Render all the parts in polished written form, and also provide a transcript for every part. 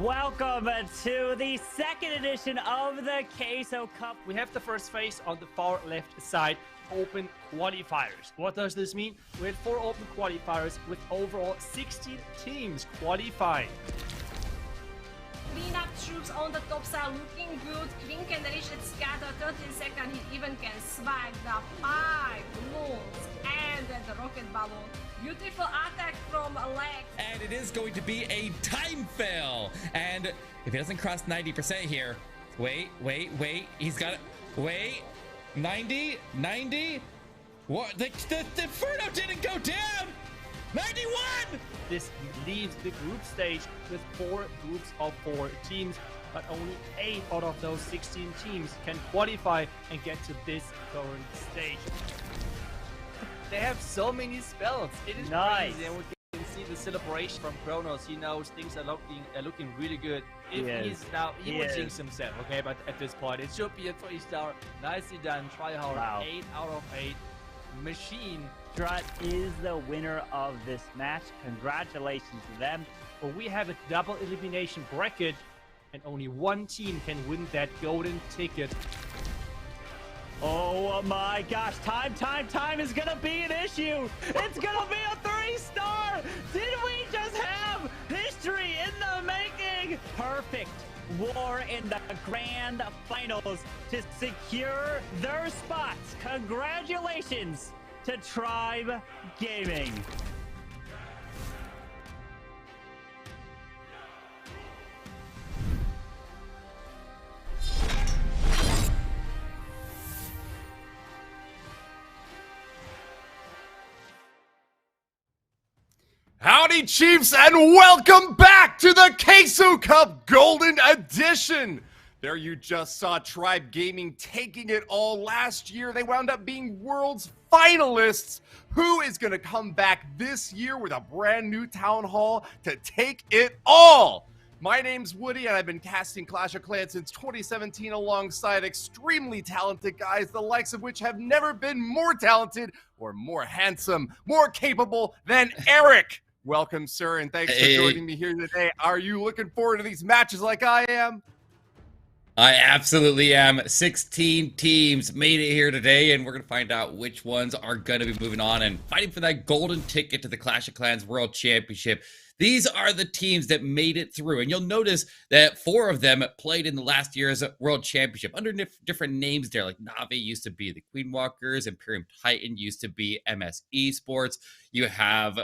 Welcome to the second edition of the Queso Cup. We have the first phase on the far left side, open qualifiers. What does this mean? We had 4 open qualifiers with overall 16 teams qualifying. Clean up troops on the top side looking good. Queen can reach its scatter 13 seconds. He even can swag the 5 balloons and the rocket balloon. Beautiful attack from Alex. And it is going to be a time fail. And if he doesn't cross 90% here, wait. He's got it. Wait, 90. What? The Inferno didn't go down. 91! This leaves the group stage with 4 groups of 4 teams, but only 8 out of those 16 teams can qualify and get to this current stage. They have so many spells. It is nice. Crazy, and we can see the celebration from Kronos. He knows things are looking really good. If he will jinx himself, okay? But at this point, it should be a 3-star. Nicely done. Try hard. Wow. 8 out of 8. Machine. Strut is the winner of this match. Congratulations to them. But we have a double elimination bracket, and only one team can win that golden ticket. Oh my gosh, time is gonna be an issue. It's gonna be a 3-star. Did we just have history in the making? Perfect war in the grand finals to secure their spots. Congratulations to Tribe Gaming. Howdy, Chiefs, and welcome back to the Queso Cup Golden Edition. There you just saw Tribe Gaming taking it all last year. They wound up being world's finalists. Who is going to come back this year with a brand new town hall to take it all? My name's Woody, and I've been casting Clash of Clans since 2017 alongside extremely talented guys, the likes of which have never been more talented or more handsome, more capable than Eric. Welcome, sir, and thanks for joining me here today. Are you looking forward to these matches like I am? I absolutely am. 16 teams made it here today, and we're going to find out which ones are going to be moving on and fighting for that golden ticket to the Clash of Clans World Championship. These are the teams that made it through, and you'll notice that 4 of them played in the last year's World Championship under different names there, like NAVI used to be the Queen Walkers, Imperium Titan used to be MS Esports. You have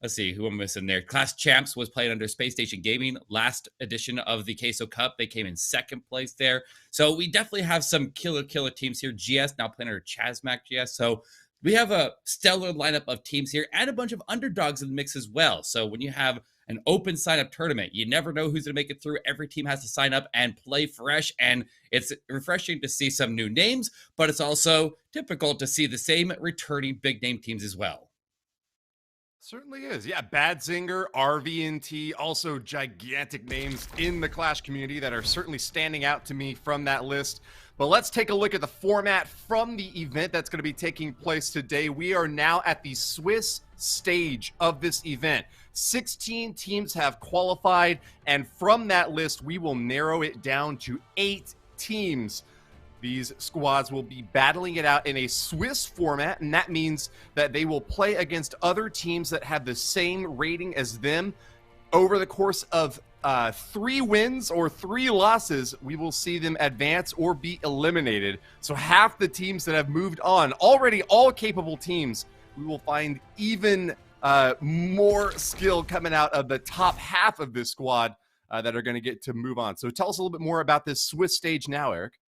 let's see, who I'm missing there. Class Champs was played under Space Station Gaming. Last edition of the Queso Cup, they came in 2nd place there. So we definitely have some killer teams here. GS now playing under Chasmac GS. So we have a stellar lineup of teams here and a bunch of underdogs in the mix as well. So when you have an open sign-up tournament, you never know who's going to make it through. Every team has to sign up and play fresh, and it's refreshing to see some new names, but it's also typical to see the same returning big-name teams as well. Certainly is. Yeah, BADZINGER, RVNT, also gigantic names in the Clash community that are certainly standing out to me from that list. But let's take a look at the format from the event that's going to be taking place today. We are now at the Swiss stage of this event. 16 teams have qualified, and from that list, we will narrow it down to 8 teams. These squads will be battling it out in a Swiss format, and that means that they will play against other teams that have the same rating as them. Over the course of 3 wins or 3 losses, we will see them advance or be eliminated. So half the teams that have moved on, already all capable teams, we will find even more skill coming out of the top half of this squad that are going to get to move on. So tell us a little bit more about this Swiss stage now, Eric.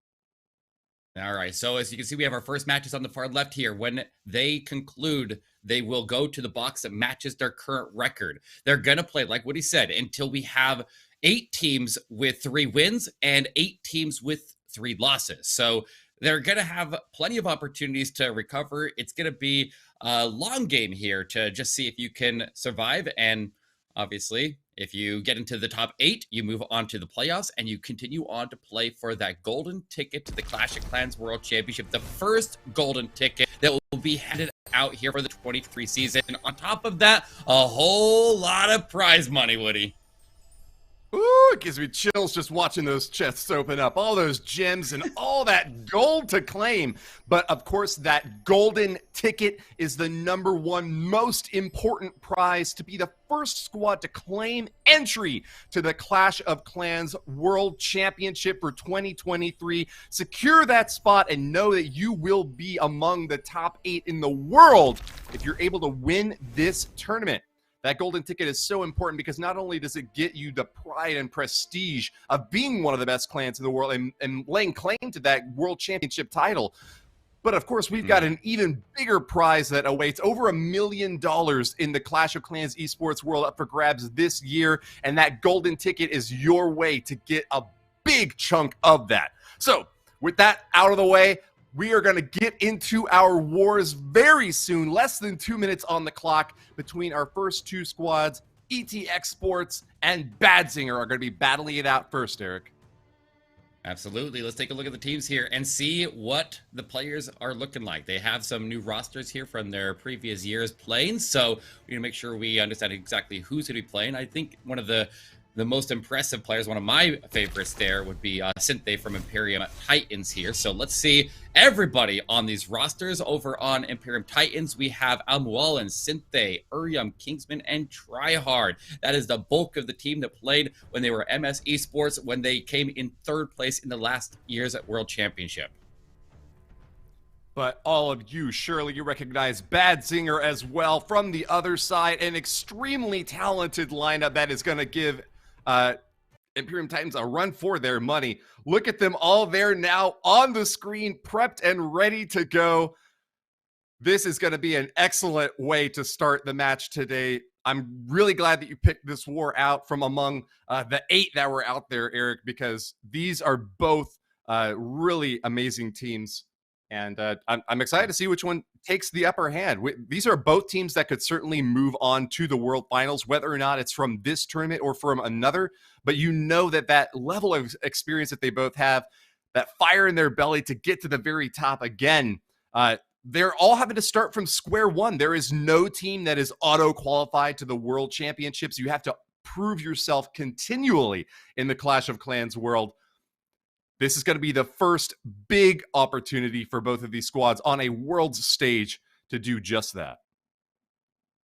All right, so as you can see, we have our first matches on the far left here. When they conclude, they will go to the box that matches their current record. They're going to play, like what he said, until we have 8 teams with 3 wins and 8 teams with 3 losses. So they're going to have plenty of opportunities to recover. It's going to be a long game here to just see if you can survive. And obviously, if you get into the top 8, you move on to the playoffs, and you continue on to play for that golden ticket to the Clash of Clans World Championship, the first golden ticket that will be handed out here for the 23 season. On top of that, a whole lot of prize money, Woody. Ooh, it gives me chills just watching those chests open up. All those gems and all that gold to claim. But of course, that golden ticket is the #1 most important prize to be the first squad to claim entry to the Clash of Clans World Championship for 2023. Secure that spot and know that you will be among the top 8 in the world if you're able to win this tournament. That golden ticket is so important because not only does it get you the pride and prestige of being one of the best clans in the world and laying claim to that world championship title, but of course we've got an even bigger prize that awaits, over $1 million in the Clash of Clans Esports World up for grabs this year, and that golden ticket is your way to get a big chunk of that. So with that out of the way, we are going to get into our wars very soon. Less than 2 minutes on the clock between our first 2 squads. ET-Xsports and BADZINGER are going to be battling it out first, Eric. Absolutely. Let's take a look at the teams here and see what the players are looking like. They have some new rosters here from their previous years playing, so we're going to make sure we understand exactly who's going to be playing. I think one of the most impressive players, one of my favorites there, would be Synthé from Eryam Titans here. So let's see everybody on these rosters. Over on Eryam Titans, we have Almualan, Synthé, Eryam, Kingsman, and Tryhard. That is the bulk of the team that played when they were MS Esports, when they came in 3rd place in the last year's World Championship. But all of you, surely you recognize BADZINGER as well from the other side. An extremely talented lineup that is going to give Eryam Titans a run for their money. Look at them all there now on the screen, prepped and ready to go. This is going to be an excellent way to start the match today. I'm really glad that you picked this war out from among the 8 that were out there, Eric, because these are both really amazing teams. And I'm excited to see which one takes the upper hand. These are both teams that could certainly move on to the World Finals, whether or not it's from this tournament or from another. But you know that that level of experience that they both have, that fire in their belly to get to the very top again, they're all having to start from square one. There is no team that is auto-qualified to the World Championships. You have to prove yourself continually in the Clash of Clans world. This is going to be the first big opportunity for both of these squads on a world stage to do just that.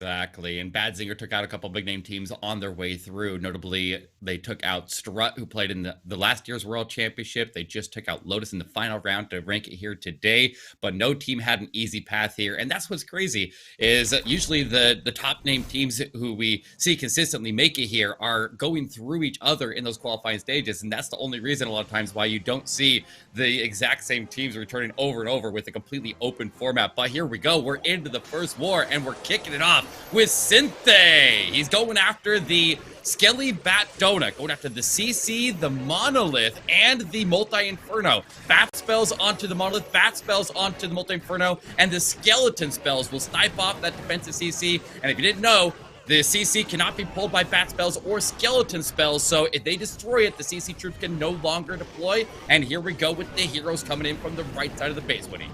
Exactly, and BADZINGER took out a couple big name teams on their way through. Notably, they took out Strut, who played in the last year's World Championship. They just took out Lotus in the final round to rank it here today, but no team had an easy path here. And that's what's crazy, is usually the top name teams who we see consistently make it here are going through each other in those qualifying stages, and that's the only reason a lot of times why you don't see the exact same teams returning over and over with a completely open format. But here we go, we're into the first war, and we're kicking it off with Synthé. He's going after the Skelly Bat Donut, going after the CC, the Monolith, and the Multi-Inferno. Bat spells onto the Monolith, bat spells onto the Multi-Inferno, and the Skeleton spells will snipe off that defensive CC. And if you didn't know, the CC cannot be pulled by bat spells or skeleton spells, so if they destroy it, the CC troops can no longer deploy. And here we go with the heroes coming in from the right side of the base, Woody.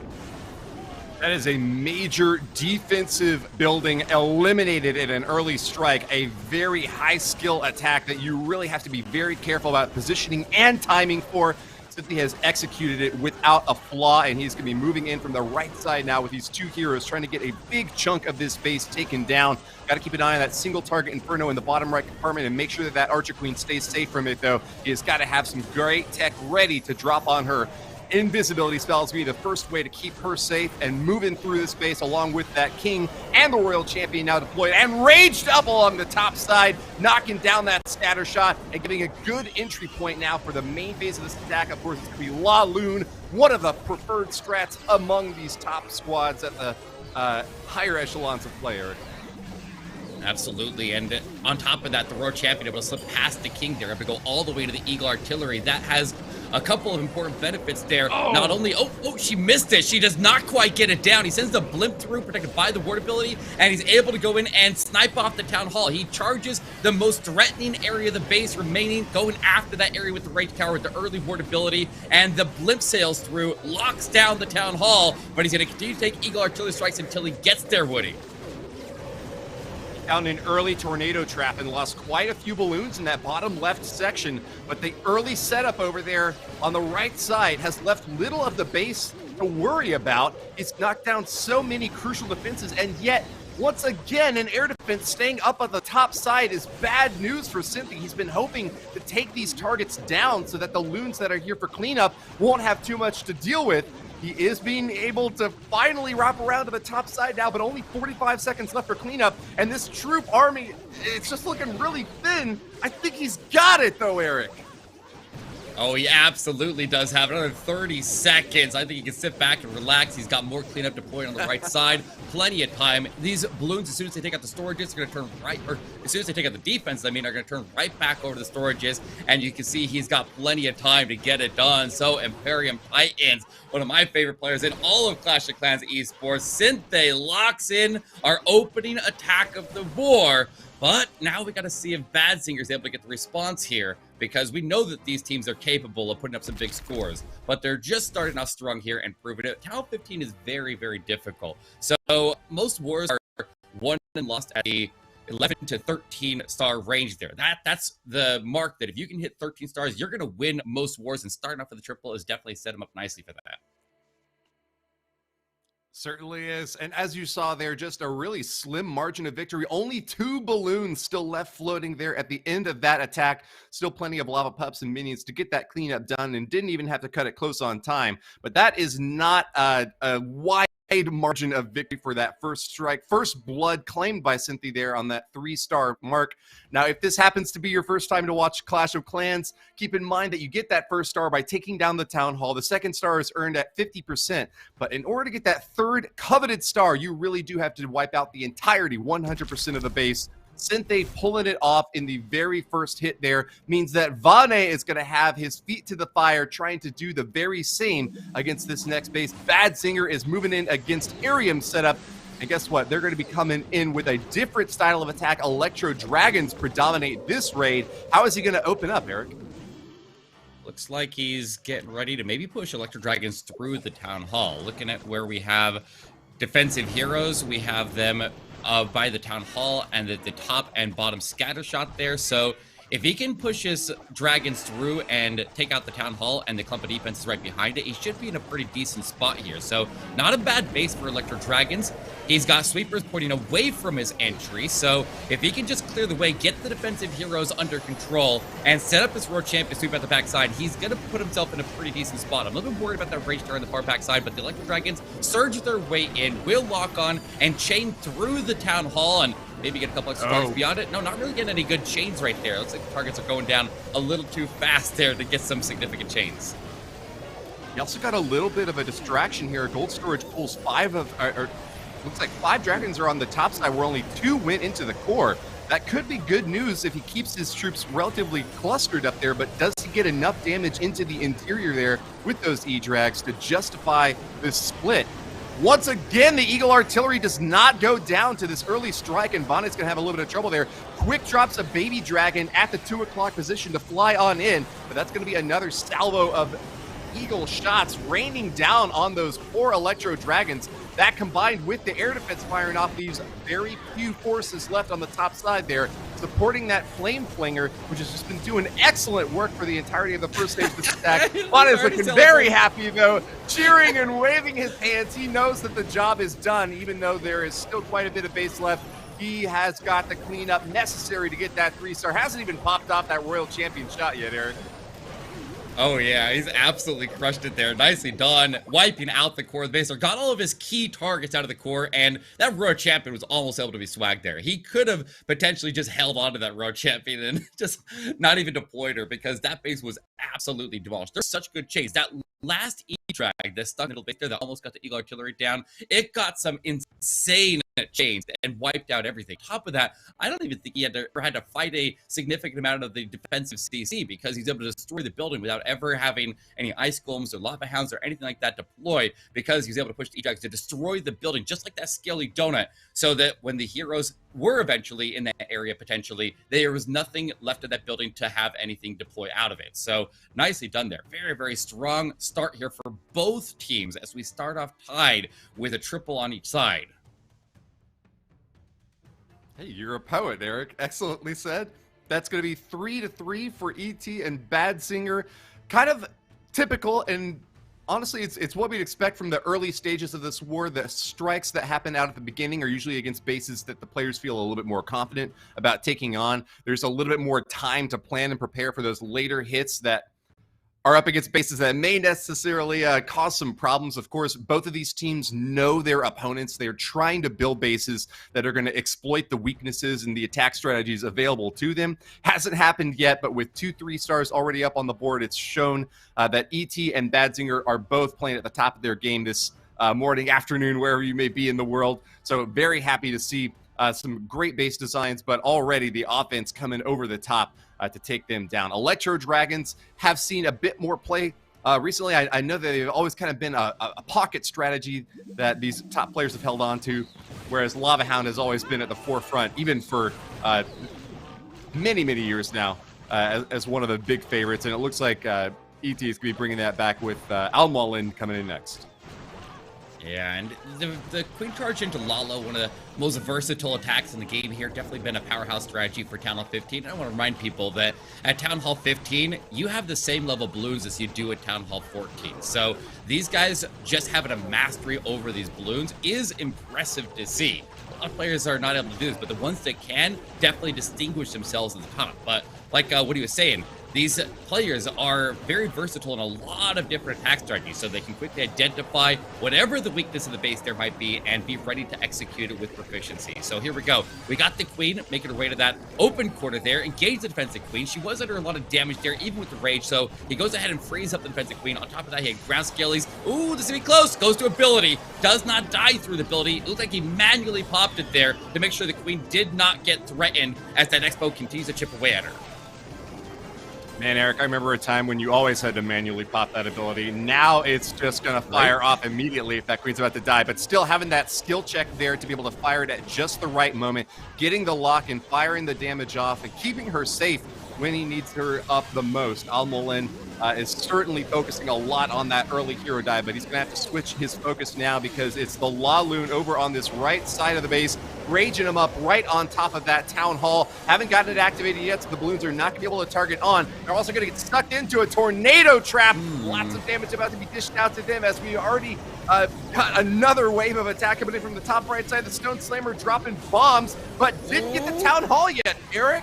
That is a major defensive building eliminated in an early strike. A very high skill attack that you really have to be very careful about positioning and timing for. Synthé has executed it without a flaw, and he's going to be moving in from the right side now with these 2 heroes trying to get a big chunk of this base taken down. Got to keep an eye on that single target Inferno in the bottom right compartment and make sure that that Archer Queen stays safe from it, though. He has got to have some great tech ready to drop on her. Invisibility spells be the first way to keep her safe and moving through this space along with that King and the Royal Champion now deployed and raged up along the top side, knocking down that scatter shot and getting a good entry point now for the main phase of this attack. Of course, it's going to be Lalo, one of the preferred strats among these top squads at the higher echelons of play, Eric. Absolutely, and on top of that, the Royal Champion able to slip past the King there, able to go all the way to the Eagle Artillery. That has a couple of important benefits there. Not only, she missed it. She does not quite get it down. He sends the blimp through, protected by the ward ability, and he's able to go in and snipe off the Town Hall. He charges the most threatening area of the base remaining, going after that area with the Rage Tower with the early ward ability, and the blimp sails through, locks down the Town Hall, but he's going to continue to take Eagle Artillery strikes until he gets there, Woody. found an early tornado trap and lost quite a few balloons in that bottom left section, but the early setup over there on the right side has left little of the base to worry about. It's knocked down so many crucial defenses, and yet once again, an air defense staying up on the top side is bad news for Cynthia. He's been hoping to take these targets down so that the loons that are here for cleanup won't have too much to deal with. He is being able to finally wrap around to the top side now, but only 45 seconds left for cleanup. And this troop army, it's just looking really thin. I think he's got it though, Eric. Oh, he absolutely does have another 30 seconds. I think he can sit back and relax. He's got more cleanup deployed on the right side. Plenty of time. These balloons, as soon as they take out the storages, are going to turn right, or as soon as they take out the defense, I mean, are going to turn right back over to the storages. And you can see he's got plenty of time to get it done. So Eryam Titans, one of my favorite players in all of Clash of Clans Esports, Synthé locks in our opening attack of the war. But now we got to see if BADZINGER is able to get the response here, because we know that these teams are capable of putting up some big scores, but they're just starting off strong here and proving it. Town 15 is very, very difficult. So most wars are won and lost at the 11 to 13 star range there. That's the mark that if you can hit 13 stars, you're going to win most wars, and starting off with the triple is definitely set them up nicely for that. Certainly is. And as you saw there, just a really slim margin of victory. Only 2 balloons still left floating there at the end of that attack. Still plenty of lava pups and minions to get that cleanup done, and didn't even have to cut it close on time. But that is not a wide margin of victory for that first strike. First blood claimed by Cynthia there on that 3-star mark. Now, if this happens to be your first time to watch Clash of Clans, keep in mind that you get that first star by taking down the town hall. The second star is earned at 50%. But in order to get that third coveted star, you really do have to wipe out the entirety, 100% of the base. Synthé pulling it off in the very first hit there means that Vane is going to have his feet to the fire trying to do the very same against this next base. BADZINGER is moving in against Eryam's setup. And guess what? They're going to be coming in with a different style of attack. Electro Dragons predominate this raid. How is he going to open up, Eric? Looks like he's getting ready to maybe push Electro Dragons through the town hall. Looking at where we have defensive heroes, we have them by the town hall and the top and bottom scatter shot there. So if he can push his dragons through and take out the town hall and the clump of defense is right behind it, he should be in a pretty decent spot here. So not a bad base for Electro Dragons. He's got sweepers pointing away from his entry. So if he can just clear the way, get the defensive heroes under control, and set up his Road Champ to sweep at the backside, he's going to put himself in a pretty decent spot. I'm a little bit worried about that Rage Star on the far backside, but the Electro Dragons surge their way in, will lock on, and chain through the town hall, and maybe get a couple extra targets beyond it. No, not really getting any good chains right there. Looks like the targets are going down a little too fast there to get some significant chains. You also got a little bit of a distraction here. Gold Storage pulls 5 of, or looks like 5 dragons are on the top side where only 2 went into the core. That could be good news if he keeps his troops relatively clustered up there, but does he get enough damage into the interior there with those E-Drags to justify this split? Once again, the Eagle Artillery does not go down to this early strike, and Vane's going to have a little bit of trouble there. Quick drops a Baby Dragon at the 2 o'clock position to fly on in, but that's going to be another salvo of Eagle shots raining down on those 4 Electro Dragons. That combined with the air defense firing off these very few forces left on the top side there, supporting that Flame Flinger, which has just been doing excellent work for the entirety of the first stage of this attack. Vane is looking very happy, though, cheering and waving his hands. He knows that the job is done, even though there is still quite a bit of base left. He has got the cleanup necessary to get that 3-star. Hasn't even popped off that Royal Champion shot yet, Eric. Oh yeah, he's absolutely crushed it there. Nicely done, wiping out the core of the base. Got all of his key targets out of the core, and that Road Champion was almost able to be swagged there. He could have potentially just held on to that Road Champion and just not even deployed her, because that base was absolutely demolished. There's such good chains. That last E-Drag that stuck middle base there that almost got the Eagle Artillery down, it got some insane chains and wiped out everything. On top of that, I don't even think he had to fight a significant amount of the defensive CC, because he's able to destroy the building without ever having any ice golems or lava hounds or anything like that deployed, because he was able to push the E-Drags to destroy the building just like that Skelly donut, so that when the heroes were eventually in that area potentially, there was nothing left of that building to have anything deploy out of it. So nicely done there. Very, very strong start here for both teams as we start off tied with a triple on each side. Hey, you're a poet, Eric. Excellently said. That's going to be 3-3 for ET and BADZINGER. Kind of typical, and honestly, it's what we'd expect from the early stages of this war. The strikes that happen out at the beginning are usually against bases that the players feel a little bit more confident about taking on. There's a little bit more time to plan and prepare for those later hits that are up against bases that may necessarily cause some problems. Of course, both of these teams know their opponents. They're trying to build bases that are going to exploit the weaknesses and the attack strategies available to them. Hasn't happened yet, but with 2-3 stars already up on the board, it's shown that ET and BADZINGER are both playing at the top of their game this morning, afternoon, wherever you may be in the world. So very happy to see some great base designs, but already the offense coming over the top to take them down. Electro Dragons have seen a bit more play recently. I know that they've always kind of been a pocket strategy that these top players have held on to, whereas Lava Hound has always been at the forefront, even for many, many years now, as one of the big favorites. And it looks like ET is going to be bringing that back with Almolin coming in next. Yeah, and the Queen Charge into Lalo, one of the most versatile attacks in the game here, definitely been a powerhouse strategy for Town Hall 15. I want to remind people that at Town Hall 15, you have the same level balloons as you do at Town Hall 14. So these guys just having a mastery over these balloons is impressive to see. A lot of players are not able to do this, but the ones that can definitely distinguish themselves at the top. But like what he was saying, these players are very versatile in a lot of different attack strategies, so they can quickly identify whatever the weakness of the base there might be and be ready to execute it with proficiency. So here we go. We got the Queen making her way to that open corner there, engage the defensive Queen. She was under a lot of damage there, even with the rage, so he goes ahead and frees up the defensive Queen. On top of that, he had ground skellies. Ooh, this is gonna be close. Goes to ability. Does not die through the ability. It looks like he manually popped it there to make sure the Queen did not get threatened as that Expo continues to chip away at her. Man, Eric, I remember a time when you always had to manually pop that ability. Now it's just going to fire off immediately if that Queen's about to die. But still having that skill check there to be able to fire it at just the right moment, getting the lock and firing the damage off and keeping her safe when he needs her up the most. Almolin is certainly focusing a lot on that early hero dive, but he's going to have to switch his focus now because it's the Laloon over on this right side of the base, raging him up right on top of that Town Hall. Haven't gotten it activated yet, so the balloons are not going to be able to target on. They're also going to get sucked into a tornado trap. Lots of damage about to be dished out to them as we already got another wave of attack coming in from the top right side. The Stone Slammer dropping bombs, but didn't get the Town Hall yet, Eric.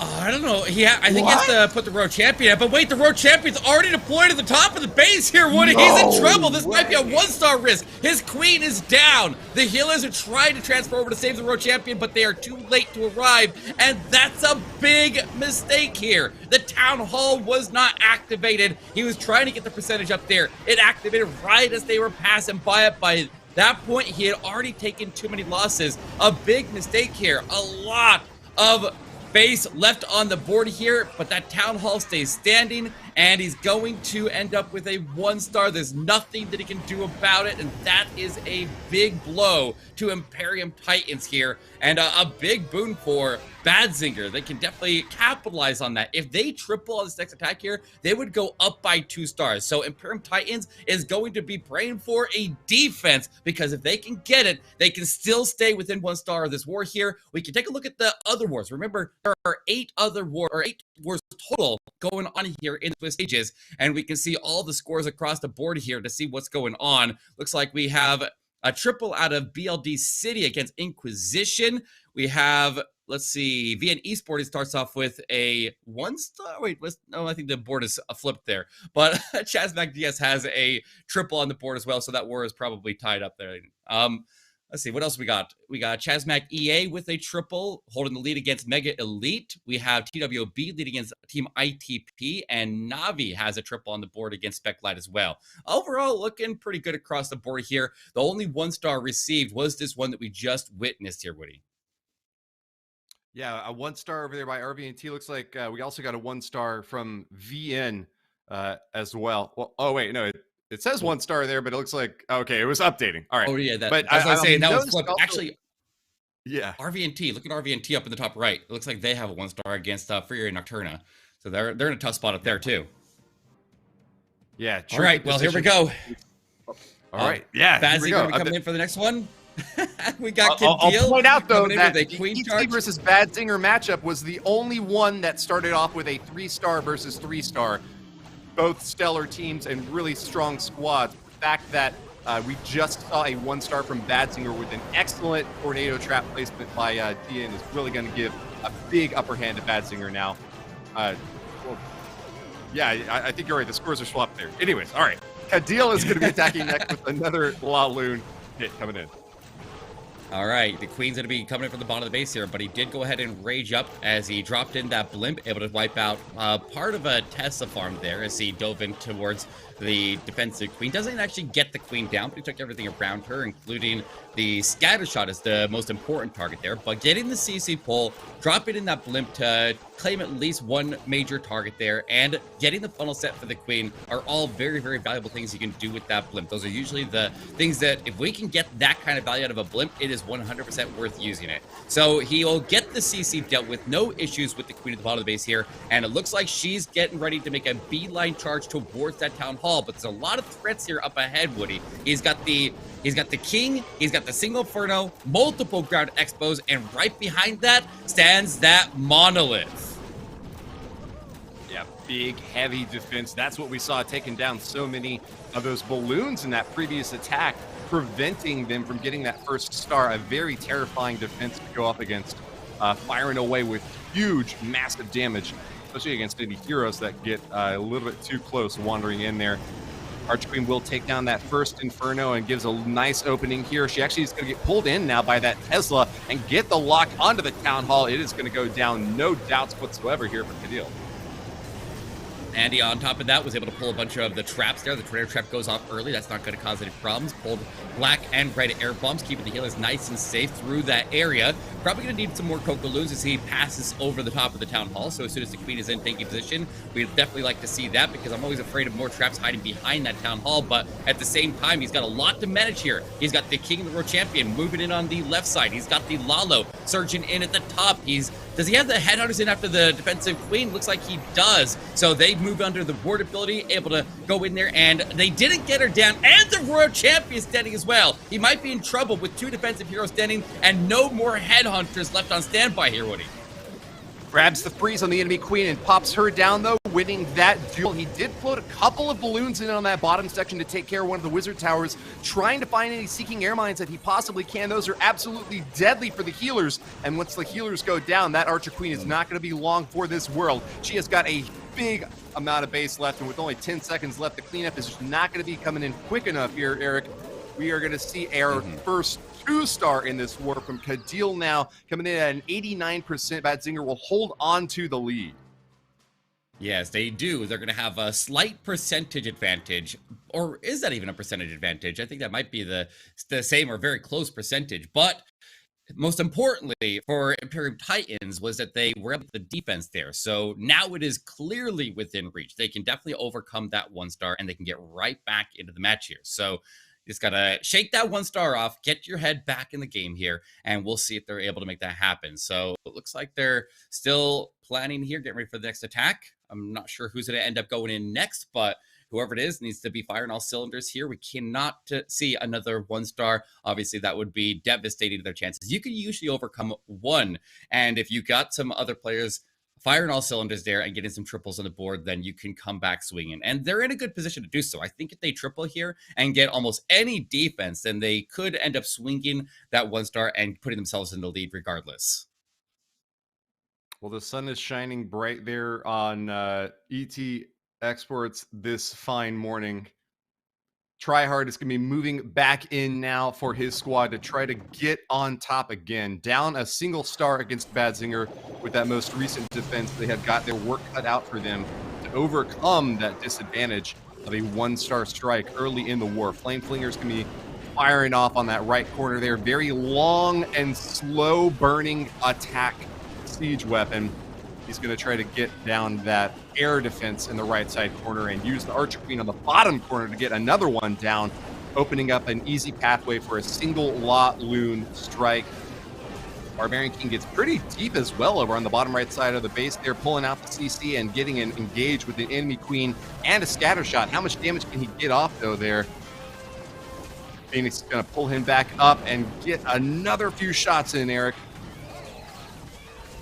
I don't know. I think he has to put the Road Champion out. But wait, the Road Champion's already deployed at the top of the base here, Woody. He's in trouble. This might be a one-star risk. His Queen is down. The healers are trying to transfer over to save the Road Champion, but they are too late to arrive. And that's a big mistake here. The Town Hall was not activated. He was trying to get the percentage up there. It activated right as they were passing by it. By that point, he had already taken too many losses. A big mistake here. A lot of base left on the board here, but that Town Hall stays standing, and he's going to end up with a one-star. There's nothing that he can do about it, and that is a big blow to Imperium Titans here, and a big boon for BADZINGER. They can definitely capitalize on that. If they triple on this next attack here, they would go up by 2 stars. So Imperium Titans is going to be praying for a defense, because if they can get it, they can still stay within 1 star of this war here. We can take a look at the other wars. Remember, there are 8 wars total going on here in the stages, and we can see all the scores across the board here to see what's going on. Looks like we have a triple out of BLD City against Inquisition. We have, let's see, ET-Xsports starts off with a 1-star. Wait, no, I think the board is flipped there. But Chasmac DS has a triple on the board as well, so that war is probably tied up there. Let's see, what else we got? We got Chasmac EA with a triple, holding the lead against Mega Elite. We have TWB leading against Team ITP, and NAVI has a triple on the board against Speclight as well. Overall, looking pretty good across the board here. The only 1-star received was this one that we just witnessed here, Woody. Yeah, a 1-star over there by RVNT. Looks like we also got a 1-star from VN as well. Well, oh, wait, no, it says 1-star there, but it looks like, okay, it was updating. All right. Oh, yeah, but as I was saying, that was flipped. Also, actually, yeah. RVNT, look at RVNT up in the top right. It looks like they have a 1-star against Fury Nocturna. So they're in a tough spot up there, too. Yeah. All right, well, here we go. All right. Yeah. BADZINGER coming in for the next one. We got I'll point out though that the the Queen ET charge. versus BADZINGER matchup was the only one that started off with a 3-star versus 3-star. Both stellar teams and really strong squads. The fact that we just saw a 1-star from BADZINGER with an excellent tornado trap placement by Tian is really going to give a big upper hand to BADZINGER now. Well, yeah, I think you're right. The scores are swapped there. Anyways, all right. Kadil is going to be attacking next with another Laloon hit coming in. All right, the Queen's going to be coming in from the bottom of the base here, but he did go ahead and rage up as he dropped in that blimp, able to wipe out part of a Tesla farm there as he dove in towards the defensive Queen. Doesn't actually get the Queen down, but he took everything around her, including the scatter shot as the most important target there. But getting the CC pull, dropping in that blimp to claim at least one major target there, and getting the funnel set for the Queen are all very, very valuable things you can do with that blimp. Those are usually the things that if we can get that kind of value out of a blimp, it is 100% worth using it. So he'll get the CC dealt with, no issues with the Queen at the bottom of the base here, and it looks like she's getting ready to make a beeline charge towards that town hall. But there's a lot of threats here up ahead, Woody. He's got the King, he's got the single Inferno, multiple ground expos, and right behind that stands that Monolith. Yeah, big, heavy defense. That's what we saw, taking down so many of those balloons in that previous attack, preventing them from getting that first star. A very terrifying defense to go up against, firing away with huge, massive damage, especially against any heroes that get a little bit too close wandering in there. Archqueen will take down that first Inferno and gives a nice opening here. She actually is going to get pulled in now by that Tesla and get the lock onto the Town Hall. It is going to go down, no doubts whatsoever here for Kadil. And he, on top of that, was able to pull a bunch of the traps there. The tornado trap goes off early. That's not going to cause any problems. Pulled black and red air bombs, keeping the healers nice and safe through that area. Probably going to need some more Coca-Loons as he passes over the top of the Town Hall. So as soon as the Queen is in tanky position, we'd definitely like to see that, because I'm always afraid of more traps hiding behind that Town Hall. But at the same time, he's got a lot to manage here. He's got the King of the World Champion moving in on the left side. He's got the Lalo surging in at the top. Does he have the headhunters in after the defensive Queen? Looks like he does. So they move under the ward ability, able to go in there, and they didn't get her down. And the Royal Champion standing as well. He might be in trouble with 2 defensive heroes standing and no more headhunters left on standby here, Woody. Grabs the freeze on the enemy Queen and pops her down, though, winning that duel. He did float a couple of balloons in on that bottom section to take care of one of the wizard towers, trying to find any seeking air mines that he possibly can. Those are absolutely deadly for the healers, and once the healers go down, that Archer Queen is not going to be long for this world. She has got a big amount of base left, and with only 10 seconds left, the cleanup is just not going to be coming in quick enough here, Eric. We are going to see our first 2-star in this war from Kadil now, coming in at an 89%. BADZINGER will hold on to the lead. Yes, they do. They're going to have a slight percentage advantage. Or is that even a percentage advantage? I think that might be the same or very close percentage. But most importantly for Imperium Titans was that they were able to defense there. So now it is clearly within reach. They can definitely overcome that 1-star, and they can get right back into the match here. So just gotta shake that 1-star off, get your head back in the game here, and we'll see if they're able to make that happen. So it looks like they're still planning here, getting ready for the next attack. I'm not sure who's going to end up going in next, but whoever it is needs to be firing all cylinders here. We cannot see another 1-star. Obviously, that would be devastating to their chances. You can usually overcome 1, and if you got some other players firing all cylinders there and getting some triples on the board, then you can come back swinging. And they're in a good position to do so. I think if they triple here and get almost any defense, then they could end up swinging that 1-star and putting themselves in the lead regardless. Well, the sun is shining bright there on ET-Xsports this fine morning. Tryhard is going to be moving back in now for his squad to try to get on top again. Down a single star against BADZINGER with that most recent defense. They have got their work cut out for them to overcome that disadvantage of a 1-star strike early in the war. Flame Flinger's going to be firing off on that right corner there. Very long and slow burning attack siege weapon. He's going to try to get down that air defense in the right side corner and use the Archer Queen on the bottom corner to get another one down, opening up an easy pathway for a single Laloon strike. Barbarian King gets pretty deep as well over on the bottom right side of the base there, pulling out the CC and getting engaged with the enemy Queen and a scatter shot. How much damage can he get off, though, there? Phoenix is going to pull him back up and get another few shots in, Eric.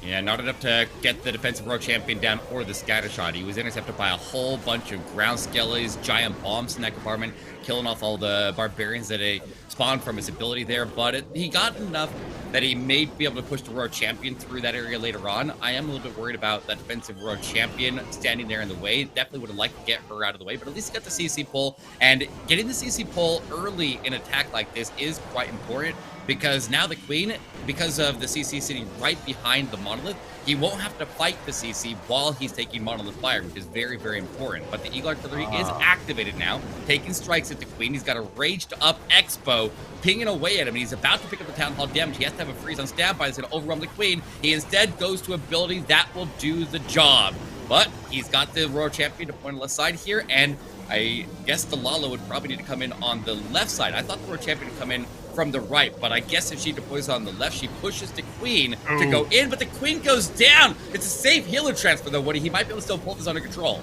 Yeah, not enough to get the defensive world champion down or the scatter shot. He was intercepted by a whole bunch of ground skellies, giant bombs in that compartment, killing off all the barbarians that he spawned from his ability there. But he got enough that he may be able to push the world champion through that area later on. I am a little bit worried about that defensive world champion standing there in the way. Definitely would have liked to get her out of the way, but at least he got the CC pull. And getting the CC pull early in an attack like this is quite important, because now the Queen, because of the CC sitting right behind the Monolith, he won't have to fight the CC while he's taking Monolith fire, which is very, very important. But the Eagle Artillery is activated now, taking strikes at the Queen. He's got a raged up Expo pinging away at him. He's about to pick up the Town Hall damage. He has to have a freeze on standby that's going to overwhelm the Queen. He instead goes to ability that will do the job. But he's got the Royal Champion to point on the left side here, and I guess the Lalo would probably need to come in on the left side. I thought the Royal Champion would come in from the right, but I guess if she deploys on the left, she pushes the Queen to go in, but the Queen goes down. It's a safe healer transfer though, Woody. He might be able to still pull this under control.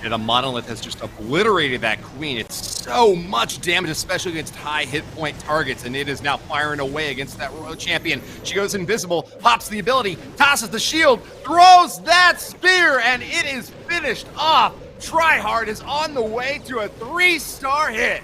And the Monolith has just obliterated that Queen. It's so much damage, especially against high hit point targets, and it is now firing away against that Royal Champion. She goes invisible, pops the ability, tosses the shield, throws that spear, and it is finished off. Tryhard is on the way to a 3-star hit.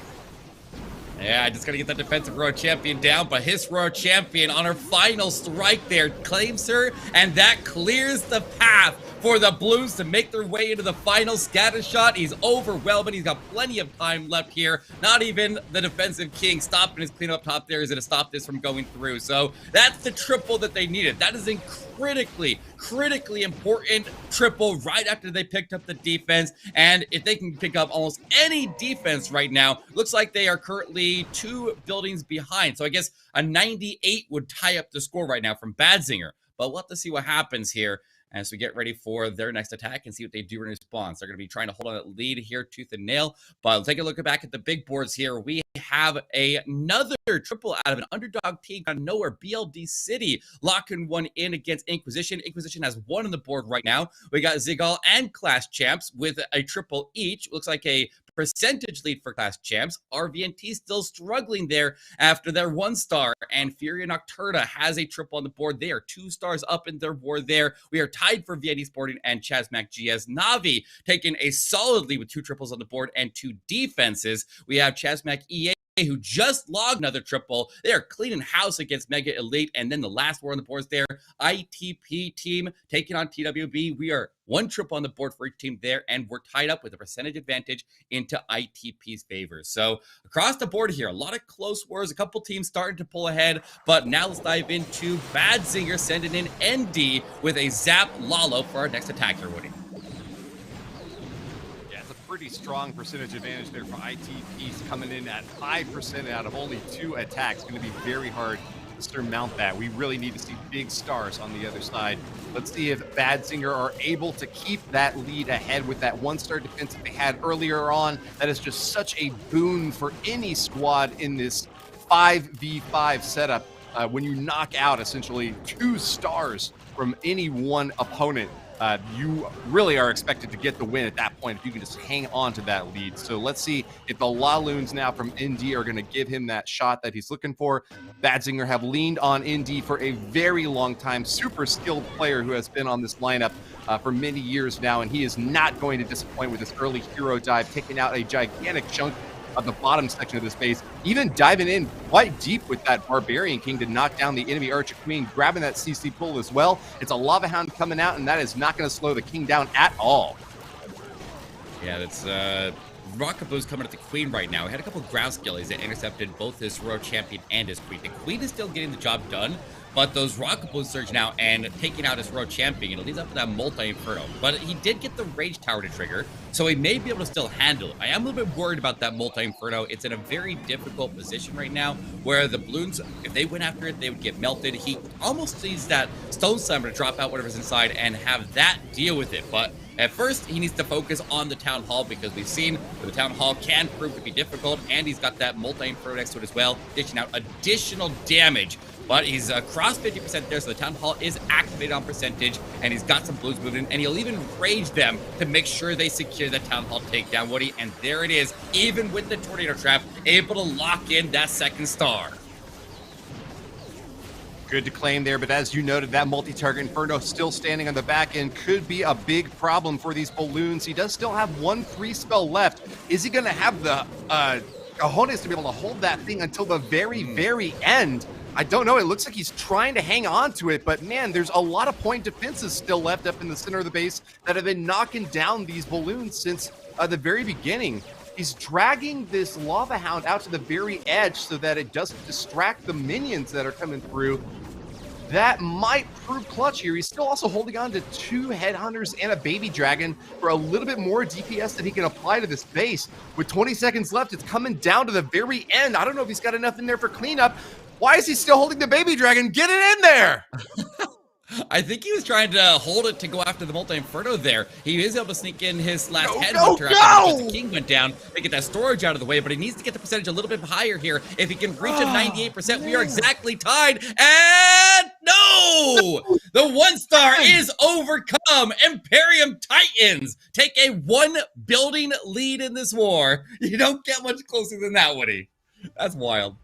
Yeah, I just gotta get that defensive Royal Champion down, but his Royal Champion on her final strike there claims her, and that clears the path for the Blues to make their way into the final scatter shot. He's overwhelming. He's got plenty of time left here. Not even the defensive king stopping his cleanup top there is going to stop this from going through. So that's the triple that they needed. That is a critically important triple right after they picked up the defense. And if they can pick up almost any defense right now, looks like they are currently 2 buildings behind. So I guess a 98 would tie up the score right now from BADZINGER. But we'll have to see what happens here as we get ready for their next attack and see what they do in response. They're going to be trying to hold on that lead here, tooth and nail. But take a look back at the big boards here. We have another triple out of an underdog team out of nowhere, BLD City, locking one in against Inquisition. Inquisition has 1 on the board right now. We got Zigal and Class Champs with a triple each. Looks like a percentage lead for Class Champs. RVNT still struggling there after their 1-star, and Furia Nocturna has a triple on the board. They are 2 stars up in their board there. We are tied for ET-Xsports and Chasmac GS. NAVI taking a solid lead with 2 triples on the board and 2 defenses. We have Chasmac EA, who just logged another triple. They are cleaning house against Mega Elite. And then the last war on the boards there, ITP team taking on TWB. We are 1 triple on the board for each team there, and we're tied up with a percentage advantage into ITP's favor. So across the board here, a lot of close wars, a couple teams starting to pull ahead, but now let's dive into BADZINGER sending in ND with a Zap Lalo for our next attack here, Woody. Pretty strong percentage advantage there for ITPs, coming in at 5% out of only 2 attacks. Going to be very hard to surmount that. We really need to see big stars on the other side. Let's see if BADZINGER are able to keep that lead ahead with that 1-star defense that they had earlier on. That is just such a boon for any squad in this 5v5 setup. When you knock out essentially 2 stars from any one opponent, you really are expected to get the win at that point if you can just hang on to that lead. So let's see if the Laloons now from ND are going to give him that shot that he's looking for. BADZINGER have leaned on ND for a very long time. Super skilled player who has been on this lineup for many years now, and he is not going to disappoint with this early hero dive, taking out a gigantic chunk of the bottom section of the space, even diving in quite deep with that Barbarian King to knock down the enemy Archer Queen, grabbing that CC pull as well. It's a Lava Hound coming out, and that is not going to slow the King down at all. Yeah, that's Rockaboo's coming at the Queen right now. He had a couple ground skillies that intercepted both his Royal Champion and his Queen. The Queen is still getting the job done, but those Rockaboos surge now and taking out his Royal Champion. It leads up to that multi-inferno. But he did get the Rage Tower to trigger, so he may be able to still handle it. I am a little bit worried about that multi-inferno. It's in a very difficult position right now where the balloons, if they went after it, they would get melted. He almost needs that Stone Slammer to drop out whatever's inside and have that deal with it. But at first, he needs to focus on the Town Hall, because we've seen that the Town Hall can prove to be difficult, and he's got that multi-inferno next to it as well, dishing out additional damage but he's across 50% there, so the Town Hall is activated on percentage, and he's got some blues moving, and he'll even rage them to make sure they secure the Town Hall takedown, Woody, and there it is, even with the Tornado Trap, able to lock in that second star. Good to claim there, but as you noted, that multi-target Inferno still standing on the back end could be a big problem for these balloons. He does still have one free spell left. Is he going to have the cojones to be able to hold that thing until the very end? I don't know. It looks like he's trying to hang on to it, but man, there's a lot of point defenses still left up in the center of the base that have been knocking down these balloons since the very beginning. He's dragging this Lava Hound out to the very edge so that it doesn't distract the minions that are coming through. That might prove clutch here. He's still also holding on to 2 Headhunters and a Baby Dragon for a little bit more DPS that he can apply to this base. With 20 seconds left, it's coming down to the very end. I don't know if he's got enough in there for cleanup. Why is he still holding the Baby Dragon? Get it in there! I think he was trying to hold it to go after the Multi-Inferno there. He is able to sneak in his last Headhunter after the King went down to get that storage out of the way, but he needs to get the percentage a little bit higher here. If he can reach a 98%, we are exactly tied. And no! The 1 star is overcome. Imperium Titans take a 1 building lead in this war. You don't get much closer than that, Woody. That's wild.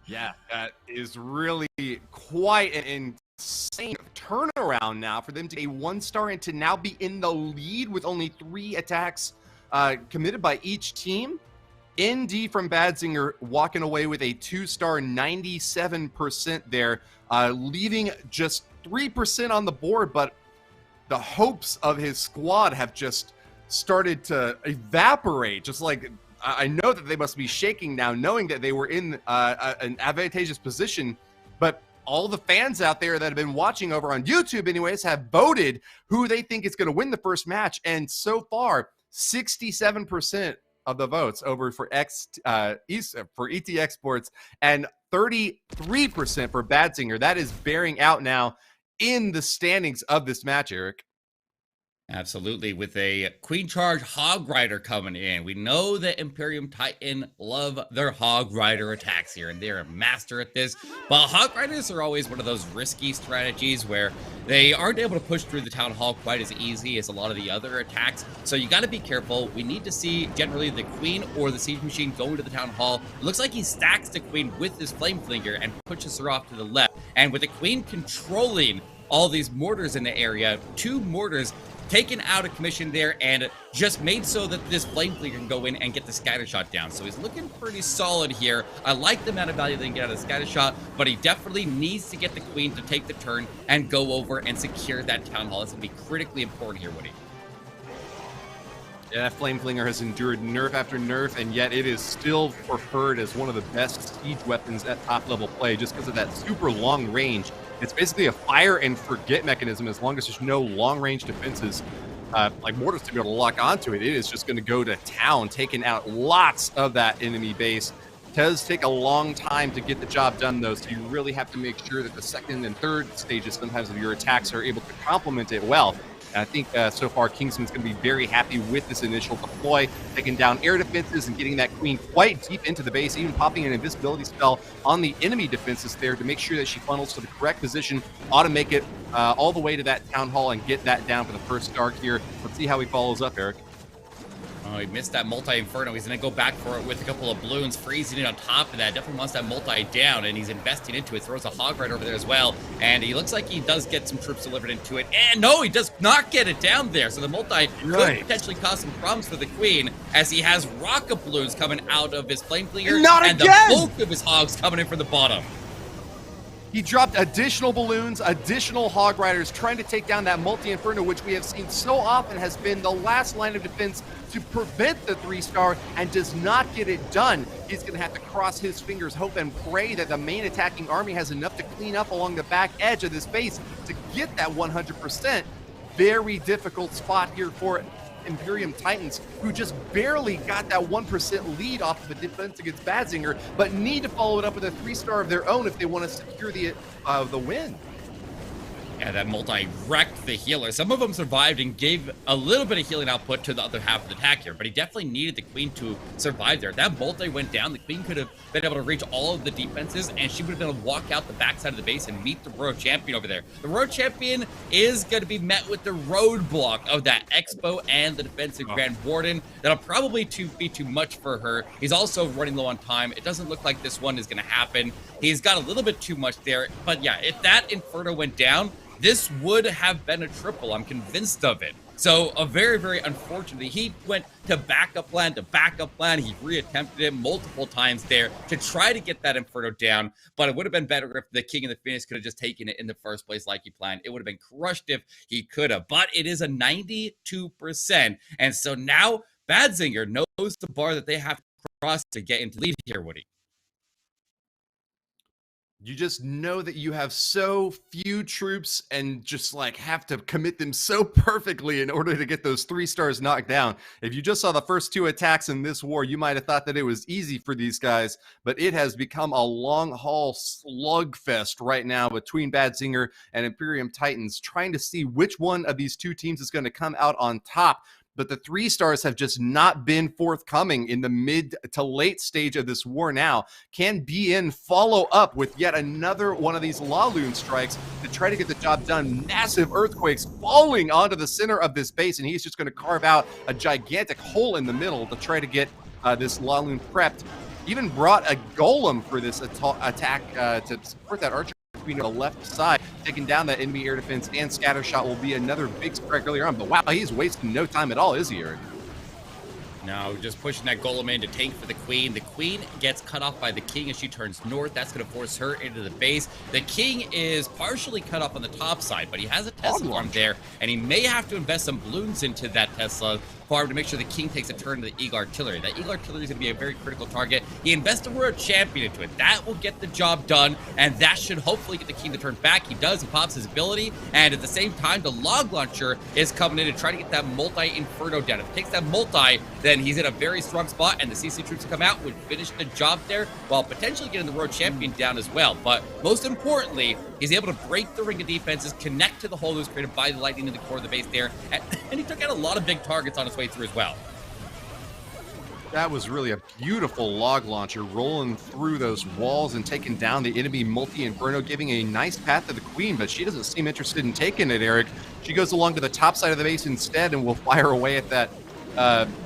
Yeah, that is really quite an insane turnaround now for them to get a 1 star and to now be in the lead with only 3 attacks committed by each team. ND from BADZINGER walking away with a 2 star, 97% there, leaving just 3% on the board, but the hopes of his squad have just started to evaporate, just like I know that they must be shaking now, knowing that they were in an advantageous position, but all the fans out there that have been watching over on YouTube anyways have voted who they think is going to win the first match, and so far, 67% of the votes over for ET-Xsports and 33% for BADZINGER. That is bearing out now in the standings of this match, Eric. Absolutely, with a Queen Charge Hog Rider coming in. We know that Imperium Titan love their Hog Rider attacks here, and they're a master at this. But Hog Riders are always one of those risky strategies where they aren't able to push through the Town Hall quite as easy as a lot of the other attacks. So you got to be careful. We need to see generally the Queen or the Siege Machine going to the Town Hall. It looks like he stacks the Queen with his Flame Flinger and pushes her off to the left. And with the Queen controlling all these mortars in the area, 2 mortars taken out of commission there and just made so that this Flame Flinger can go in and get the scatter shot down. So he's looking pretty solid here. I like the amount of value they can get out of the scatter shot, but he definitely needs to get the Queen to take the turn and go over and secure that Town Hall. It's going to be critically important here, Woody. Yeah, that Flame Flinger has endured nerf after nerf, and yet it is still preferred as one of the best siege weapons at top level play just because of that super long range. It's basically a fire and forget mechanism. As long as there's no long range defenses like mortars to be able to lock onto it, it is just going to go to town, taking out lots of that enemy base. It does take a long time to get the job done though, so you really have to make sure that the second and third stages sometimes of your attacks are able to complement it well. And I think so far Kingsman's going to be very happy with this initial deploy, taking down air defenses and getting that Queen quite deep into the base, even popping an invisibility spell on the enemy defenses there to make sure that she funnels to the correct position, ought to make it all the way to that Town Hall and get that down for the first star here. Let's see how he follows up, Eric. Oh, he missed that multi-inferno. He's going to go back for it with a couple of balloons, freezing it on top of that. Definitely wants that multi down, and he's investing into it. Throws a Hog Rider over there as well, and he looks like he does get some troops delivered into it. And no, he does not get it down there. So the multi could potentially cause some problems for the Queen, as he has rocket balloons coming out of his Flame Flinger, and the bulk of his Hogs coming in from the bottom. He dropped additional balloons, additional Hog Riders, trying to take down that multi-inferno, which we have seen so often has been the last line of defense to prevent the 3-star, and does not get it done. He's going to have to cross his fingers, hope and pray that the main attacking army has enough to clean up along the back edge of this base to get that 100%. Very difficult spot here for Imperium Titans, who just barely got that 1% lead off of the defense against BADZINGER, but need to follow it up with a 3-star of their own if they want to secure the win. Yeah, that multi wrecked the healer. Some of them survived and gave a little bit of healing output to the other half of the attack here, but he definitely needed the queen to survive there. That multi went down. The queen could have been able to reach all of the defenses, and she would have been able to walk out the backside of the base and meet the road champion over there. The road champion is going to be met with the roadblock of that Expo and the defensive Grand Warden. That'll probably be too much for her. He's also running low on time. It doesn't look like this one is going to happen. He's got a little bit too much there, but yeah, if that Inferno went down, this would have been a triple. I'm convinced of it. So a very, very unfortunately, he went to backup plan to backup plan. He reattempted it multiple times there to try to get that Inferno down, but it would have been better if the King and the Phoenix could have just taken it in the first place like he planned. It would have been crushed if he could have, but it is a 92%. And so now BADZINGER knows the bar that they have to cross to get into lead here, Woody. You just know that you have so few troops and just like have to commit them so perfectly in order to get those 3 stars knocked down. If you just saw the first 2 attacks in this war, you might have thought that it was easy for these guys, but it has become a long haul slugfest right now between BADZINGER and Eryam Titans, trying to see which one of these 2 teams is going to come out on top. But the 3 stars have just not been forthcoming in the mid to late stage of this war now. Can BN follow up with yet another one of these Lalo strikes to try to get the job done? Massive earthquakes falling onto the center of this base, and he's just going to carve out a gigantic hole in the middle to try to get this Lalo prepped. Even brought a golem for this attack to support that archer on the left side, taking down that enemy air defense, and scatter shot will be another big strike earlier on. But wow, he's wasting no time at all, is he, Eric? No, just pushing that golem in to tank for the queen. The queen gets cut off by the king as she turns north. That's going to force her into the base. The king is partially cut off on the top side, but he has a Tesla farm there, and he may have to invest some balloons into that Tesla farm to make sure the king takes a turn to the Eagle Artillery. That Eagle Artillery is going to be a very critical target. He invests a world champion into it. That will get the job done, and that should hopefully get the king to turn back. He does. He pops his ability, and at the same time, the log launcher is coming in to try to get that multi-inferno down. If it takes that multi, then he's in a very strong spot, and the CC troops come out, would finish the job there, while potentially getting the world champion down as well. But most importantly, he's able to break the ring of defenses, connect to the hole that was created by the lightning in the core of the base there, and he took out a lot of big targets on his way through as well. That was really a beautiful log launcher, rolling through those walls and taking down the enemy multi-inferno, giving a nice path to the queen, but she doesn't seem interested in taking it, Eric. She goes along to the top side of the base instead and will fire away at that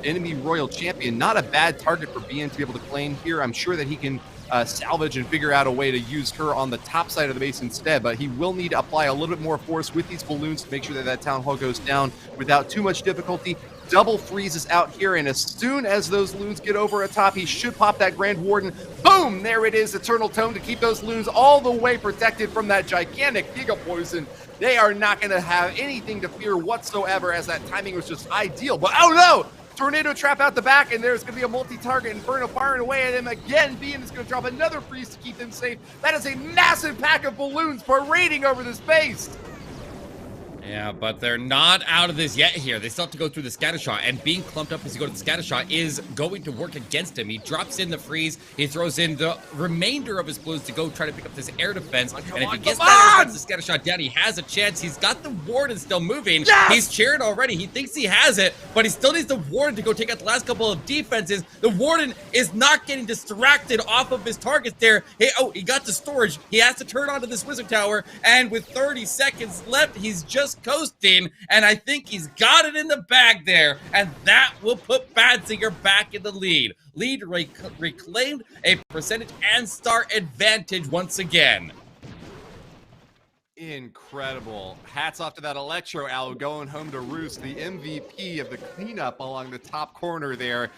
enemy royal champion. Not a bad target for BN to be able to claim here. I'm sure that he can salvage and figure out a way to use her on the top side of the base instead, but he will need to apply a little bit more force with these balloons to make sure that that town hall goes down without too much difficulty. Double freezes out here, and as soon as those loons get over atop, he should pop that Grand Warden. Boom! There it is, Eternal Tome to keep those loons all the way protected from that gigantic Giga Poison. They are not going to have anything to fear whatsoever, as that timing was just ideal. But oh no! Tornado trap out the back, and there's going to be a multi-target Inferno firing away at him again. BN is going to drop another freeze to keep them safe. That is a massive pack of balloons parading over this base. Yeah, but they're not out of this yet here. They still have to go through the scatter shot, and being clumped up as you go to the scatter shot is going to work against him. He drops in the freeze. He throws in the remainder of his balloons to go try to pick up this air defense. And if he gets that air defense, the scatter shot down, he has a chance. He's got the Warden still moving. Yes! He's cheered already. He thinks he has it, but he still needs the Warden to go take out the last couple of defenses. The Warden is not getting distracted off of his targets there. Hey, oh, he got the storage. He has to turn onto this Wizard Tower, and with 30 seconds left, he's just coasting, and I think he's got it in the bag there, and that will put BADZINGER back in the lead. Lead reclaimed, a percentage and star advantage once again. Incredible. Hats off to that Electro Owl going home to roost, the MVP of the cleanup along the top corner there,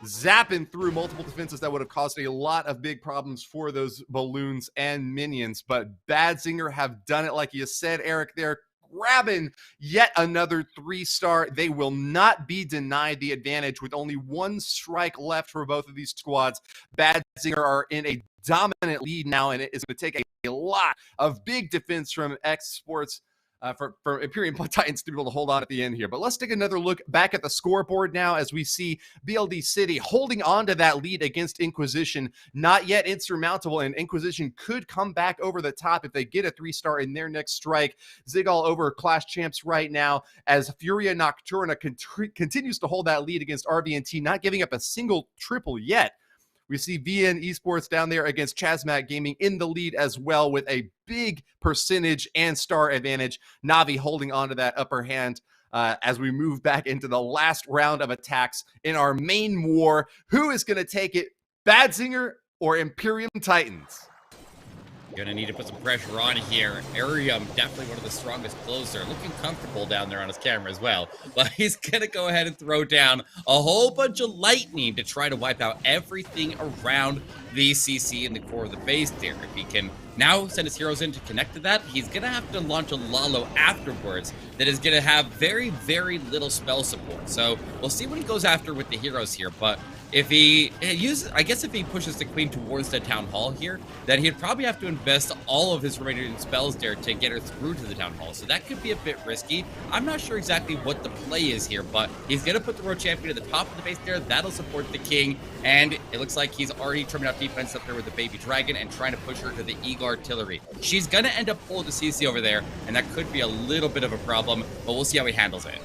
zapping through multiple defenses that would have caused a lot of big problems for those balloons and minions. But BADZINGER have done it like you said, Eric, there, grabbing yet another 3-star. They will not be denied the advantage with only 1 strike left for both of these squads. BADZINGER are in a dominant lead now, and it is going to take a lot of big defense from ET-Xsports for Imperium Titans to be able to hold on at the end here. But let's take another look back at the scoreboard now as we see BLD City holding on to that lead against Inquisition. Not yet insurmountable, and Inquisition could come back over the top if they get a 3-star in their next strike. Zig all over Clash Champs right now as Furia Nocturna continues to hold that lead against RVNT, not giving up a single triple yet. We see ET-Xsports down there against Chasmac Gaming in the lead as well with a big percentage and star advantage. NAVI holding on to that upper hand as we move back into the last round of attacks in our main war. Who is going to take it, BADZINGER or Imperium Titans? Gonna need to put some pressure on here. Eryam, definitely one of the strongest closer, looking comfortable down there on his camera as well. But he's gonna go ahead and throw down a whole bunch of lightning to try to wipe out everything around the CC in the core of the base there. If he can now send his heroes in to connect to that, he's gonna have to launch a Lalo afterwards that is gonna have very, very little spell support. So we'll see what he goes after with the heroes here, but if he uses, I guess if he pushes the queen towards the town hall here, then he'd probably have to invest all of his remaining spells there to get her through to the town hall. So that could be a bit risky. I'm not sure exactly what the play is here, but he's going to put the road champion at the top of the base there. That'll support the king. And it looks like he's already trimming out defense up there with the baby dragon and trying to push her to the Eagle artillery. She's going to end up pulling the CC over there, and that could be a little bit of a problem, but we'll see how he handles it.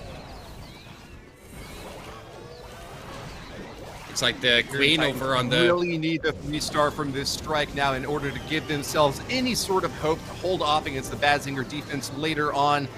Looks like the queen over on the... really need the 3-star from this strike now in order to give themselves any sort of hope to hold off against the BADZINGER defense later on.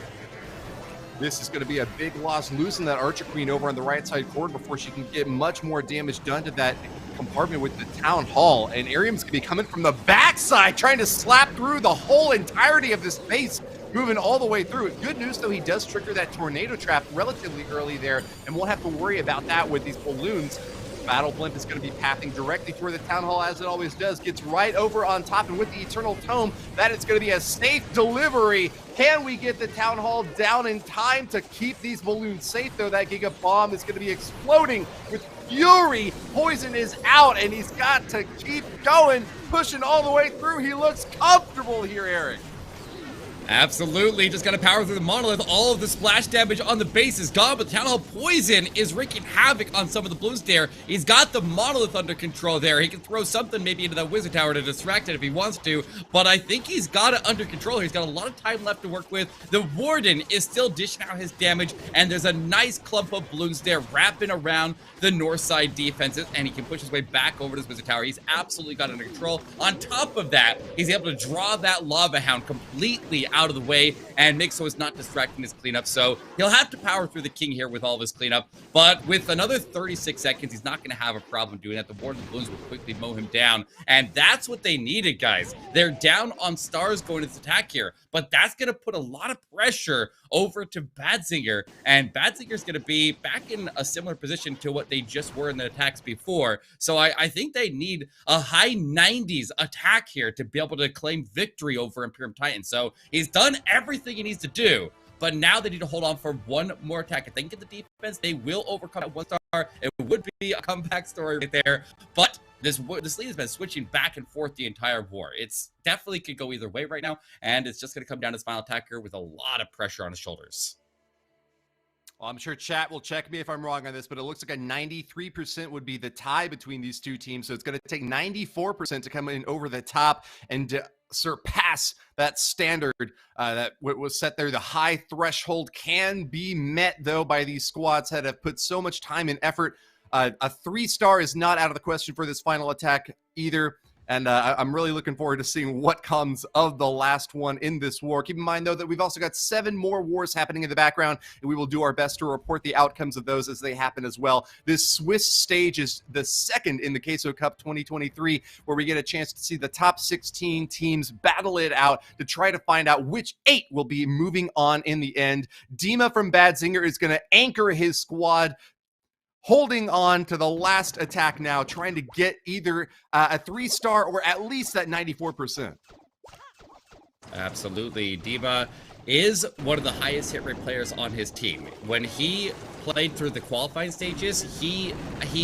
This is going to be a big loss, losing that Archer Queen over on the right side corner before she can get much more damage done to that compartment with the town hall. And Eryam's going to be coming from the backside, trying to slap through the whole entirety of this base, moving all the way through it. Good news, though, he does trigger that tornado trap relatively early there, and won't have to worry about that with these balloons. Battle Blimp is going to be pathing directly toward the town hall, as it always does. Gets right over on top, and with the Eternal Tome, that is going to be a safe delivery. Can we get the town hall down in time to keep these balloons safe, though? That Giga Bomb is going to be exploding with fury. Poison is out, and he's got to keep going, pushing all the way through. He looks comfortable here, Eric. Absolutely, just gonna power through the Monolith. All of the splash damage on the base is gone, but Town Hall Poison is wreaking havoc on some of the balloons there. He's got the Monolith under control there. He can throw something maybe into that Wizard Tower to distract it if he wants to, but I think he's got it under control. He's got a lot of time left to work with. The Warden is still dishing out his damage, and there's a nice clump of balloons there wrapping around the north side defenses, and he can push his way back over to his Wizard Tower. He's absolutely got it under control. On top of that, he's able to draw that Lava Hound completely out of the way and make so it's not distracting his cleanup. So he'll have to power through the king here with all of his cleanup, but with another 36 seconds, he's not going to have a problem doing that. The Warden Balloons will quickly mow him down, and that's what they needed, guys. They're down on stars going into attack here, but that's going to put a lot of pressure over to BADZINGER, and BADZINGER's going to be back in a similar position to what they just were in the attacks before. So I think they need a high 90s attack here to be able to claim victory over Imperium Titan. So he's done everything he needs to do, but now they need to hold on for one more attack. If they can get the defense, they will overcome at 1 star. It would be a comeback story right there, but this lead has been switching back and forth the entire war. It's definitely could go either way right now, and it's just going to come down to his final attacker with a lot of pressure on his shoulders. Well, I'm sure chat will check me if I'm wrong on this, but it looks like a 93% would be the tie between these two teams. So it's going to take 94% to come in over the top and to surpass that standard that was set there. The high threshold can be met, though, by these squads that have put so much time and effort. A 3-star is not out of the question for this final attack either. And I'm really looking forward to seeing what comes of the last one in this war. Keep in mind, though, that we've also got 7 more wars happening in the background, and we will do our best to report the outcomes of those as they happen as well. This Swiss stage is the second in the Queso Cup 2023, where we get a chance to see the top 16 teams battle it out to try to find out which 8 will be moving on in the end. Dima from BADZINGER is going to anchor his squad, holding on to the last attack now, trying to get either a 3-star or at least that 94%. Absolutely. Dima is one of the highest hit rate players on his team. When he played through the qualifying stages, he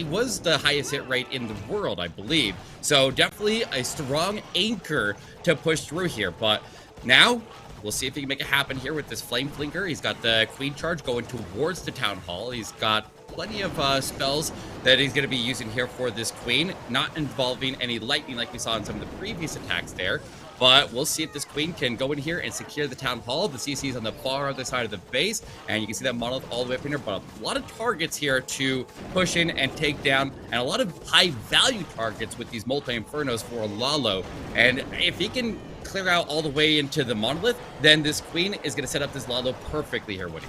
was the highest hit rate in the world, I believe. So definitely a strong anchor to push through here. But now we'll see if he can make it happen here with this Flame Flinker. He's got the Queen Charge going towards the Town Hall. He's got plenty of spells that he's going to be using here for this Queen, not involving any lightning like we saw in some of the previous attacks there. But we'll see if this Queen can go in here and secure the Town Hall. The CC is on the far other side of the base, and you can see that Monolith all the way up in here. But a lot of targets here to push in and take down, and a lot of high-value targets with these multi-infernos for Lalo. And if he can clear out all the way into the Monolith, then this Queen is going to set up this Lalo perfectly here, Woody.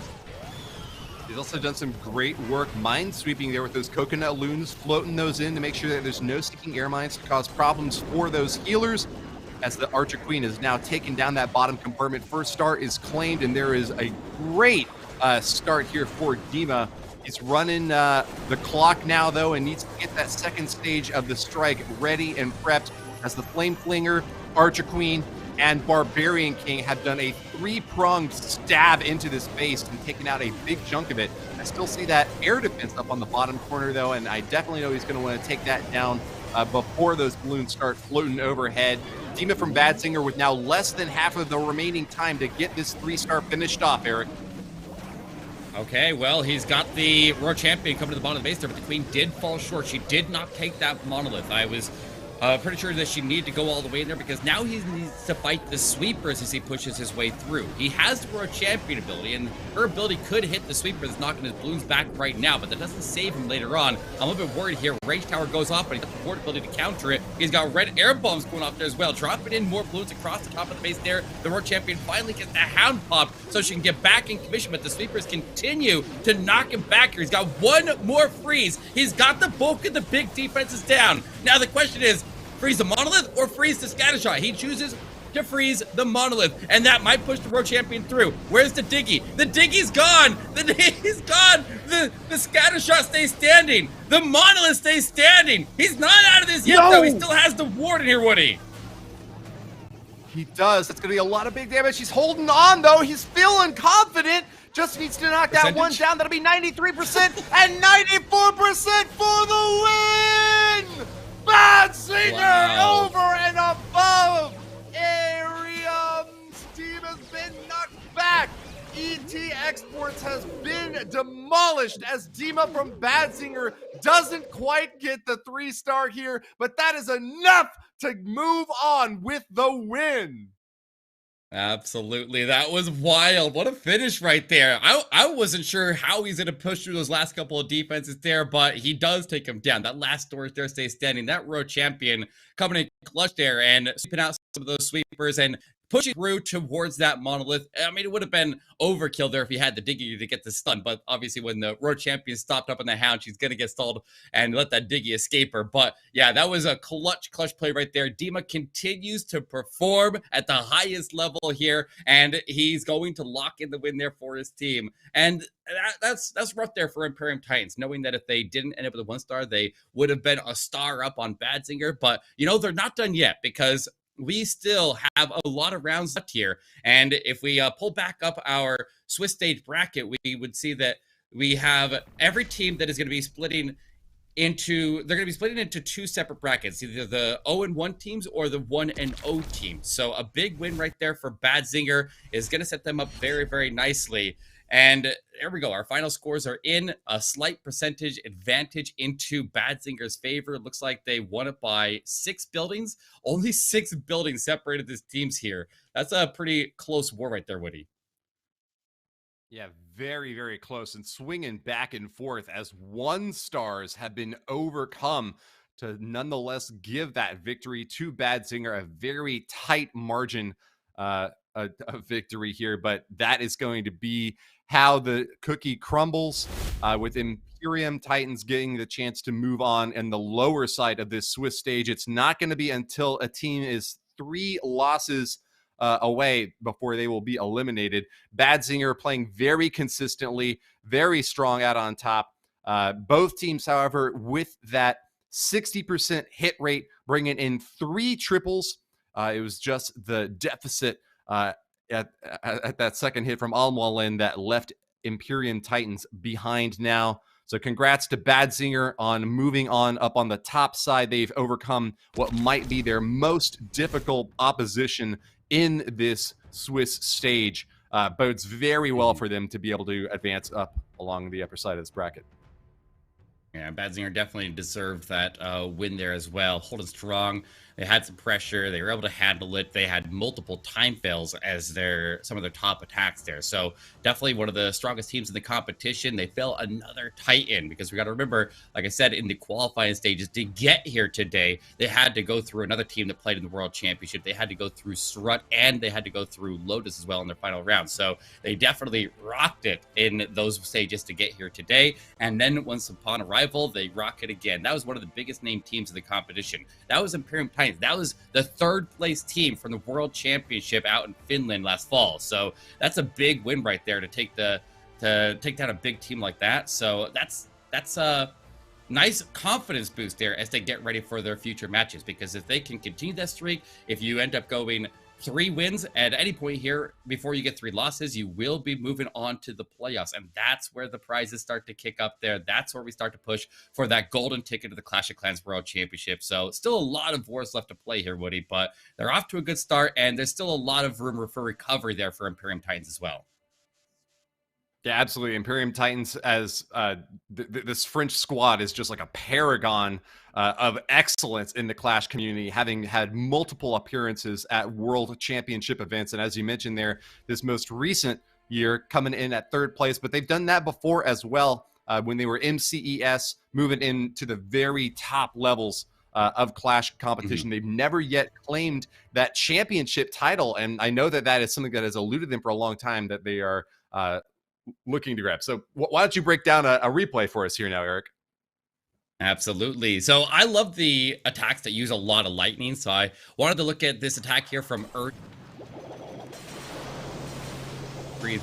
He's also done some great work mine sweeping there with those coconut loons, floating those in to make sure that there's no sticking air mines to cause problems for those healers. As the Archer Queen is now taking down that bottom compartment. First star is claimed, and there is a great start here for Dima. He's running the clock now, though, and needs to get that second stage of the strike ready and prepped as the Flame Flinger, Archer Queen, and Barbarian King have done a three-pronged stab into this base and taken out a big chunk of it. I still see that air defense up on the bottom corner, though, and I definitely know he's going to want to take that down before those balloons start floating overhead. Dima from BADZINGER with now less than half of the remaining time to get this 3-star finished off, Eric. Okay, well, he's got the Royal Champion coming to the bottom of the base there, but the Queen did fall short. She did not take that Monolith. I was pretty sure that she needed to go all the way in there because now he needs to fight the sweepers as he pushes his way through. He has the Royal Champion ability, and her ability could hit the sweeper that's knocking his balloons back right now, but that doesn't save him later on. I'm a little bit worried here. Rage Tower goes off, but he's got the board ability to counter it. He's got red air bombs going off there as well, dropping in more balloons across the top of the base there. The Royal Champion finally gets the Hound pop so she can get back in commission, but the sweepers continue to knock him back here. He's got one more freeze. He's got the bulk of the big defenses down. Now the question is, freeze the Monolith or freeze the Scattershot? He chooses to freeze the Monolith, and that might push the Royal Champion through. Where's the Diggy? The Diggy's gone! The Diggy's gone! The Scattershot stays standing! The Monolith stays standing! He's not out of this yet, though! He still has the ward in here, Woody! He does. That's going to be a lot of big damage. He's holding on, though. He's feeling confident. Just needs to knock that one down. That'll be 93% and 94% for the win! BADZINGER over and above. Eryam's team has been knocked back. ET-Xsports has been demolished as Dima from BADZINGER doesn't quite get the 3-star here, but that is enough to move on with the win. Absolutely. That was wild. What a finish right there. I wasn't sure how he's going to push through those last couple of defenses there, but he does take him down. That last storage there stays standing. That Royal Champion coming in clutch there and sweeping out some of those sweepers and pushing through towards that Monolith. I mean, it would have been overkill there if he had the Diggy to get the stun, but obviously when the Royal Champion stopped up on the Hound, she's going to get stalled and let that Diggy escape her. But yeah, that was a clutch play right there. Dima continues to perform at the highest level here, and he's going to lock in the win there for his team. And that's rough there for Imperium Titans, knowing that if they didn't end up with a 1-star, they would have been a star up on BADZINGER. But, you know, they're not done yet because we still have a lot of rounds left here. And if we pull back up our Swiss stage bracket, we would see that we have every team that is going to be splitting into, they're going to be splitting into 2 separate brackets, either the 0-1 teams or the 1-0 teams. So a big win right there for BADZINGER is going to set them up very, very nicely. And there we go. Our final scores are in. A slight percentage advantage into BADZINGER's favor. It looks like they won it by 6 buildings. Only 6 buildings separated these teams here. That's a pretty close war right there, Woody. Yeah, very, very close and swinging back and forth as 1-stars have been overcome to nonetheless give that victory to BADZINGER. A very tight margin a victory here, but that is going to be how the cookie crumbles with Imperium Titans getting the chance to move on in the lower side of this Swiss stage. It's not going to be until a team is 3 losses away before they will be eliminated. BADZINGER playing very consistently, very strong out on top. Both teams, however, with that 60% hit rate, bringing in 3 triples. It was just the deficit at that second hit from Almwalin that left Imperium Titans behind now. So congrats to BADZINGER on moving on up on the top side. They've overcome what might be their most difficult opposition in this Swiss stage bodes very well for them to be able to advance up along the upper side of this bracket. Yeah, BADZINGER definitely deserved that win there as well. Holding strong. They had some pressure. They were able to handle it. They had multiple time fails as some of their top attacks there. So definitely one of the strongest teams in the competition. They fell another Titan because we got to remember, like I said, in the qualifying stages to get here today, they had to go through another team that played in the World Championship. They had to go through Strut and they had to go through Lotus as well in their final round. So they definitely rocked it in those stages to get here today. And then once upon arrival, they rock it again. That was one of the biggest named teams of the competition. That was Imperium Titans. That was the third place team from the World Championship out in Finland last fall. So that's a big win right there to take down a big team like that. So that's a nice confidence boost there as they get ready for their future matches, because if they can continue that streak, if you end up going 3 wins at any point here before you get 3 losses, you will be moving on to the playoffs. And that's where the prizes start to kick up there. That's where we start to push for that golden ticket to the Clash of Clans World Championship. So still a lot of wars left to play here, Woody, but they're off to a good start, and there's still a lot of room for recovery there for Imperium Titans as well. Yeah, absolutely. Imperium Titans, as this French squad, is just like a paragon of excellence in the Clash community, having had multiple appearances at World Championship events. And as you mentioned there, this most recent year coming in at 3rd place, but they've done that before as well when they were MCES, moving into the very top levels of Clash competition. They've never yet claimed that championship title. And I know that that is something that has eluded them for a long time, that they are looking to grab. So why don't you break down a replay for us here now, Eric? Absolutely. So I love the attacks that use a lot of lightning. So I wanted to look at this attack here from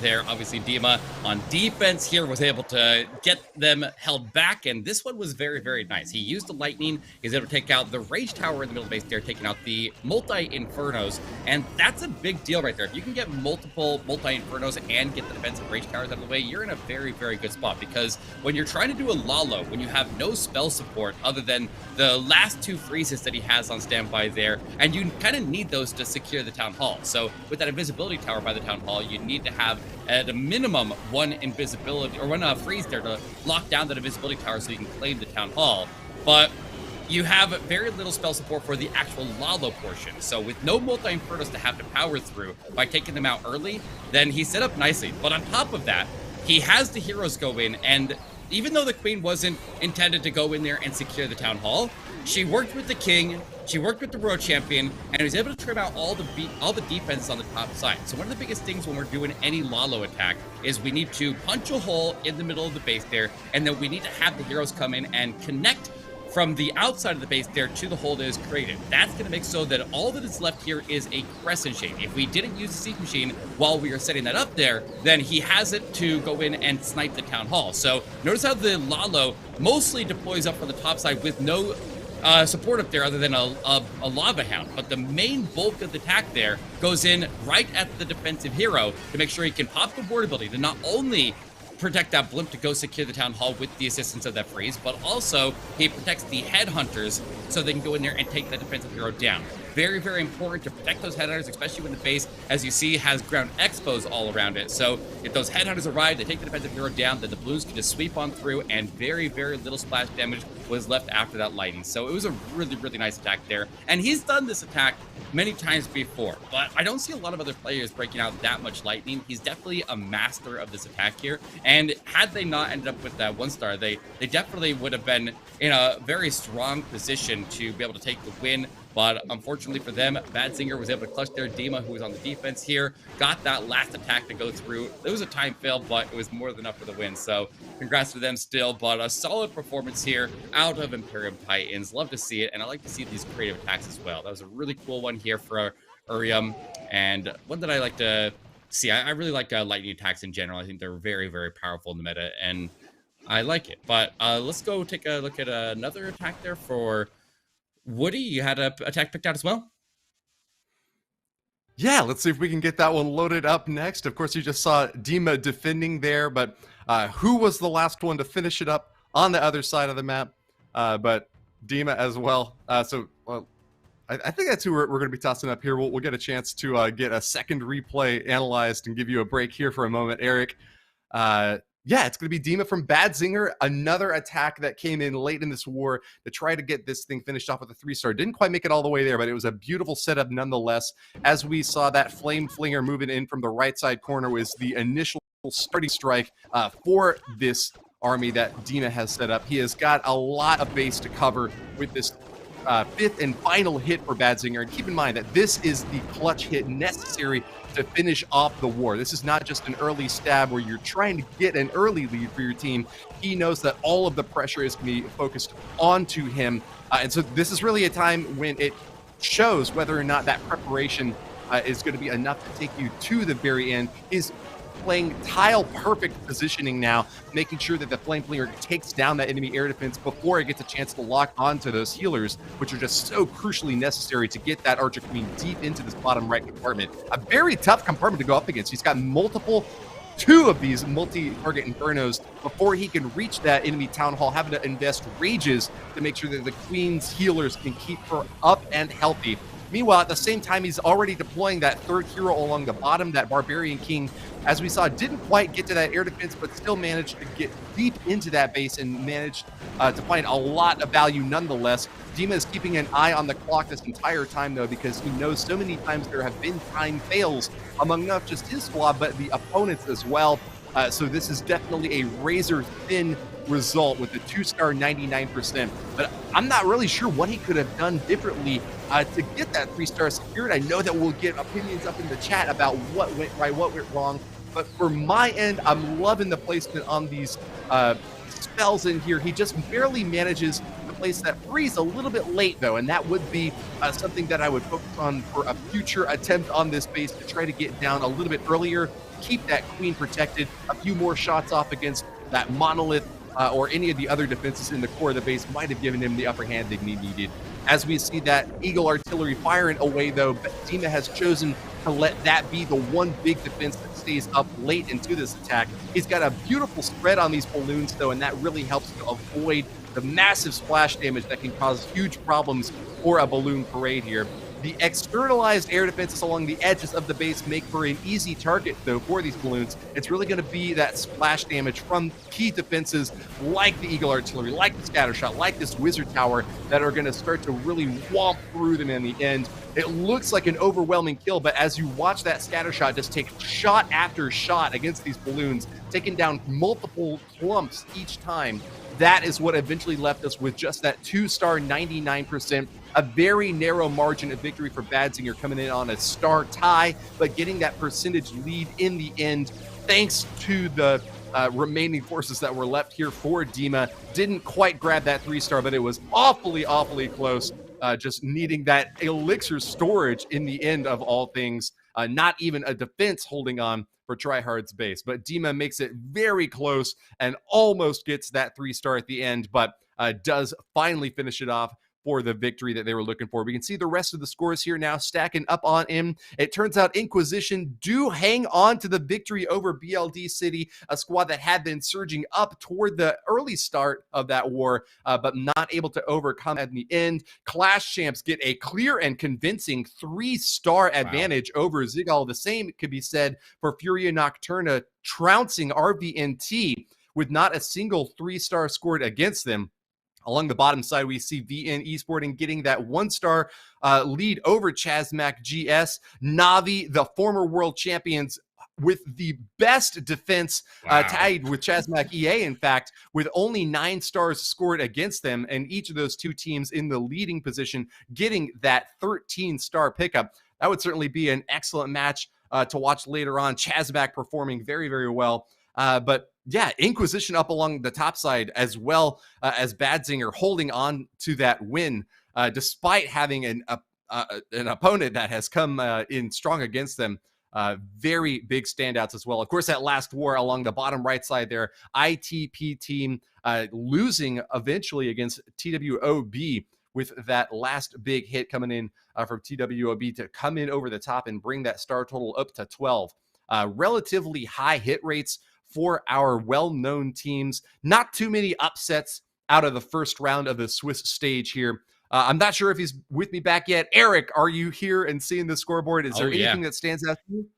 there. Obviously, Dima on defense here was able to get them held back, and this one was very, very nice. He used the lightning. He's able to take out the rage tower in the middle of the base there, taking out the multi-infernos, and that's a big deal right there. If you can get multiple multi-infernos and get the defensive rage towers out of the way, you're in a very, very good spot, because when you're trying to do a Lalo, when you have no spell support other than the last 2 freezes that he has on standby there, and you kind of need those to secure the town hall. So with that invisibility tower by the town hall, you need to have at a minimum 1 invisibility or 1 freeze there to lock down that invisibility tower so you can claim the town hall. But you have very little spell support for the actual Lalo portion. So with no multi-infernos to have to power through by taking them out early, then he's set up nicely. But on top of that, he has the heroes go in, and even though the queen wasn't intended to go in there and secure the town hall, she worked with the king, she worked with the world champion, and was able to trim out all the defenses on the top side. So one of the biggest things when we're doing any Lalo attack is we need to punch a hole in the middle of the base there, and then we need to have the heroes come in and connect from the outside of the base there to the hole that is created. That's going to make so that all that is left here is a crescent shape. If we didn't use the siege machine while we are setting that up there, then he has it to go in and snipe the town hall. So notice how the Lalo mostly deploys up from the top side with no support up there other than a lava hound, but the main bulk of the attack there goes in right at the defensive hero to make sure he can pop the ward ability to not only protect that blimp to go secure the town hall with the assistance of that freeze, but also he protects the headhunters so they can go in there and take that defensive hero down. Very, very important to protect those headhunters, especially when the base, as you see, has ground expos all around it. So if those headhunters arrive, they take the defensive hero down, then the blues can just sweep on through, and very, very little splash damage was left after that lightning. So it was a really, really nice attack there. And he's done this attack many times before, but I don't see a lot of other players breaking out that much lightning. He's definitely a master of this attack here. And had they not ended up with that 1-star, they definitely would have been in a very strong position to be able to take the win. But unfortunately for them, BADZINGER was able to clutch their Dima, who was on the defense here, got that last attack to go through. It was a time fail, but it was more than enough for the win. So congrats to them still, but a solid performance here out of Imperium Titans. Love to see it, and I like to see these creative attacks as well. That was a really cool one here for Eryam, and one that I like to see. I really like lightning attacks in general. I think they're very, very powerful in the meta, and I like it. But let's go take a look at another attack there for Woody. You had an attack picked out as well? Yeah, let's see if we can get that one loaded up next. Of course, you just saw Dima defending there, but who was the last one to finish it up on the other side of the map? But Dima as well. So I think that's who we're going to be tossing up here. We'll get a chance to get a second replay analyzed and give you a break here for a moment, Eric. Yeah, it's going to be Dima from BADZINGER, another attack that came in late in this war to try to get this thing finished off with a 3-star. Didn't quite make it all the way there, but it was a beautiful setup nonetheless. As we saw that Flame Flinger moving in from the right side corner was the initial starting strike for this army that Dima has set up. He has got a lot of base to cover with this fifth and final hit for BADZINGER. And keep in mind that this is the clutch hit necessary to finish off the war. This is not just an early stab where you're trying to get an early lead for your team. He knows that all of the pressure is going to be focused onto him. And so this is really a time when it shows whether or not that preparation is going to be enough to take you to the very end. Is playing tile perfect positioning now, making sure that the Flame Flinger takes down that enemy air defense before it gets a chance to lock onto those healers, which are just so crucially necessary to get that Archer Queen deep into this bottom right compartment. A very tough compartment to go up against. He's got two of these multi-target Infernos before he can reach that enemy Town Hall, having to invest Rages to make sure that the Queen's healers can keep her up and healthy. Meanwhile, at the same time, he's already deploying that third hero along the bottom, that Barbarian King. As we saw, didn't quite get to that air defense, but still managed to get deep into that base and managed to find a lot of value nonetheless. Dima is keeping an eye on the clock this entire time, though, because he knows so many times there have been time fails among not just his squad, but the opponents as well. So this is definitely a razor-thin result with the 2-star 99%. But I'm not really sure what he could have done differently to get that 3-star secured. I know that we'll get opinions up in the chat about what went right, what went wrong. But for my end, I'm loving the placement on these spells in here. He just barely manages to place that freeze a little bit late, though, and that would be something that I would focus on for a future attempt on this base to try to get down a little bit earlier, keep that Queen protected, a few more shots off against that Monolith or any of the other defenses in the core of the base might have given him the upper hand that he needed. As we see that Eagle artillery firing away, though, Dima has chosen to let that be the one big defense that stays up late into this attack. He's got a beautiful spread on these balloons, though, and that really helps to avoid the massive splash damage that can cause huge problems for a balloon parade here. The externalized air defenses along the edges of the base make for an easy target, though, for these balloons. It's really going to be that splash damage from key defenses like the Eagle Artillery, like the Scatter Shot, like this Wizard Tower that are going to start to really whomp through them in the end. It looks like an overwhelming kill, but as you watch that Scatter Shot just take shot after shot against these balloons, taking down multiple clumps each time, that is what eventually left us with just that 2-star 99%, a very narrow margin of victory for BADZINGER, coming in on a star tie, but getting that percentage lead in the end, thanks to the remaining forces that were left here for Dima. Didn't quite grab that 3-star, but it was awfully, awfully close. Just needing that elixir storage in the end of all things. Not even a defense holding on for Tryhard's base. But Dima makes it very close and almost gets that 3-star at the end, but does finally finish it off for the victory that they were looking for. We can see the rest of the scores here now stacking up on him. It turns out Inquisition do hang on to the victory over BLD City, a squad that had been surging up toward the early start of that war, but not able to overcome at the end. Clash Champs get a clear and convincing 3-star advantage over Zigal. The same could be said for Furia Nocturna, trouncing RVNT with not a single 3-star scored against them. Along the bottom side, we see VN Esporting getting that 1-star lead over Chasmac GS. NAVI, the former world champions, with the best defense, tied with Chasmac EA, in fact, with only 9 stars scored against them, and each of those two teams in the leading position getting that 13-star pickup. That would certainly be an excellent match to watch later on. Chasmac performing very, very well. But yeah, Inquisition up along the top side, as well as BADZINGER holding on to that win, despite having an opponent that has come in strong against them. Very big standouts as well. Of course, that last war along the bottom right side there, ITP team losing eventually against TWOB, with that last big hit coming in from TWOB to come in over the top and bring that star total up to 12. Relatively high hit rates for our well-known teams. Not too many upsets out of the first round of the Swiss stage here. I'm not sure if he's with me back yet. Eric, are you here and seeing the scoreboard? Is there Oh, yeah. anything that stands out to you?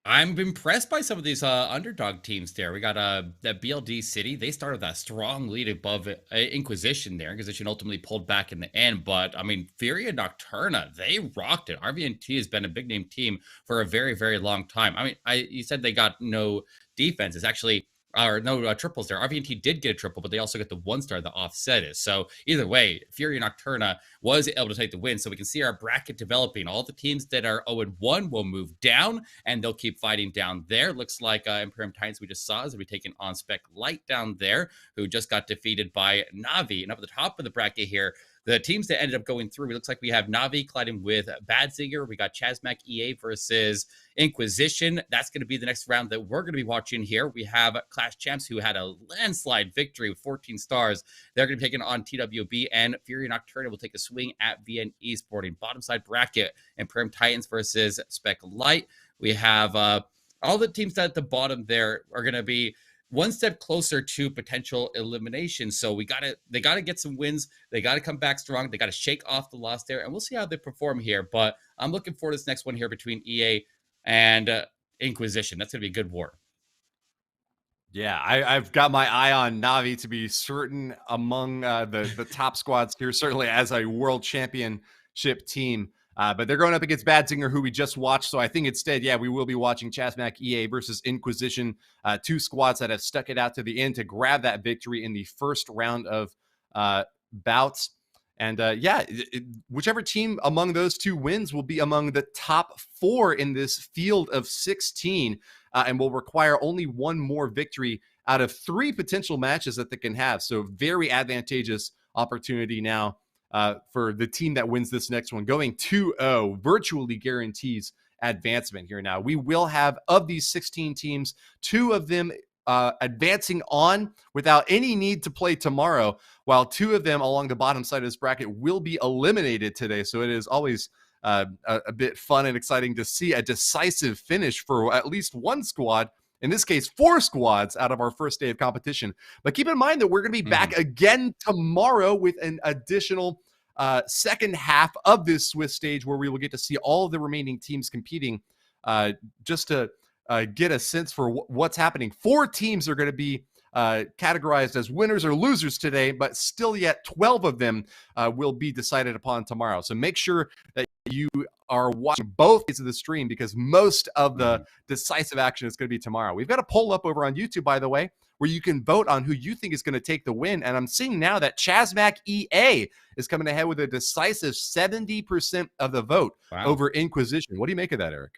I'm impressed by some of these underdog teams there. We got that BLD City. They started that strong lead above Inquisition there. Inquisition ultimately pulled back in the end. But, I mean, Fury and Nocturna, they rocked it. RVNT has been a big name team for a very, very long time. I mean, you said they got no defense. It's actually... or no triples there. RVNT did get a triple, but they also get the 1-star the offset is. So either way, Fury Nocturna was able to take the win. So we can see our bracket developing. All the teams that are 0-1 will move down, and they'll keep fighting down there. Looks like Eryam Titans we just saw is we taking on Spec Light down there, who just got defeated by NAVI. And up at the top of the bracket here, the teams that ended up going through, it looks like we have NAVI colliding with BADZINGER. We got Chasmac EA versus Inquisition. That's going to be the next round that we're going to be watching here. We have Clash Champs, who had a landslide victory with 14 stars. They're going to be taking on TWB, and Fury Nocturna will take a swing at VN Esporting. Bottom side bracket, Eryam Titans versus Spec Light. We have all the teams at the bottom there are going to be one step closer to potential elimination. So they gotta get some wins. They gotta come back strong. They gotta shake off the loss there, and we'll see how they perform here. But I'm looking forward to this next one here between EA and Inquisition. That's gonna be a good war. Yeah, I've got my eye on Navi to be certain among the top squads here, certainly as a world championship team. But they're going up against BADZINGER, who we just watched. So I think instead, yeah, we will be watching Chasmac EA versus Inquisition, two squads that have stuck it out to the end to grab that victory in the first round of bouts. And yeah, whichever team among those two wins will be among the top 4 in this field of 16 and will require only one more victory out of 3 potential matches that they can have. So very advantageous opportunity now for the team that wins this next one. Going 2-0 virtually guarantees advancement here now. We will have, of these 16 teams, 2 of them advancing on without any need to play tomorrow, while 2 of them along the bottom side of this bracket will be eliminated today. So it is always a bit fun and exciting to see a decisive finish for at least one squad. In this case, 4 squads out of our first day of competition. But keep in mind that we're going to be back again tomorrow with an additional second half of this Swiss stage, where we will get to see all of the remaining teams competing, just to get a sense for what's happening. 4 teams are going to be categorized as winners or losers today, but still yet 12 of them will be decided upon tomorrow. So make sure that you are watching both sides of the stream, because most of the decisive action is going to be tomorrow. We've got a poll up over on YouTube, by the way, where you can vote on who you think is going to take the win. And I'm seeing now that Chasmac EA is coming ahead with a decisive 70% of the vote over Inquisition. What do you make of that, Eric?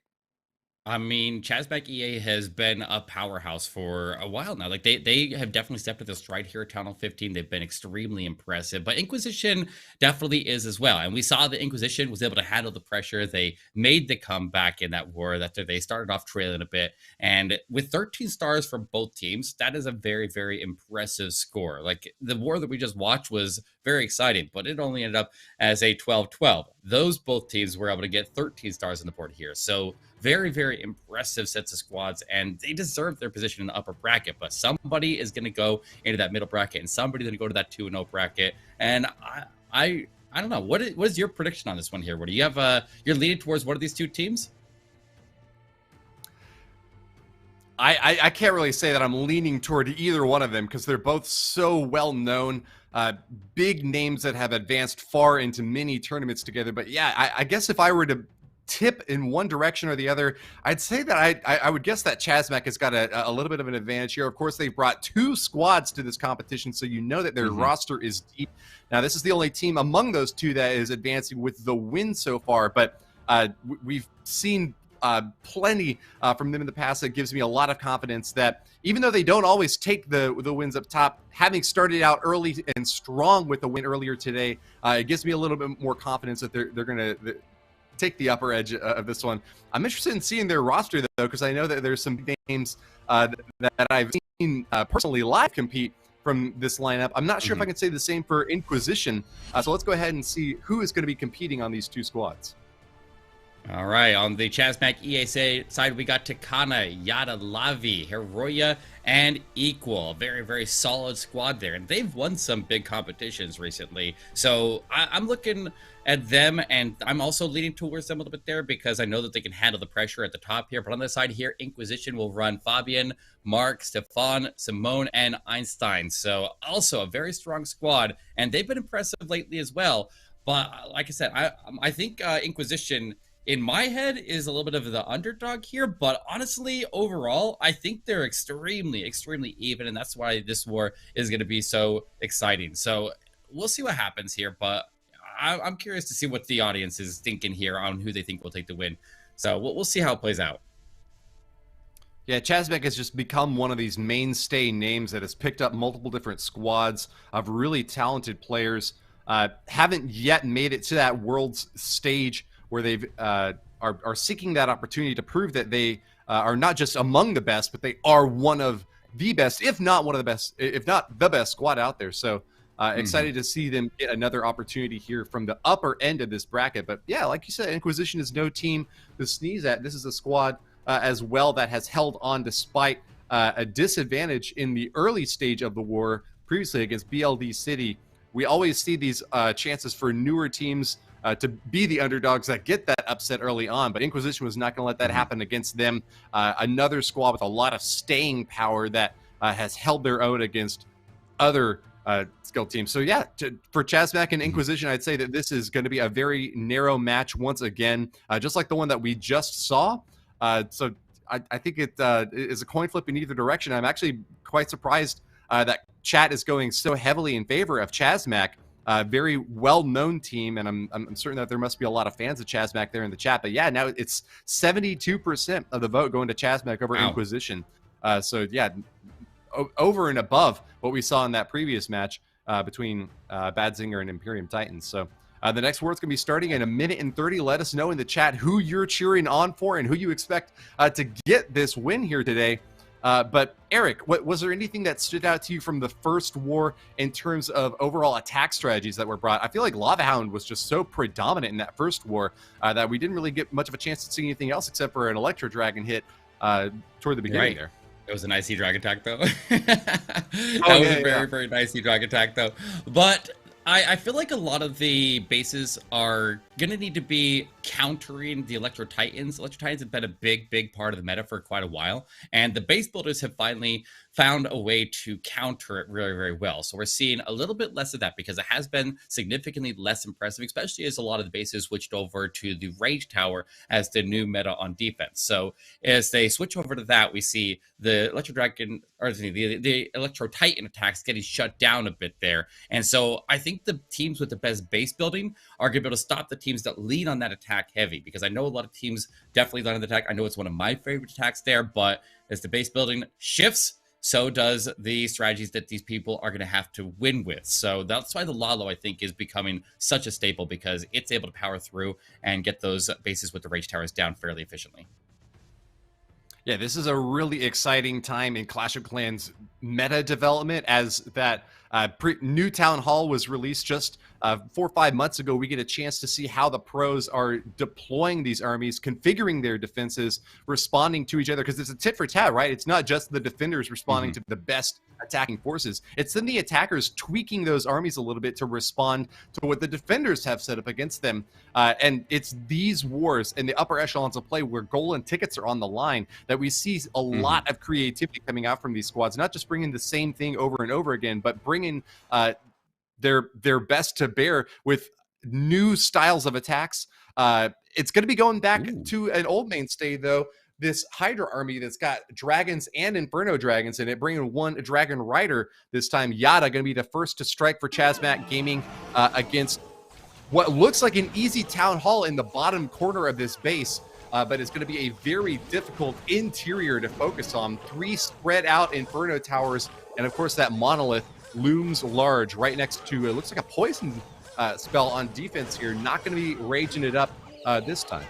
I mean, Chasmac EA has been a powerhouse for a while now. Like they have definitely stepped to the stride here at Town Hall 15. They've been extremely impressive, but Inquisition definitely is as well. And we saw the Inquisition was able to handle the pressure. They made the comeback in that war after they started off trailing a bit. And with 13 stars from both teams, that is a very, very impressive score. Like the war that we just watched was very exciting, but it only ended up as a 12-12. Those both teams were able to get 13 stars on the board here. So very, very impressive sets of squads, and they deserve their position in the upper bracket. But somebody is going to go into that middle bracket, and somebody's going to go to that 2-0 bracket. And I don't know. What is your prediction on this one here? What do you have? You're leaning towards one of these two teams? I can't really say that I'm leaning toward either one of them, because they're both so well known, big names that have advanced far into many tournaments together. But yeah, I guess if I were to tip in one direction or the other, I'd say that I would guess that Chasmac has got a little bit of an advantage here. Of course, they've brought 2 squads to this competition, so you know that their roster is deep. Now, this is the only team among those 2 that is advancing with the win so far, but we've seen plenty from them in the past. That gives me a lot of confidence that even though they don't always take the wins up top, having started out early and strong with the win earlier today, it gives me a little bit more confidence that they're going to take the upper edge of this one. I'm interested in seeing their roster, though, because I know that there's some names that I've seen personally live compete from this lineup. I'm not sure if I can say the same for Inquisition. So let's go ahead and see who is going to be competing on these 2 squads. All right, on the Chasmac EA side, we got Takana, Yada, Lavi, Heroya, and Equal. Very, very solid squad there. And they've won some big competitions recently. So I'm looking at them, and I'm also leaning towards them a little bit there because I know that they can handle the pressure at the top here. But on the side here, Inquisition will run Fabian, Mark, Stephan, Simone, and Einstein. So also a very strong squad, and they've been impressive lately as well. But like I said, I think Inquisition, in my head, is a little bit of the underdog here, but honestly, overall, I think they're extremely, extremely even, and that's why this war is going to be so exciting. So we'll see what happens here, but I'm curious to see what the audience is thinking here on who they think will take the win. So we'll see how it plays out. Yeah, Chasmac has just become one of these mainstay names that has picked up multiple different squads of really talented players. Haven't yet made it to that world's stage where they've are seeking that opportunity to prove that they are not just among the best, but they are one of the best, if not one of the best, if not the best squad out there. So excited to see them get another opportunity here from the upper end of this bracket. But yeah, like you said, Inquisition is no team to sneeze at. This is a squad as well that has held on despite a disadvantage in the early stage of the war previously against BLD City. We always see these chances for newer teams to be the underdogs that get that upset early on, but Inquisition was not going to let that happen against them. Another squad with a lot of staying power that has held their own against other skilled teams. So yeah, for Chasmac and Inquisition, I'd say that this is going to be a very narrow match once again, just like the one that we just saw. So I think it is a coin flip in either direction. I'm actually quite surprised that chat is going so heavily in favor of Chasmac. Very well-known team, and I'm certain that there must be a lot of fans of Chasmac there in the chat. But yeah, now it's 72% of the vote going to Chasmac over Inquisition. So yeah, over and above what we saw in that previous match between BADZINGER and Imperium Titans. So the next war's going to be starting in 1:30. Let us know in the chat who you're cheering on for and who you expect to get this win here today. But Eric, was there anything that stood out to you from the first war in terms of overall attack strategies that were brought? I feel like Lava Hound was just so predominant in that first war that we didn't really get much of a chance to see anything else except for an Electro Dragon hit toward the beginning there. It was a nice E-Drag attack, though. That was a very, very nice E-Drag attack, though. But I feel like a lot of the bases are going to need to be countering the Electro Titans. Electro Titans have been a big, big part of the meta for quite a while. And the base builders have finally found a way to counter it very, very well. So we're seeing a little bit less of that because it has been significantly less impressive, especially as a lot of the bases switched over to the Rage Tower as the new meta on defense. So as they switch over to that, we see the Electro Dragon, or the Electro Titan attacks getting shut down a bit there. And so I think the teams with the best base building are going to be able to stop the teams that lean on that attack heavy, because I know a lot of teams definitely lean on the attack. I know it's one of my favorite attacks there, but as the base building shifts, so does the strategies that these people are going to have to win with. So that's why the Lalo, I think, is becoming such a staple, because it's able to power through and get those bases with the Rage Towers down fairly efficiently. Yeah, this is a really exciting time in Clash of Clans meta development, as that new Town Hall was released just 4 or 5 months ago. We get a chance to see how the pros are deploying these armies, configuring their defenses, responding to each other, because it's a tit for tat, right? It's not just the defenders responding to the best attacking forces. It's then the attackers tweaking those armies a little bit to respond to what the defenders have set up against them. And it's these wars in the upper echelons of play where golden tickets are on the line that we see a lot of creativity coming out from these squads, not just bringing the same thing over and over again, but bringing their best to bear with new styles of attacks. It's going to be going back to an old mainstay, though, this Hydra army that's got dragons and Inferno dragons in it, bringing one Dragon Rider this time. Yada going to be the first to strike for Chasmac Gaming against what looks like an easy Town Hall in the bottom corner of this base, but it's going to be a very difficult interior to focus on. 3 spread out Inferno towers, and of course that Monolith looms large right next to, it looks like a poison spell on defense here. Not going to be raging it up this time.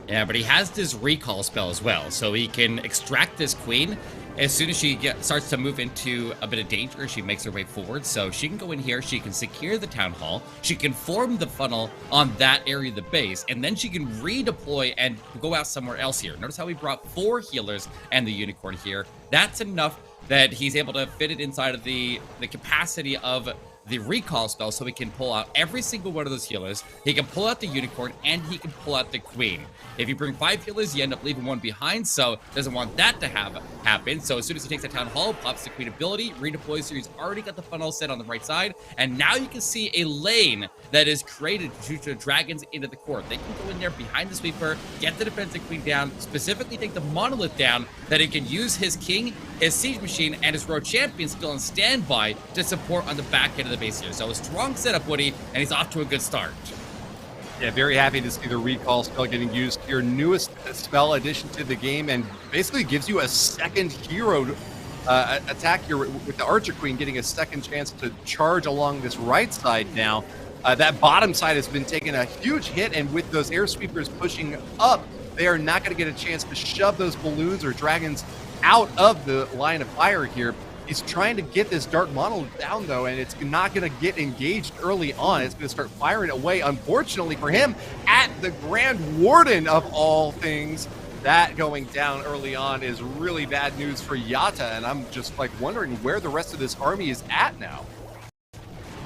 Yeah, but he has this recall spell as well, so he can extract this queen as soon as she starts to move into a bit of danger, she makes her way forward. So she can go in here, she can secure the town hall, she can form the funnel on that area of the base, and then she can redeploy and go out somewhere else here. Notice how we brought 4 healers and the unicorn here. That's enough that he's able to fit it inside of the capacity of the recall spell, so he can pull out every single one of those healers. He can pull out the unicorn, and he can pull out the queen. If you bring 5 healers, you end up leaving 1 behind, so doesn't want that to happen. So as soon as he takes the town hall, pops the queen ability, redeploys, so he's already got the funnel set on the right side, and now you can see a lane that is created to shoot the dragons into the court. They can go in there behind the sweeper, get the defensive queen down, specifically take the monolith down, that he can use his king, his siege machine, and his road champion still on standby to support on the back end of the base here. So a strong setup, Woody, and he's off to a good start. Yeah, very happy to see the recall spell getting used here. Newest spell addition to the game, and basically gives you a second hero attack here with the Archer Queen getting a second chance to charge along this right side now. That bottom side has been taking a huge hit, and with those air sweepers pushing up, they are not going to get a chance to shove those balloons or dragons out of the line of fire here. He's trying to get this Dark Monolith down, though, and it's not going to get engaged early on. It's going to start firing away, unfortunately for him, at the Grand Warden of all things. That going down early on is really bad news for Yata, and I'm just like wondering where the rest of this army is at now.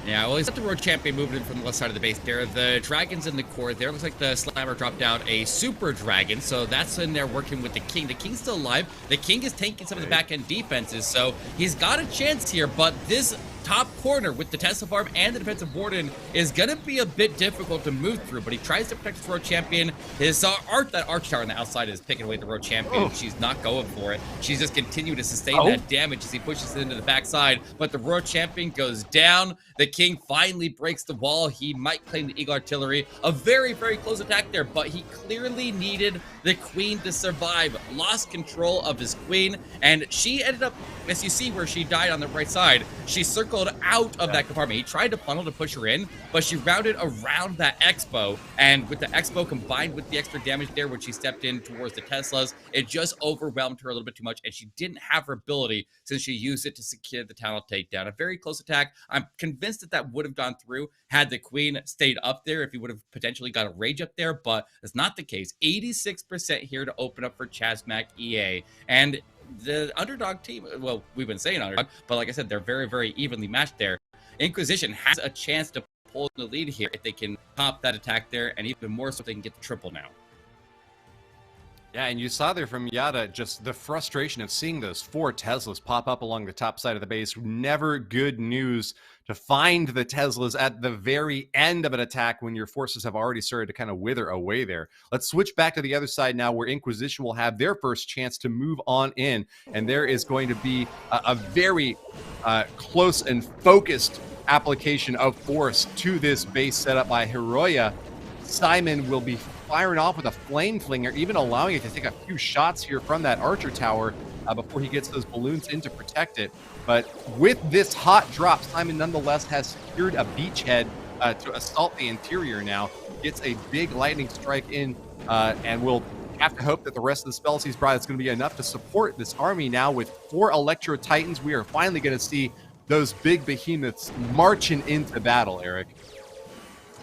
Yeah, well, he's got the road champion moving in from the left side of the base there. The dragons in the core there. Looks like the slammer dropped out a super dragon, so that's in there working with the king. The king's still alive. The king is tanking some of the back-end defenses, so he's got a chance here, but this top corner with the Tesla farm and the defensive warden is gonna be a bit difficult to move through, but he tries to protect his road champion. His that arch tower on the outside is picking away the road champion. She's not going for it. She's just continuing to sustain that damage as he pushes it into the backside, but the road champion goes down. The king finally breaks the wall. He might claim the eagle artillery. A very, very close attack there, but he clearly needed the queen to survive. Lost control of his queen, and she ended up, as you see where she died on the right side, she circled out of that compartment. He tried to funnel to push her in, but she routed around that expo, and with the expo combined with the extra damage there when she stepped in towards the Teslas, it just overwhelmed her a little bit too much, and she didn't have her ability since she used it to secure the town hall takedown. A very close attack. I'm convinced that that would have gone through had the queen stayed up there, if he would have potentially got a rage up there, but it's not the case. 86% here to open up for Chasmac EA, and the underdog team, well, we've been saying underdog, but like I said, they're very, very evenly matched there. Inquisition has a chance to pull the lead here if they can top that attack there, and even more so if they can get the triple now. Yeah, and you saw there from Yata just the frustration of seeing those 4 Teslas pop up along the top side of the base. Never good news to find the Teslas at the very end of an attack when your forces have already started to kind of wither away there. Let's switch back to the other side now, where Inquisition will have their first chance to move on in, and there is going to be a very close and focused application of force to this base set up by Hiroya. Simon will be firing off with a flame flinger, even allowing it to take a few shots here from that archer tower before he gets those balloons in to protect it. But with this hot drop, Simon nonetheless has secured a beachhead to assault the interior now. Gets a big lightning strike in, and will have to hope that the rest of the spells he's brought is going to be enough to support this army now. With 4 Electro Titans, we are finally going to see those big behemoths marching into battle, Eric.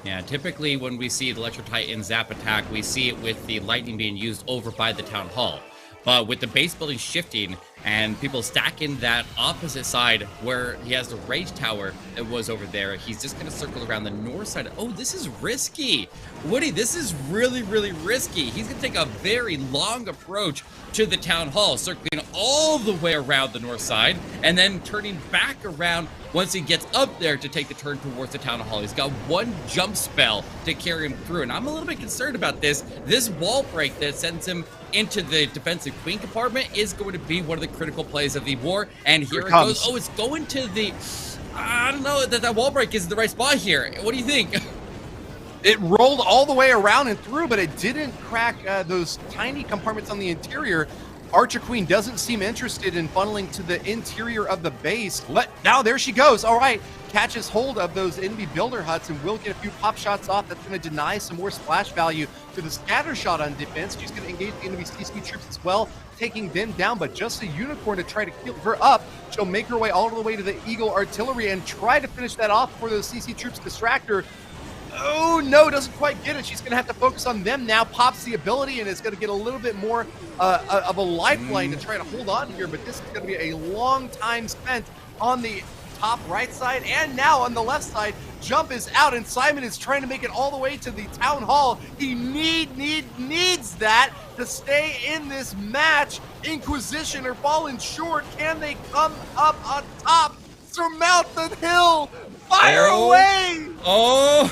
Yeah, typically when we see the Electro Titan Zap attack, we see it with the lightning being used over by the town hall. But with the base building shifting and people stacking that opposite side where he has the rage tower that was over there, he's just going to circle around the north side. Oh, this is risky. Woody, this is really, really risky. He's going to take a very long approach to the town hall, circling all the way around the north side and then turning back around once he gets up there to take the turn towards the town hall. He's got 1 jump spell to carry him through, and I'm a little bit concerned about this. This wall break that sends him into the defensive queen compartment is going to be one of the critical plays of the war, and here it goes. Oh, it's going to the, I don't know, that wall break is the right spot here. What do you think? It rolled all the way around and through, but it didn't crack those tiny compartments on the interior. Archer Queen doesn't seem interested in funneling to the interior of the base. Now there she goes. All right, catches hold of those enemy builder huts and will get a few pop shots off. That's going to deny some more splash value to the scatter shot on defense. She's going to engage the enemy CC troops as well, taking them down, but just a unicorn to try to heal her up. She'll make her way all the way to the Eagle Artillery and try to finish that off before those CC troops distract her. Oh no, doesn't quite get it. She's going to have to focus on them now. Pops the ability and is going to get a little bit more of a lifeline to try to hold on here, but this is going to be a long time spent on the top right side, and now on the left side. Jump is out, and Simon is trying to make it all the way to the town hall. He needs that to stay in this match. Inquisition are falling short. Can they come up on top? Surmount the hill. Fire away! Oh,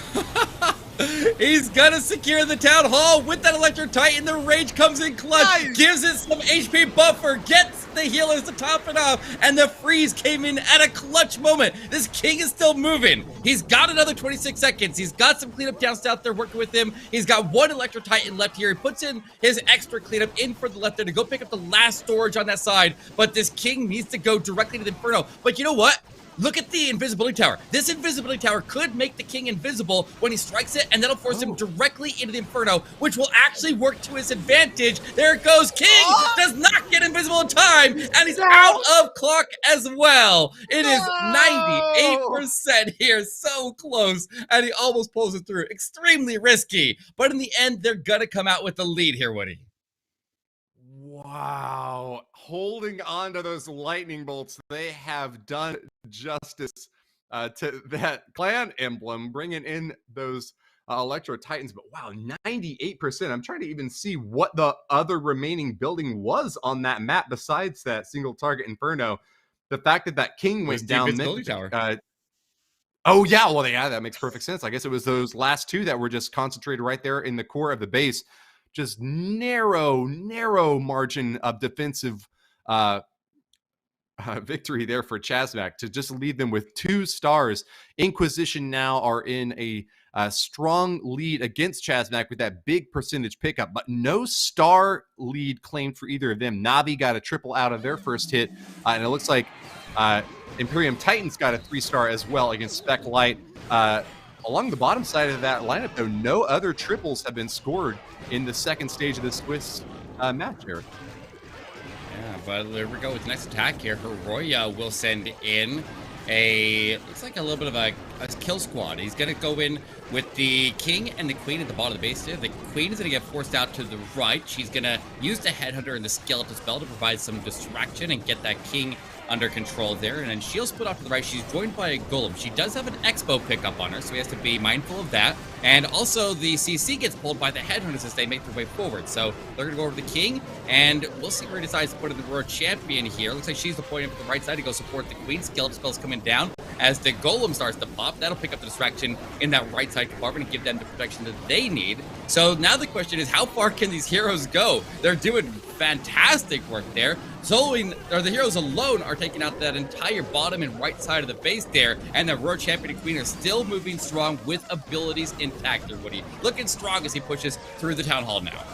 he's gonna secure the town hall with that Electro Titan. The rage comes in clutch, Nice. gives it some HP buffer, gets the healers to top it off, and the freeze came in at a clutch moment. This king is still moving. He's got another 26 seconds. He's got some cleanup down south there working with him. He's got one Electro Titan left here. He puts in his extra cleanup in for the left there to go pick up the last storage on that side, but this king needs to go directly to the Inferno. But you know what? Look at the invisibility tower. This invisibility tower could make the king invisible when he strikes it, and that'll force him directly into the Inferno, which will actually work to his advantage. There it goes. King does not get invisible in time, and he's out of clock as well. It is 98% here. So close, and he almost pulls it through. Extremely risky, but in the end, they're going to come out with the lead here, Woody. Wow, holding on to those lightning bolts, they have done justice to that clan emblem, bringing in those Electro Titans. But wow, 98%. I'm trying to even see what the other remaining building was on that map besides that single target Inferno. The fact that that king went down invisibility tower. Oh yeah, well yeah, that makes perfect sense. I guess it was those last two that were just concentrated right there in the core of the base. Just narrow margin of defensive victory there for Chasmac to just leave them with 2 stars. Inquisition now are in a strong lead against Chasmac with that big percentage pickup, but no star lead claimed for either of them. NAVI got a triple out of their first hit, and it looks like Imperium Titans got a 3-star as well against Spec Light. Along the bottom side of that lineup, though, no other triples have been scored in the second stage of the Swiss match here. Yeah, but there we go with the next attack here. Heroya will send in a, looks like a little bit of a kill squad. He's going to go in with the king and the queen at the bottom of the base there. The queen is going to get forced out to the right. She's going to use the headhunter and the skeleton spell to provide some distraction and get that king under control there, and then she'll split off to the right. She's joined by a golem. She does have an expo pickup on her, so he has to be mindful of that. And also the CC gets pulled by the headhunters as they make their way forward. So they're gonna go over to the king, and we'll see where he decides to put in the world champion here. Looks like she's deploying for the right side to go support the queen. Skeleton spell's coming down as the golem starts to pop. That'll pick up the distraction in that right side compartment and give them the protection that they need. So now the question is, how far can these heroes go? They're doing fantastic work there. The heroes alone are taking out that entire bottom and right side of the base there, and the World Champion and Queen are still moving strong with abilities intact there, Woody. Looking strong as he pushes through the town hall now.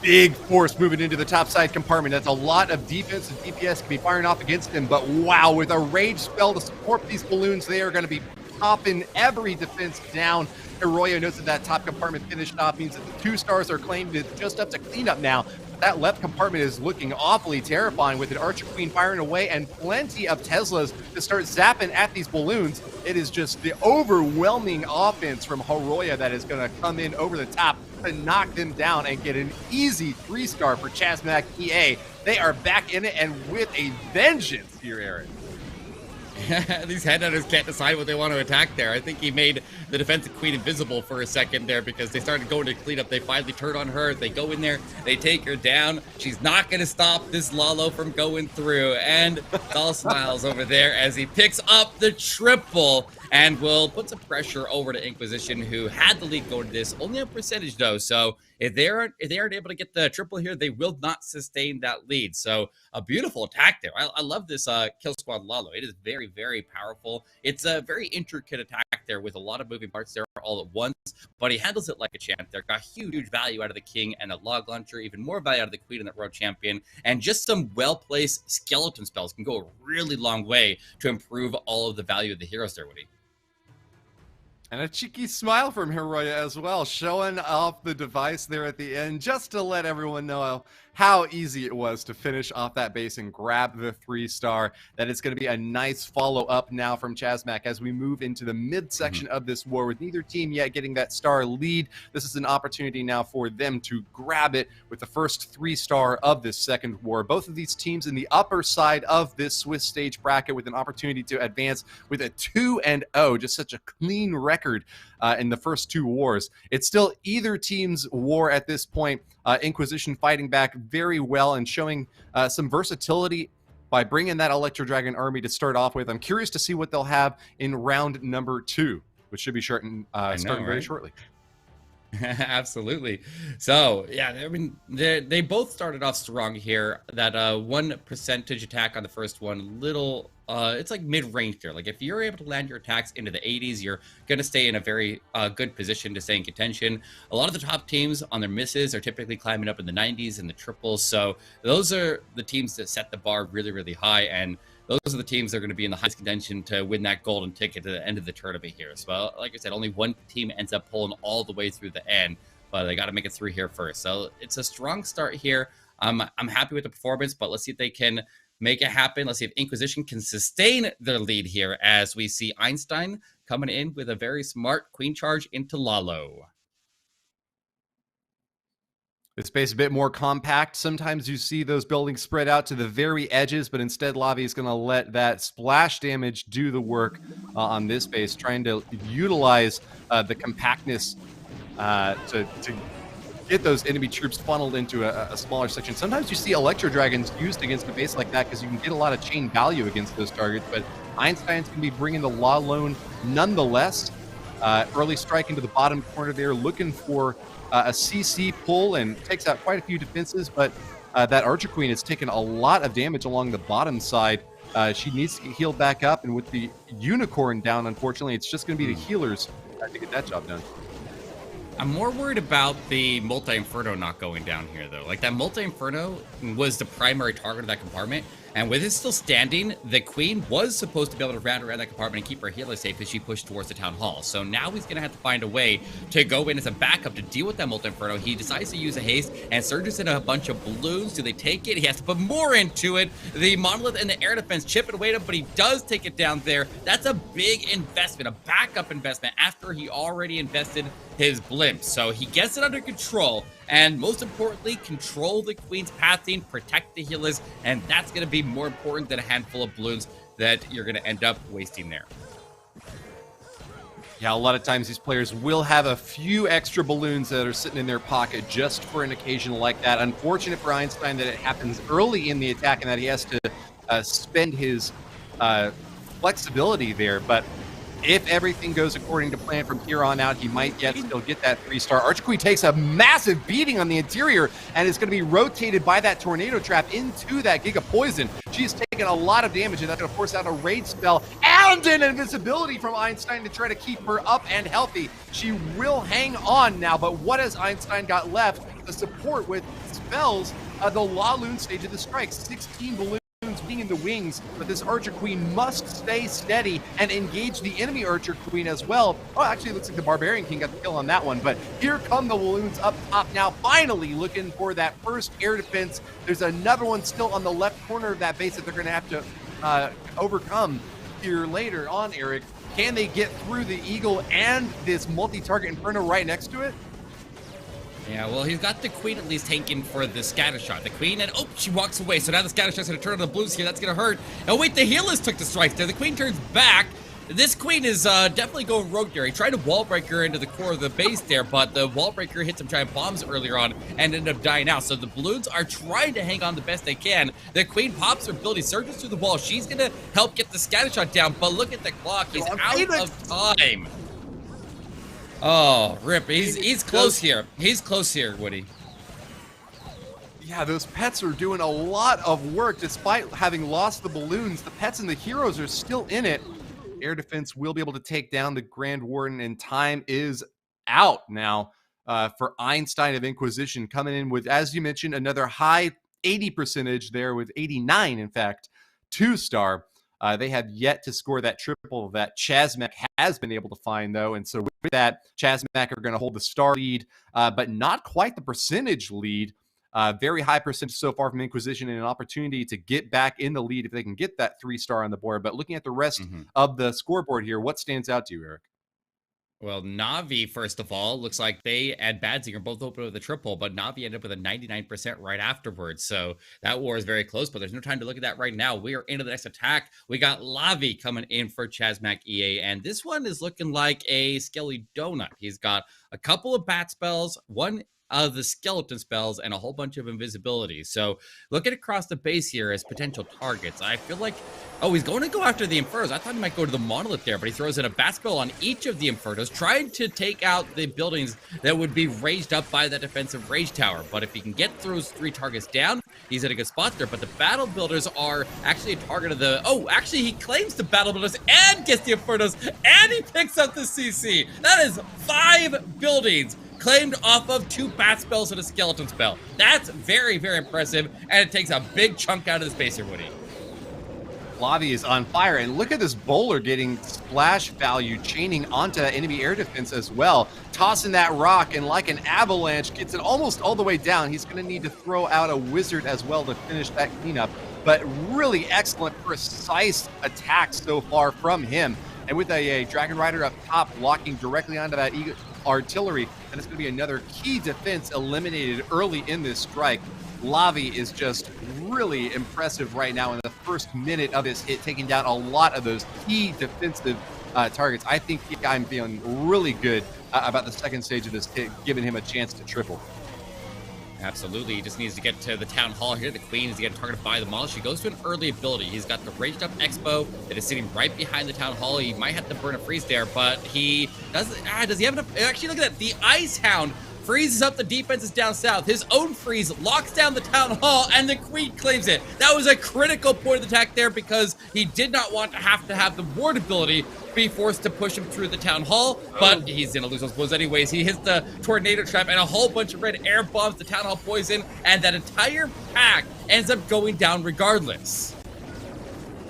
Big force moving into the top side compartment. That's a lot of defense and DPS can be firing off against him, but wow, with a rage spell to support these balloons, they are going to be popping every defense down. Heroya notes that top compartment finished off, means that the 2 stars are claimed. It's just up to cleanup now. That left compartment is looking awfully terrifying with an Archer Queen firing away and plenty of Teslas to start zapping at these balloons. It is just the overwhelming offense from Heroya that is going to come in over the top to knock them down and get an easy 3-star for Chasmac EA. They are back in it and with a vengeance here, Aaron. These headhunters can't decide what they want to attack there. I think he made the defensive queen invisible for a second there because they started going to clean up. They finally turn on her. They go in there. They take her down. She's not going to stop this Lalo from going through. And it's all smiles over there as he picks up the triple. and will put some pressure over to Inquisition, who had the lead going to this, only a percentage though. So if they aren't able to get the triple here, they will not sustain that lead. So a beautiful attack there. I love this kill squad Lalo. It is very, very powerful. It's a very intricate attack there with a lot of moving parts there all at once, but he handles it like a champ there. Got huge value out of the king and a log launcher, even more value out of the queen and that road champion, and just some well-placed skeleton spells can go a really long way to improve all of the value of the heroes there, Woody. And a cheeky smile from Hiroya as well, showing off the device there at the end, just to let everyone know how easy it was to finish off that base and grab the 3-star. That it's going to be a nice follow-up now from Chasmac as we move into the midsection of this war, with neither team yet getting that star lead. This is an opportunity now for them to grab it with the first 3-star of this second war. Both of these teams in the upper side of this Swiss stage bracket with an opportunity to advance with a 2-0, just such a clean record in the first 2 wars. It's still either team's war at this point. Inquisition fighting back very well and showing some versatility by bringing that Electro Dragon army to start off with. I'm curious to see what they'll have in round number 2, which should be starting very shortly. Absolutely. So yeah, I mean, they both started off strong here. That 1% attack on the first one, little it's like mid-range there. Like if you're able to land your attacks into the 80s, you're gonna stay in a very good position to stay in contention. A lot of the top teams on their misses are typically climbing up in the 90s and the triples. So those are the teams that set the bar really, really high, and those are the teams that are going to be in the highest contention to win that golden ticket to the end of the tournament here. So, like I said, only one team ends up pulling all the way through the end, but they got to make it through here first. So it's a strong start here. I'm happy with the performance, but let's see if they can make it happen. Let's see if Inquisition can sustain their lead here as we see Einstein coming in with a very smart queen charge into Lalo. This base is a bit more compact. Sometimes you see those buildings spread out to the very edges, but instead Lavi is going to let that splash damage do the work on this base, trying to utilize the compactness to get those enemy troops funneled into a smaller section. Sometimes you see Electro Dragons used against a base like that because you can get a lot of chain value against those targets, but Einstein's going to be bringing the Law Loan nonetheless. Early strike into the bottom corner there, looking for a CC pull, and takes out quite a few defenses, but that Archer Queen has taken a lot of damage along the bottom side. She needs to get healed back up, and with the Unicorn down, unfortunately, it's just going to be the healers to get that job done. I'm more worried about the Multi-Inferno not going down here, though. Like, that Multi-Inferno was the primary target of that compartment, and with it still standing, the Queen was supposed to be able to round around that compartment and keep her healer safe as she pushed towards the Town Hall. So now he's going to have to find a way to go in as a backup to deal with that Multi-Inferno. He decides to use a haste and surges in a bunch of balloons. Do they take it? He has to put more into it. The Monolith and the air defense chip it away at him, but he does take it down there. That's a big investment, a backup investment after he already invested his blimp. So he gets it under control, and most importantly, control the Queen's pathing, protect the healers, and that's going to be more important than a handful of balloons that you're going to end up wasting there. Yeah, a lot of times these players will have a few extra balloons that are sitting in their pocket just for an occasion like that. Unfortunate for Einstein that it happens early in the attack and that he has to spend his flexibility there, but if everything goes according to plan from here on out, he might still get that 3-star. Archqueen takes a massive beating on the interior and is going to be rotated by that tornado trap into that Giga Poison. She's taken a lot of damage, and that's going to force out a rage spell and an invisibility from Einstein to try to keep her up and healthy. She will hang on now, but what has Einstein got left to support with spells? The Laloon stage of the strike. 16 balloons being in the wings, but this Archer Queen must stay steady and engage the enemy Archer Queen as well. Oh, actually, it looks like the Barbarian King got the kill on that one, but here come the balloons up top now, finally looking for that first air defense. There's another one still on the left corner of that base that they're going to have to overcome here later on, Eric. Can they get through the Eagle and this multi-target Inferno right next to it? Yeah, well, he's got the Queen at least tanking for the scatter shot. The Queen, and oh, she walks away. So now the scatter shot's going to turn on the blues here. That's going to hurt. Oh, wait, the healers took the strike there. The Queen turns back. This queen is definitely going rogue there. He tried to wall breaker into the core of the base there, but the wall breaker hit some giant bombs earlier on and ended up dying out. So the balloons are trying to hang on the best they can. The queen pops her ability, surges through the wall. She's going to help get the scatter shot down, but look at the clock. He's out of time. Oh, rip. He's close here. He's close here, Woody. Yeah, those pets are doing a lot of work despite having lost the balloons. The pets and the heroes are still in it. Air defense will be able to take down the Grand Warden, and time is out now for Einstein of Inquisition coming in with, as you mentioned, another high 80 percentage there with 89, in fact, 2-star. They have yet to score that triple that Chasmac has been able to find, though. And so with that, Chasmac are going to hold the star lead, but not quite the percentage lead. Very high percentage so far from Inquisition, and an opportunity to get back in the lead if they can get that 3-star on the board. But looking at the rest of the scoreboard here, what stands out to you, Eric? Well, NAVI, first of all, looks like they and BADZINGER both opened with a triple, but NAVI ended up with a 99% right afterwards. So that war is very close, but there's no time to look at that right now. We are into the next attack. We got Lavi coming in for Chasmac EA, and this one is looking like a Skelly donut. He's got a couple of bat spells, one of the skeleton spells, and a whole bunch of invisibility. So looking across the base here as potential targets, I feel like, oh, he's going to go after the Infernos. I thought he might go to the Monolith there, but he throws in a bat spell on each of the Infernos, trying to take out the buildings that would be raised up by that defensive rage tower. But if he can get those 3 targets down, he's in a good spot there. But the battle builders are actually a target of the, oh, actually he claims the battle builders and gets the Infernos, and he picks up the CC. That is 5 buildings claimed off of 2 bat spells and a skeleton spell. That's very, very impressive, and it takes a big chunk out of the space here, Woody. Lavi is on fire, and look at this bowler getting splash value, chaining onto enemy air defense as well, tossing that rock, and like an avalanche, gets it almost all the way down. He's going to need to throw out a wizard as well to finish that cleanup, but really excellent, precise attack so far from him. And with a Dragon Rider up top, locking directly onto that artillery, and it's going to be another key defense eliminated early in this strike. Lavi is just really impressive right now in the first minute of his hit, taking down a lot of those key defensive targets. I think I'm feeling really good about the second stage of this hit, giving him a chance to triple. Absolutely, he just needs to get to the town hall here. The queen is getting targeted by the model. She goes to an early ability. He's got the raged up expo that is sitting right behind the town hall. He might have to burn a freeze there, but he does he have enough? Actually, look at that. The Ice Hound freezes up the defenses down south. His own freeze locks down the town hall, and the queen claims it. That was a critical point of attack there because he did not want to have the ward ability be forced to push him through the town hall, but he's gonna lose those blows anyways. He hits the tornado trap and a whole bunch of red air bombs, the town hall poison, and that entire pack ends up going down regardless.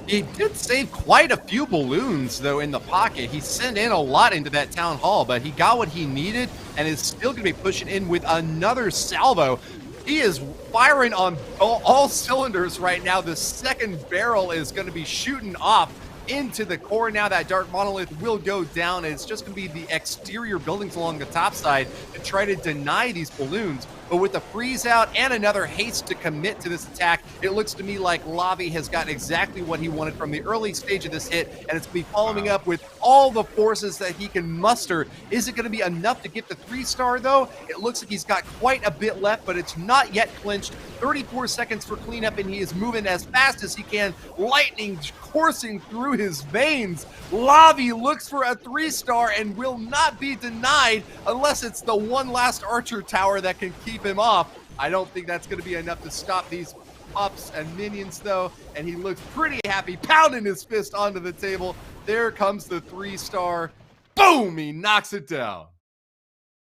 He did save quite a few balloons, though, in the pocket. He sent in a lot into that town hall, but he got what he needed and is still going to be pushing in with another salvo. He is firing on all cylinders right now. The second barrel is going to be shooting off into the core. Now that Dark Monolith will go down. It's just going to be the exterior buildings along the top side to try to deny these balloons. But with a freeze out and another haste to commit to this attack, it looks to me like Lavi has got exactly what he wanted from the early stage of this hit, and it's going to be following up with all the forces that he can muster. Is it going to be enough to get the 3-star, though? It looks like he's got quite a bit left, but it's not yet clinched. 34 seconds for cleanup, and he is moving as fast as he can, lightning coursing through his veins. Lavi looks for a 3-star and will not be denied unless it's the one last archer tower that can keep him off. I don't think that's going to be enough to stop these pups and minions, though, and he looks pretty happy, pounding his fist onto the table. There comes the 3-star. Boom! He knocks it down.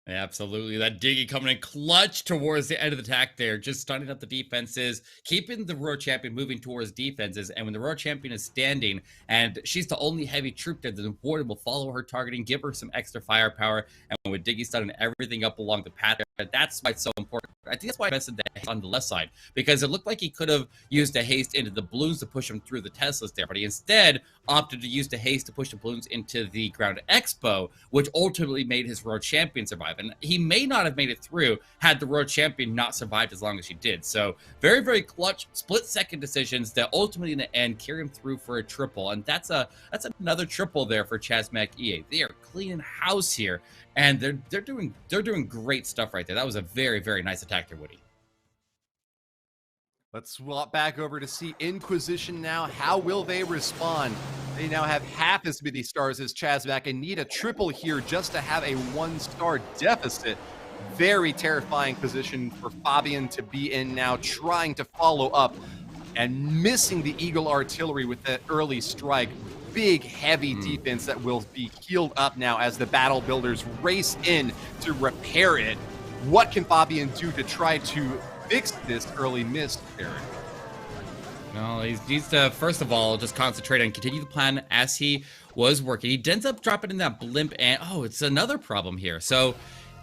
Absolutely. That Diggy coming in clutch towards the end of the attack there, just stunning up the defenses, keeping the Royal Champion moving towards defenses. And when the Royal Champion is standing and she's the only heavy troop there, the Warden will follow her targeting, give her some extra firepower. And with Diggy stunning everything up along the path, that's why it's so important. I think that's why I invested on the left side, because it looked like he could have used a haste into the balloons to push him through the Teslas there, but he instead opted to use the haste to push the balloons into the ground expo, which ultimately made his world champion survive. And he may not have made it through had the world champion not survived as long as he did. So very, very clutch split-second decisions that ultimately in the end carry him through for a triple. And that's another triple there for Chasmac EA. They are cleaning house here, and they're doing great stuff right there. That was a very, very nice attack there, Woody. Let's swap back over to see Inquisition now. How will they respond? They now have half as many stars as Chasmac and need a triple here just to have a 1-star deficit. Very terrifying position for Fabian to be in now, trying to follow up and missing the Eagle artillery with that early strike. Big, heavy defense that will be healed up now as the battle builders race in to repair it. What can Fabian do to try to fix this early miss, Eric? No, he needs to, first of all, just concentrate and continue the plan as he was working. He ends up dropping in that blimp, and it's another problem here. So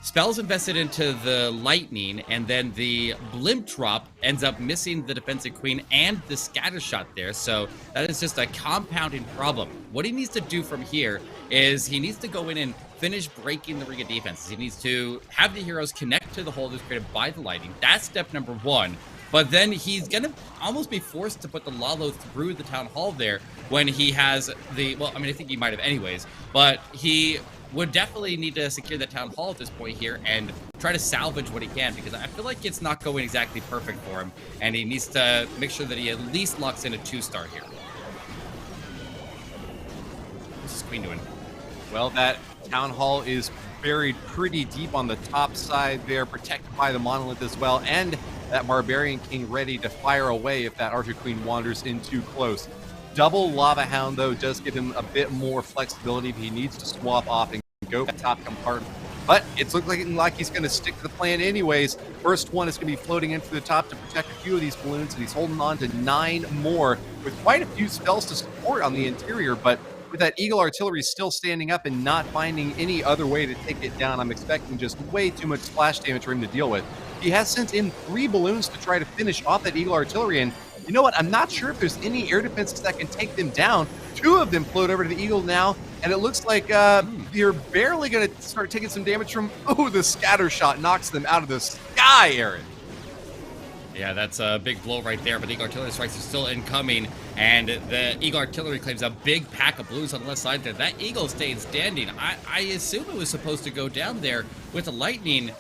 Spell's invested into the lightning, and then the blimp drop ends up missing the defensive queen and the scatter shot there. So that is just a compounding problem. What he needs to do from here is he needs to go in and finish breaking the ring of defenses. He needs to have the heroes connect to the hole that's created by the lightning. That's step number one. But then he's going to almost be forced to put the Lalo through the town hall there when he has the, well, I mean, I think he might have anyways, but he would definitely need to secure the town hall at this point here and try to salvage what he can, because I feel like it's not going exactly perfect for him, and he needs to make sure that he at least locks in a 2-star here. What's this queen doing? Well, that town hall is buried pretty deep on the top side there, protected by the Monolith as well, and that Barbarian King ready to fire away if that Archer Queen wanders in too close. Double Lava Hound, though, does give him a bit more flexibility if he needs to swap off and go for the top compartment. But it's looking like he's going to stick to the plan anyways. First one is going to be floating in through the top to protect a few of these balloons, and he's holding on to 9 more with quite a few spells to support on the interior. But with that Eagle artillery still standing up and not finding any other way to take it down, I'm expecting just way too much splash damage for him to deal with. He has sent in 3 balloons to try to finish off that Eagle artillery, and you know what? I'm not sure if there's any air defenses that can take them down. 2 of them float over to the Eagle now, and it looks like you're barely going to start taking some damage from... Oh, the scatter shot knocks them out of the sky, Aaron. Yeah, that's a big blow right there, but the Eagle artillery strikes are still incoming, and the Eagle artillery claims a big pack of blues on the left side there. That Eagle stayed standing. I assume it was supposed to go down there with the lightning,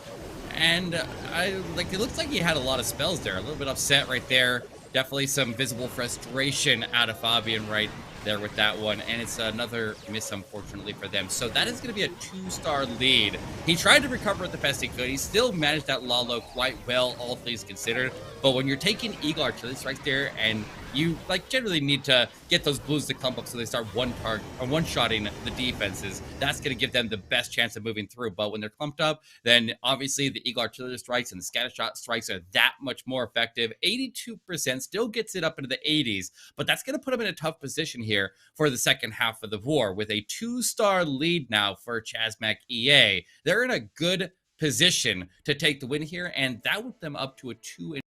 and it looks like he had a lot of spells there. A little bit upset right there. Definitely some visible frustration out of Fabian right there with that one, and it's another miss, unfortunately, for them. So that is going to be a 2-star lead. He tried to recover it the best he could. He still managed that Lalo quite well, all things considered. But when you're taking Eagle artillery strikes there, and you generally need to get those blues to clump up so they start one-shotting the defenses, that's going to give them the best chance of moving through. But when they're clumped up, then obviously the Eagle artillery strikes and the scatter shot strikes are that much more effective. 82% still gets it up into the 80s, but that's going to put them in a tough position here for the second half of the war. With a 2-star lead now for Chasmac EA, they're in a good position to take the win here, and that would put them up to a 2-0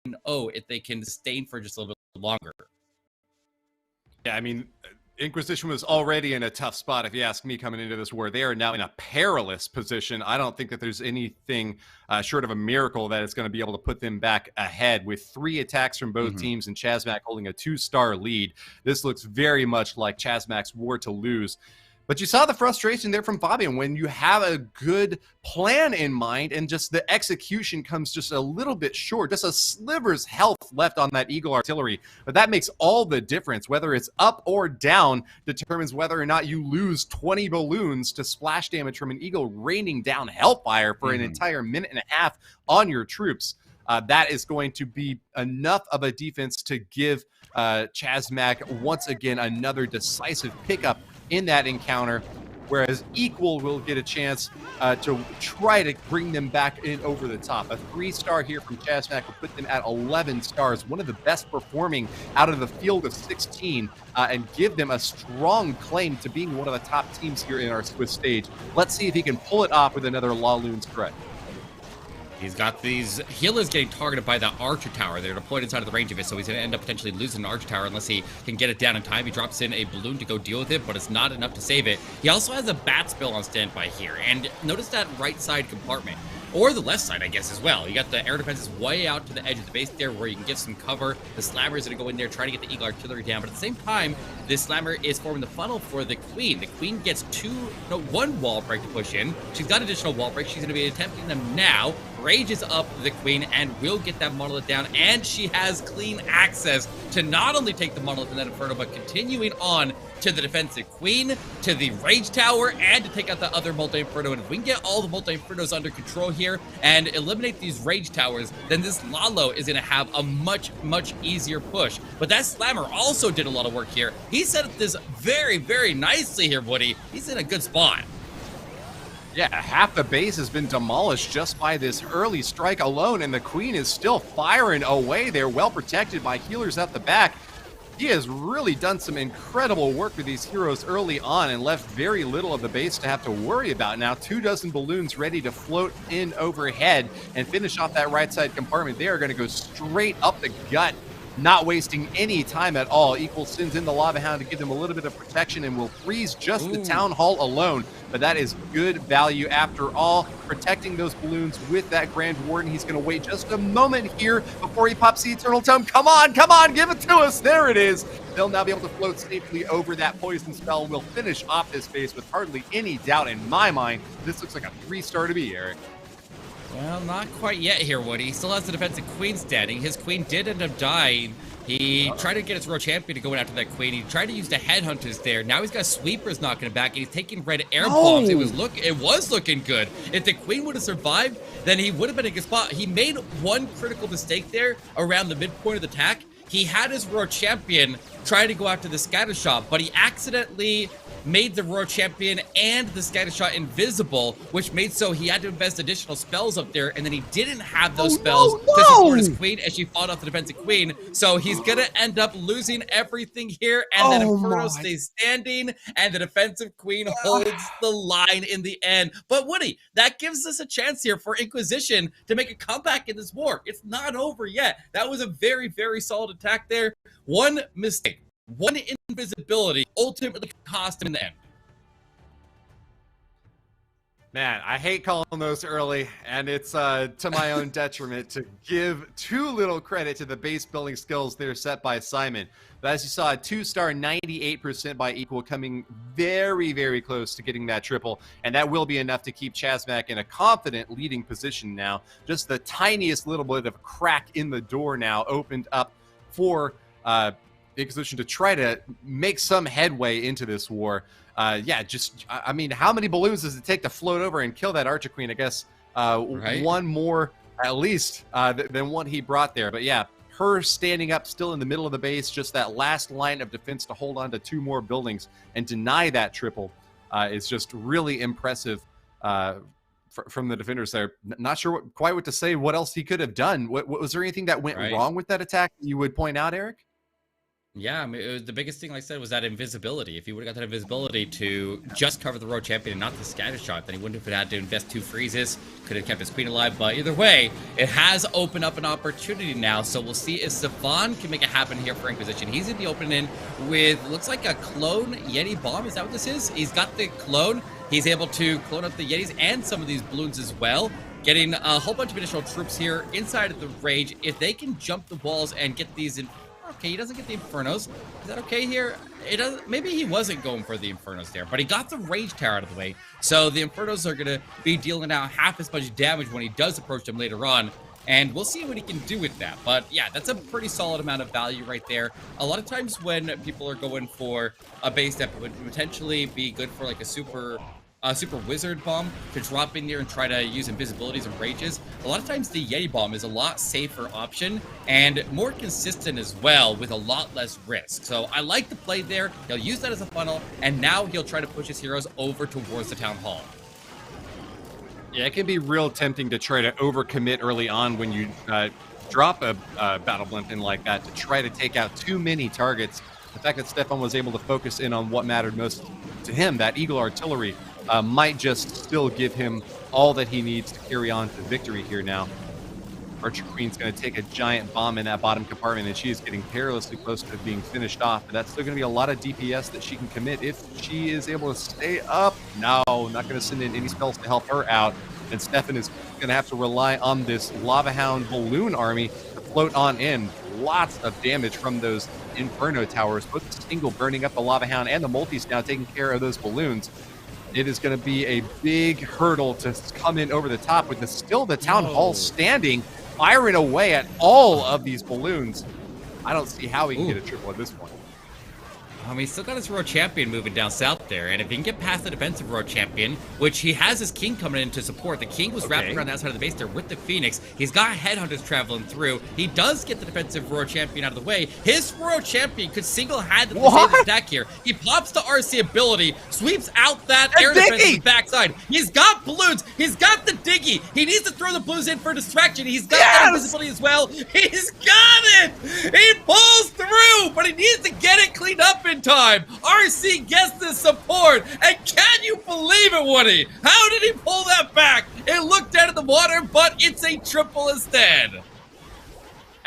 if they can sustain for just a little bit longer. Yeah, I mean, Inquisition was already in a tough spot, if you ask me, coming into this war. They are now in a perilous position. I don't think that there's anything short of a miracle that is going to be able to put them back ahead. With 3 attacks from both teams and Chasmac holding a 2-star lead, this looks very much like Chasmac's war to lose. But you saw the frustration there from Fabian when you have a good plan in mind and just the execution comes just a little bit short, just a sliver's health left on that Eagle artillery. But that makes all the difference. Whether it's up or down determines whether or not you lose 20 balloons to splash damage from an Eagle raining down hellfire for an entire minute and a half on your troops. That is going to be enough of a defense to give Chasmac once again another decisive pickup in that encounter, whereas Equal will get a chance to try to bring them back in over the top. A 3-star here from Chasmac will put them at 11 stars, one of the best performing out of the field of 16, and give them a strong claim to being one of the top teams here in our Swiss stage. Let's see if he can pull it off with another Laloon's threat. He's got these healers getting targeted by the archer tower. They're deployed inside of the range of it, so he's going to end up potentially losing an archer tower unless he can get it down in time. He drops in a balloon to go deal with it, but it's not enough to save it. He also has a bat spill on standby here, and notice that right side compartment. Or the left side, I guess, as well. You got the air defenses way out to the edge of the base there where you can get some cover. The Slammer is going to go in there, try to get the Eagle Artillery down. But at the same time, this Slammer is forming the funnel for the Queen. The Queen gets one wall break to push in. She's got additional wall breaks. She's going to be attempting them now. Rages up the Queen and will get that Monolith down. And she has clean access to not only take the Monolith and that Inferno, but continuing on to the defensive Queen, to the Rage Tower, and to take out the other Multi-Inferno. And if we can get all the Multi-Infernos under control here and eliminate these Rage Towers, then this Lalo is going to have a much, much easier push. But that Slammer also did a lot of work here. He set up this very, very nicely here, Woody. He's in a good spot. Yeah, half the base has been demolished just by this early strike alone, and the Queen is still firing away. They're well protected by healers at the back. He has really done some incredible work with these heroes early on and left very little of the base to have to worry about. Now, 24 balloons ready to float in overhead and finish off that right side compartment. They are going to go straight up the gut, not wasting any time at all. Equal sends in the Lava Hound to give them a little bit of protection and will freeze just the Town Hall alone. But that is good value after all. Protecting those balloons with that Grand Warden. He's going to wait just a moment here before he pops the Eternal Tome. Come on, give it to us. There it is. They'll now be able to float safely over that poison spell. We'll finish off this base with hardly any doubt in my mind. This looks like a 3-star to me, Eric. Well, not quite yet here, Woody. He still has the defensive Queen standing. His Queen did end up dying. He tried to get his Royal Champion to go after that Queen. He tried to use the Headhunters there. Now he's got Sweepers knocking him back, and he's taking red air bombs. It was looking good. If the Queen would have survived, then he would have been in a good spot. He made one critical mistake there around the midpoint of the attack. He had his Royal Champion try to go after the Scatter Shot, but he accidentally made the Royal Champion and the Scatter Shot invisible, which made so he had to invest additional spells up there, and then he didn't have those spells to support his Queen as she fought off the defensive Queen. So he's gonna end up losing everything here, and then Inferno stays standing, and the defensive Queen holds the line in the end. But Woody, that gives us a chance here for Inquisition to make a comeback in this war. It's not over yet. That was a very, very solid attack there. One mistake, one invisibility ultimately cost him in the end. Man, I hate calling those early, and it's to my own detriment to give too little credit to the base building skills that are set by Simon. But as you saw, a 2-star, 98% by Equal, coming very, very close to getting that triple, and that will be enough to keep Chasmac in a confident leading position now. Just the tiniest little bit of a crack in the door now opened up for Inquisition to try to make some headway into this war. Yeah, I mean, how many balloons does it take to float over and kill that Archer Queen? I guess one more at least than what he brought there. But yeah, her standing up still in the middle of the base, just that last line of defense to hold on to 2 more buildings and deny that triple is just really impressive from the defenders there. Not sure quite what to say, what else he could have done. Was there anything that went wrong with that attack you would point out, Eric? Yeah, I mean, the biggest thing, like I said, was that invisibility. If he would have got that invisibility to just cover the Royal Champion and not the Scatter Shot, then he wouldn't have had to invest 2 freezes, could have kept his Queen alive. But either way, it has opened up an opportunity now. So we'll see if Stephan can make it happen here for Inquisition. He's in the opening with, looks like a clone Yeti bomb. Is that what this is? He's got the clone. He's able to clone up the Yetis and some of these balloons as well. Getting a whole bunch of additional troops here inside of the Rage. If they can jump the walls and get these in. Okay, he doesn't get the Infernos. Is that okay here? It doesn't. Maybe he wasn't going for the Infernos there, but he got the Rage Tower out of the way. So the Infernos are going to be dealing out half as much damage when he does approach them later on. And we'll see what he can do with that. But yeah, that's a pretty solid amount of value right there. A lot of times when people are going for a base that would potentially be good for like a super wizard bomb to drop in there and try to use invisibilities and rages, a lot of times the Yeti bomb is a lot safer option and more consistent as well with a lot less risk. So I like the play there. He'll use that as a funnel, and now he'll try to push his heroes over towards the Town Hall. Yeah, it can be real tempting to try to overcommit early on when you drop a battle blimp in like that to try to take out too many targets. The fact that Stephan was able to focus in on what mattered most to him, that Eagle Artillery, might just still give him all that he needs to carry on to victory here now. Archer Queen's going to take a giant bomb in that bottom compartment, and she is getting perilously close to being finished off. But that's still going to be a lot of DPS that she can commit if she is able to stay up. No, not going to send in any spells to help her out. And Stephan is going to have to rely on this Lava Hound balloon army to float on in. Lots of damage from those Inferno towers, both the single burning up the Lava Hound and the multis now taking care of those balloons. It is going to be a big hurdle to come in over the top with still the Town Hall standing, firing away at all of these balloons. I don't see how he can get a triple at this point. He's still got his World Champion moving down south there, and if he can get past the defensive World Champion, which he has his King coming in to support. The King was wrapped around the outside of the base there with the Phoenix. He's got Headhunters traveling through. He does get the defensive World Champion out of the way. His World Champion could single-handedly save the attack here. He pops the RC ability, sweeps out that air defense on the backside. He's got balloons. He's got the Diggy. He needs to throw the balloons in for distraction. He's got that invisibility as well. He's got it. He pulls through, but he needs to get it cleaned up in time. RC gets the support, and can you believe it, Woody? How did he pull that back? It looked down at the water, but it's a triple instead.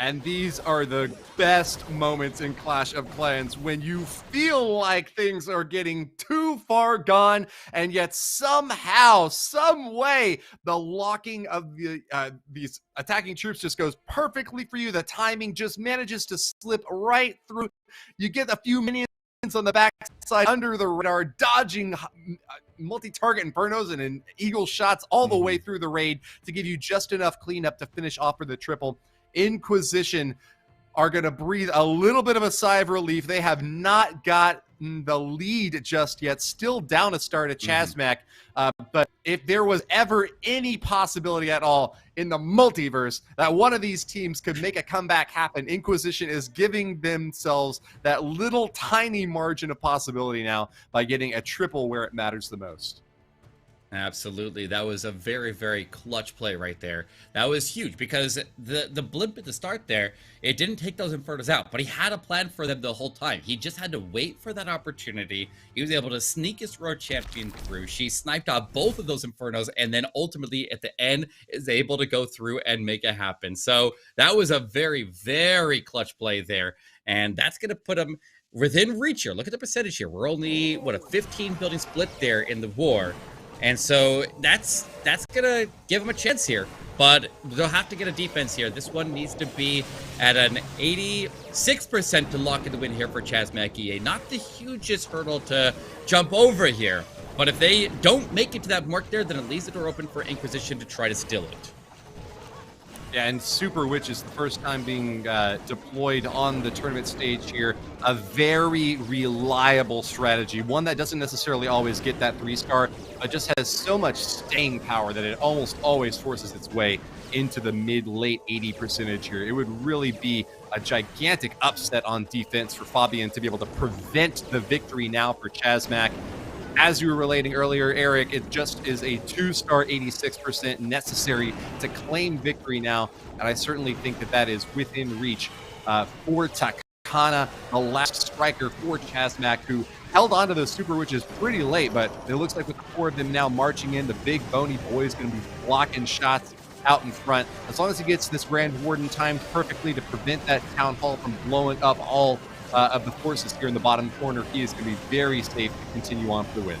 And these are the best moments in Clash of Clans, when you feel like things are getting too far gone, and yet somehow, some way, the locking of these attacking troops just goes perfectly for you. The timing just manages to slip right through. You get a few minions on the backside under the radar, dodging multi-target Infernos and eagle shots all the way through the raid to give you just enough cleanup to finish off for the triple. Inquisition are going to breathe a little bit of a sigh of relief. They have not got the lead just yet, still down a start at Chasmac. But if there was ever any possibility at all in the multiverse that one of these teams could make a comeback happen, Inquisition is giving themselves that little tiny margin of possibility now by getting a triple where it matters the most. Absolutely. That was a very, very clutch play right there. That was huge because the blimp at the start there, it didn't take those Infernos out, but he had a plan for them the whole time. He just had to wait for that opportunity. He was able to sneak his World Champion through. She sniped out both of those Infernos, and then ultimately at the end is able to go through and make it happen. So that was a very, very clutch play there, and that's going to put him within reach here. Look at the percentage here. We're only, what, a 15 building split there in the war. And so that's gonna give him a chance here, but they'll have to get a defense here. This one needs to be at an 86% to lock in the win here for Chasmac EA. Not the hugest hurdle to jump over here, but if they don't make it to that mark there, then it leaves the door open for Inquisition to try to steal it. Yeah, and Super Witch is the first time being deployed on the tournament stage here. A very reliable strategy, one that doesn't necessarily always get that 3-star, but just has so much staying power that it almost always forces its way into the mid-late 80% here. It would really be a gigantic upset on defense for Fabian to be able to prevent the victory now for Chasmac. As you were relating earlier, Eric, it just is a 2-star 86% necessary to claim victory now, and I certainly think that that is within reach for Takana, the last striker for Chasmac, who held on to those Super Witches pretty late, but it looks like with the 4 of them now marching in, the big bony boy is going to be blocking shots out in front. As long as he gets this Grand Warden timed perfectly to prevent that Town Hall from blowing up all of the forces here in the bottom corner, he is going to be very safe to continue on for the win.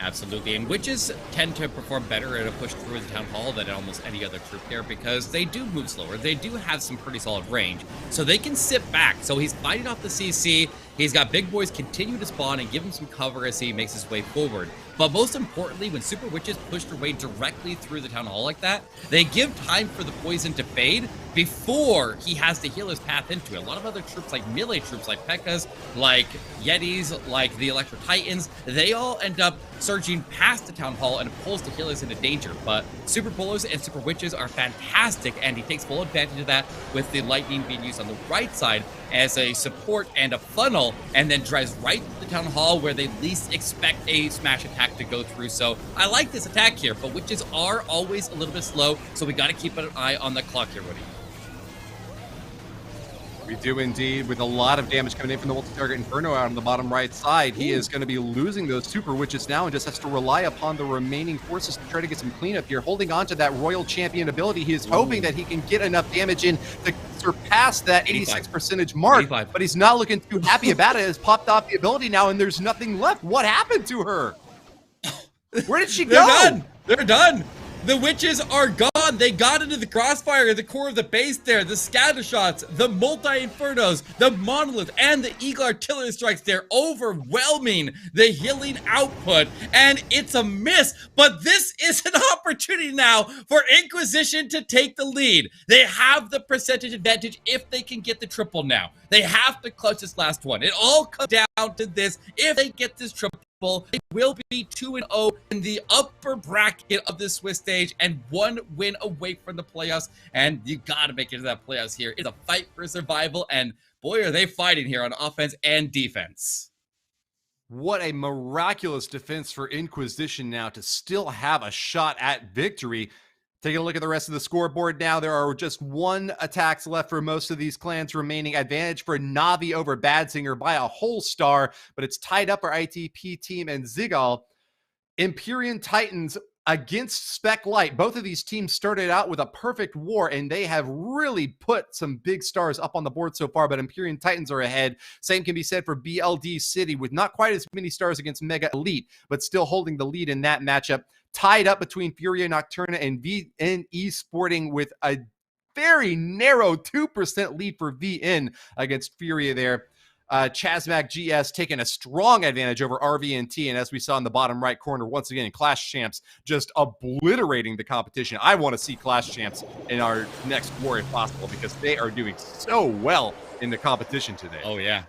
Absolutely, and witches tend to perform better at a push through the Town Hall than almost any other troop there because they do move slower. They do have some pretty solid range, so they can sit back. So he's fighting off the CC. He's got big boys continue to spawn and give him some cover as he makes his way forward. But most importantly, when Super Witches push their way directly through the Town Hall like that, they give time for the poison to fade before he has to heal his path into it. A lot of other troops, like melee troops, like P.E.K.K.A.s, like Yetis, like the Electro Titans, they all end up surging past the Town Hall and it pulls the healers into danger. But Super Polos and Super Witches are fantastic, and he takes full advantage of that with the lightning being used on the right side as a support and a funnel, and then drives right to the Town Hall where they least expect a smash attack to go through. So I like this attack here, but witches are always a little bit slow, so we got to keep an eye on the clock here, Woody. We do indeed, with a lot of damage coming in from the multi-target Inferno out on the bottom right side. He is going to be losing those super witches now and just has to rely upon the remaining forces to try to get some cleanup here. Holding on to that Royal Champion ability, he is hoping that he can get enough damage in to surpass that 86% mark, 85. but he's not looking too happy about it. Has popped off the ability now and there's nothing left. What happened to her? Where did she go? They're done. They're done. The witches are gone. They got into the crossfire at the core of the base there. The scatter shots, the multi-infernos, the monolith, and the eagle artillery strikes. They're overwhelming the healing output, and it's a miss. But this is an opportunity now for Inquisition to take the lead. They have the percentage advantage if they can get the triple now. They have to clutch this last one. It all comes down to this. If they get this triple, it will be 2-0 in the upper bracket of the Swiss stage and 1 win away from the playoffs. And you got to make it to that playoffs here. It's a fight for survival, and boy, are they fighting here on offense and defense. What a miraculous defense for Inquisition now to still have a shot at victory. Taking a look at the rest of the scoreboard now, there are just 1 attacks left for most of these clans remaining. Advantage for Navi over BADZINGER by a whole star, but it's tied up for ITP team and Zigal. Empyrean Titans against Spec Light. Both of these teams started out with a perfect war, and they have really put some big stars up on the board so far, but Empyrean Titans are ahead. Same can be said for BLD City, with not quite as many stars against Mega Elite, but still holding the lead in that matchup. Tied up between Furia Nocturna and VN Esporting with a very narrow 2% lead for VN against Furia there. Chasmac GS taking a strong advantage over RVNT, and as we saw in the bottom right corner, once again, Clash Champs just obliterating the competition. I want to see Clash Champs in our next war if possible, because they are doing so well in the competition today. Oh, yeah.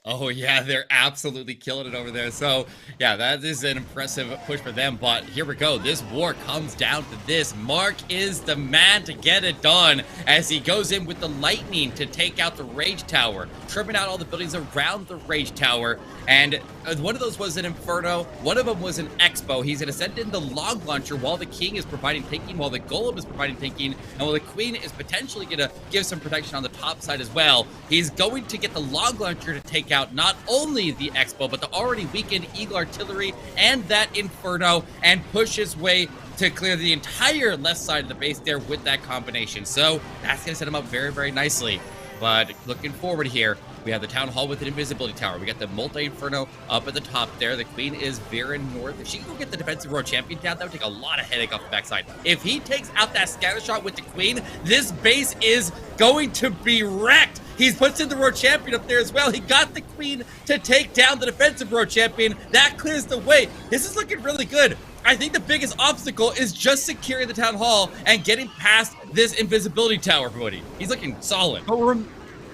Oh, yeah, they're absolutely killing it over there. So, yeah, that is an impressive push for them. But here we go. This war comes down to this. Mark is the man to get it done as he goes in with the lightning to take out the Rage Tower, trimming out all the buildings around the Rage Tower. And one of those was an Inferno. One of them was an Expo. He's going to send in the Log Launcher while the King is providing tanking, while the Golem is providing tanking, and while the Queen is potentially going to give some protection on the top side as well. He's going to get the Log Launcher to take out not only the Expo, but the already weakened Eagle Artillery and that Inferno, and push his way to clear the entire left side of the base there with that combination. So that's going to set him up very, very nicely. But looking forward here, we have the Town Hall with an Invisibility Tower. We got the Multi-Inferno up at the top there. The Queen is veering north. If she can go get the Defensive World Champion down, that would take a lot of headache off the backside. If he takes out that scatter shot with the Queen, this base is going to be wrecked. He's puts in the World Champion up there as well. He got the Queen to take down the Defensive World Champion. That clears the way. This is looking really good. I think the biggest obstacle is just securing the Town Hall and getting past this Invisibility Tower, everybody. He's looking solid. But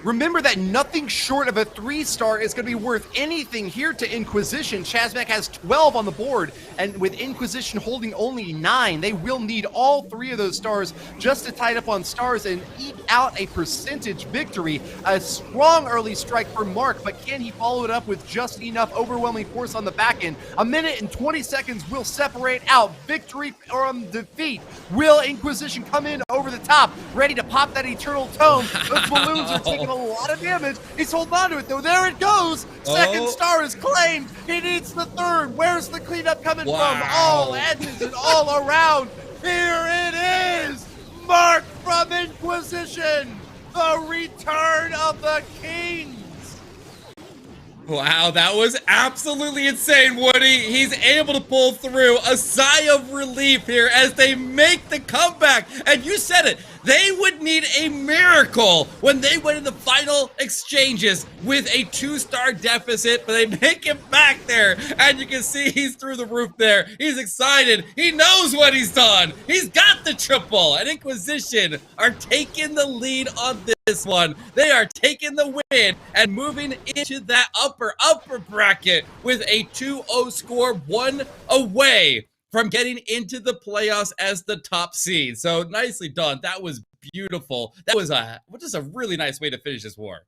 remember that nothing short of a 3-star is going to be worth anything here to Inquisition. Chasmac has 12 on the board, and with Inquisition holding only 9, they will need all 3 of those stars just to tie it up on stars and eke out a percentage victory. A strong early strike for Mark, but can he follow it up with just enough overwhelming force on the back end? A minute and 20 seconds will separate out victory from defeat. Will Inquisition come in over the top, ready to pop that Eternal Tome? Those balloons are taking a lot of damage. He's holding on to it though. There it goes. Second star is claimed. He needs the 3rd. Where's the cleanup coming from? All edges and all around. Here it is. Mark from Inquisition. The return of the Kings. Wow, that was absolutely insane, Woody. He's able to pull through. A sigh of relief here as they make the comeback. And you said it. They would need a miracle when they went in the final exchanges with a 2-star deficit, but they make it back there. And you can see he's through the roof there. He's excited. He knows what he's done. He's got the triple. And Inquisition are taking the lead on this one. They are taking the win and moving into that upper bracket with a 2-0 score, 1 away from getting into the playoffs as the top seed. So nicely done. That was beautiful. That was just a really nice way to finish this war.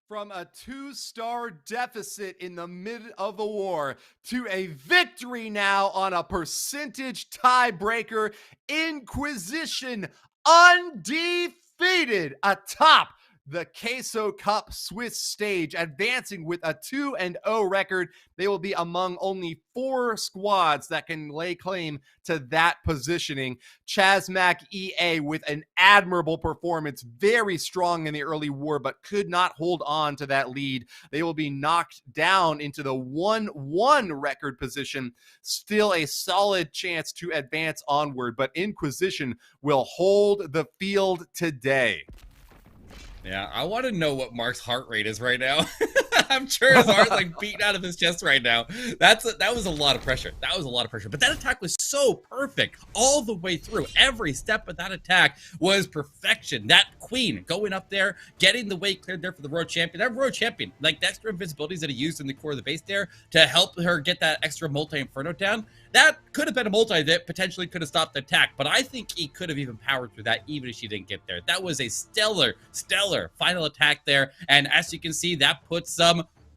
From a 2-star deficit in the mid of the war to a victory now on a percentage tiebreaker. Inquisition undefeated. undefeated atop the Queso Cup Swiss stage, advancing with a 2-0 record. They will be among only 4 squads that can lay claim to that positioning. Chasmac EA with an admirable performance, very strong in the early war, but could not hold on to that lead. They will be knocked down into the 1-1 record position. Still a solid chance to advance onward, but Inquisition will hold the field today. Yeah, I want to know what Mark's heart rate is right now. I'm sure his heart's like beating out of his chest right now. That was a lot of pressure. That was a lot of pressure. But that attack was so perfect all the way through. Every step of that attack was perfection. That queen going up there, getting the way cleared there for the world champion. That world champion, like the extra invincibilities that he used in the core of the base there to help her get that extra multi-inferno down. That could have been a multi that potentially could have stopped the attack, but I think he could have even powered through that even if she didn't get there. That was a stellar final attack there, and as you can see, that puts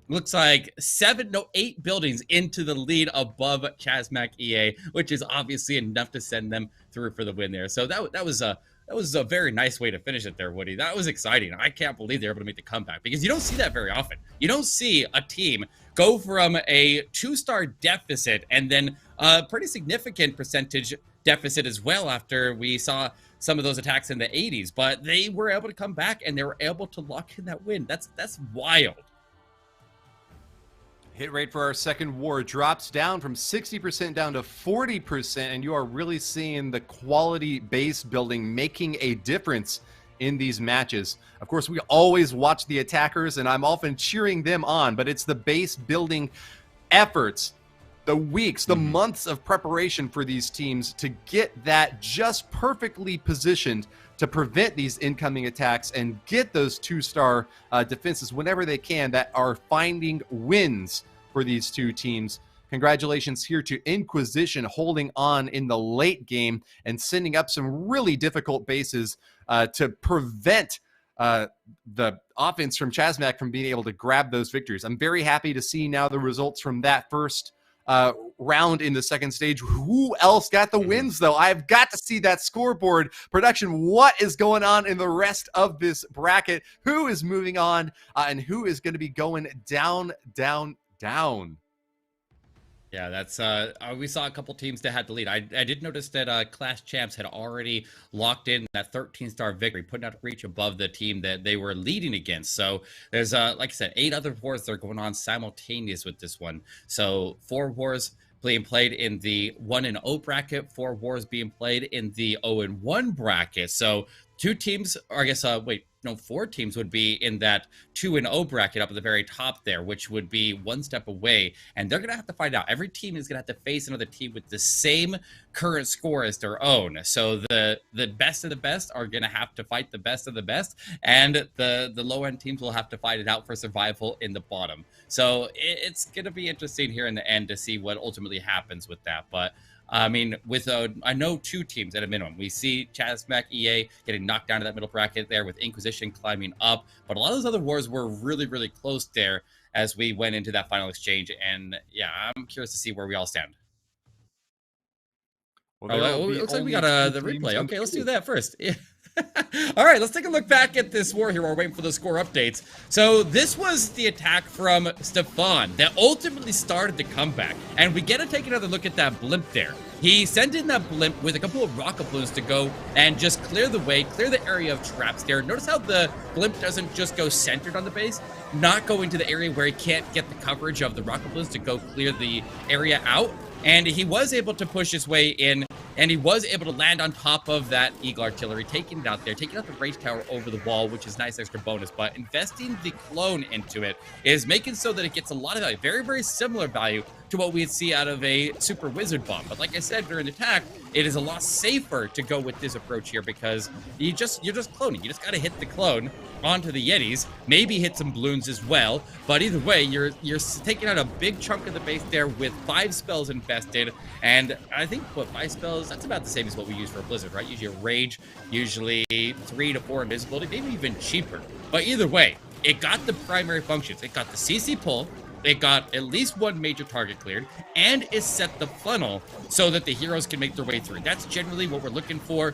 looks like 8 buildings into the lead above Chasmac EA, which is obviously enough to send them through for the win there. So that was a very nice way to finish it there, Woody. That was exciting. I can't believe they're able to make the comeback because you don't see that very often. You don't see a team go from a 2-star deficit and then a pretty significant percentage deficit as well after we saw some of those attacks in the 80s. But they were able to come back and they were able to lock in that win. That's wild. Hit rate for our second war drops down from 60% down to 40%, and you are really seeing the quality base building making a difference in these matches. Of course, we always watch the attackers, and I'm often cheering them on, but it's the base building efforts, the weeks, the months of preparation for these teams to get that just perfectly positioned to prevent these incoming attacks and get those 2-star defenses whenever they can that are finding wins for these two teams. Congratulations here to Inquisition holding on in the late game and sending up some really difficult bases to prevent the offense from Chasmac from being able to grab those victories. I'm very happy to see now the results from that first round in the second stage. Who else got the wins, though? I've got to see that scoreboard. Production, what is going on in the rest of this bracket? Who is moving on and who is going to be going down, down, down? Yeah, that's we saw a couple teams that had the lead. I did notice that Clash Champs had already locked in that 13-star victory, putting out reach above the team that they were leading against. So there's like I said, 8 other wars that are going on simultaneous with this one. So 4 wars being played in the 1-0 bracket, 4 wars being played in the 0-1 bracket. So 2 teams, or I guess 4 teams would be in that 2-0 bracket up at the very top there, which would be 1 step away. And they're going to have to find out. Every team is going to have to face another team with the same current score as their own. So the best of the best are going to have to fight the best of the best. And the low-end teams will have to fight it out for survival in the bottom. So it's going to be interesting here in the end to see what ultimately happens with that. But I mean, with I know 2 teams at a minimum. We see Chasmac EA getting knocked down to that middle bracket there with Inquisition climbing up. But a lot of those other wars were really, really close there as we went into that final exchange. And yeah, I'm curious to see where we all stand. Well, it looks like we got the replay. Okay, let's do that first. Yeah. All right, let's take a look back at this war here while we're waiting for the score updates. So this was the attack from Stephan that ultimately started the comeback. And we get to take another look at that blimp there. He sent in that blimp with a couple of rocket balloons to go and just clear the way, clear the area of traps there. Notice how the blimp doesn't just go centered on the base, not going to the area where he can't get the coverage of the rocket balloons to go clear the area out. And he was able to push his way in, and he was able to land on top of that Eagle artillery, taking it out there, taking out the range tower over the wall, which is a nice extra bonus. But investing the clone into it is making so that it gets a lot of value, very, very similar value to what we'd see out of a super wizard bomb. But like I said during the attack, it is a lot safer to go with this approach here because you're just cloning. You just got to hit the clone onto the Yetis, maybe hit some balloons as well. But either way, you're taking out a big chunk of the base there with 5 spells invested. And I think what 5 spells, that's about the same as what we use for a blizzard, right? Usually a rage, usually 3 to 4 invisibility, maybe even cheaper. But either way, it got the primary functions. It got the CC pull, it got at least 1 major target cleared, and it set the funnel so that the heroes can make their way through. That's generally what we're looking for,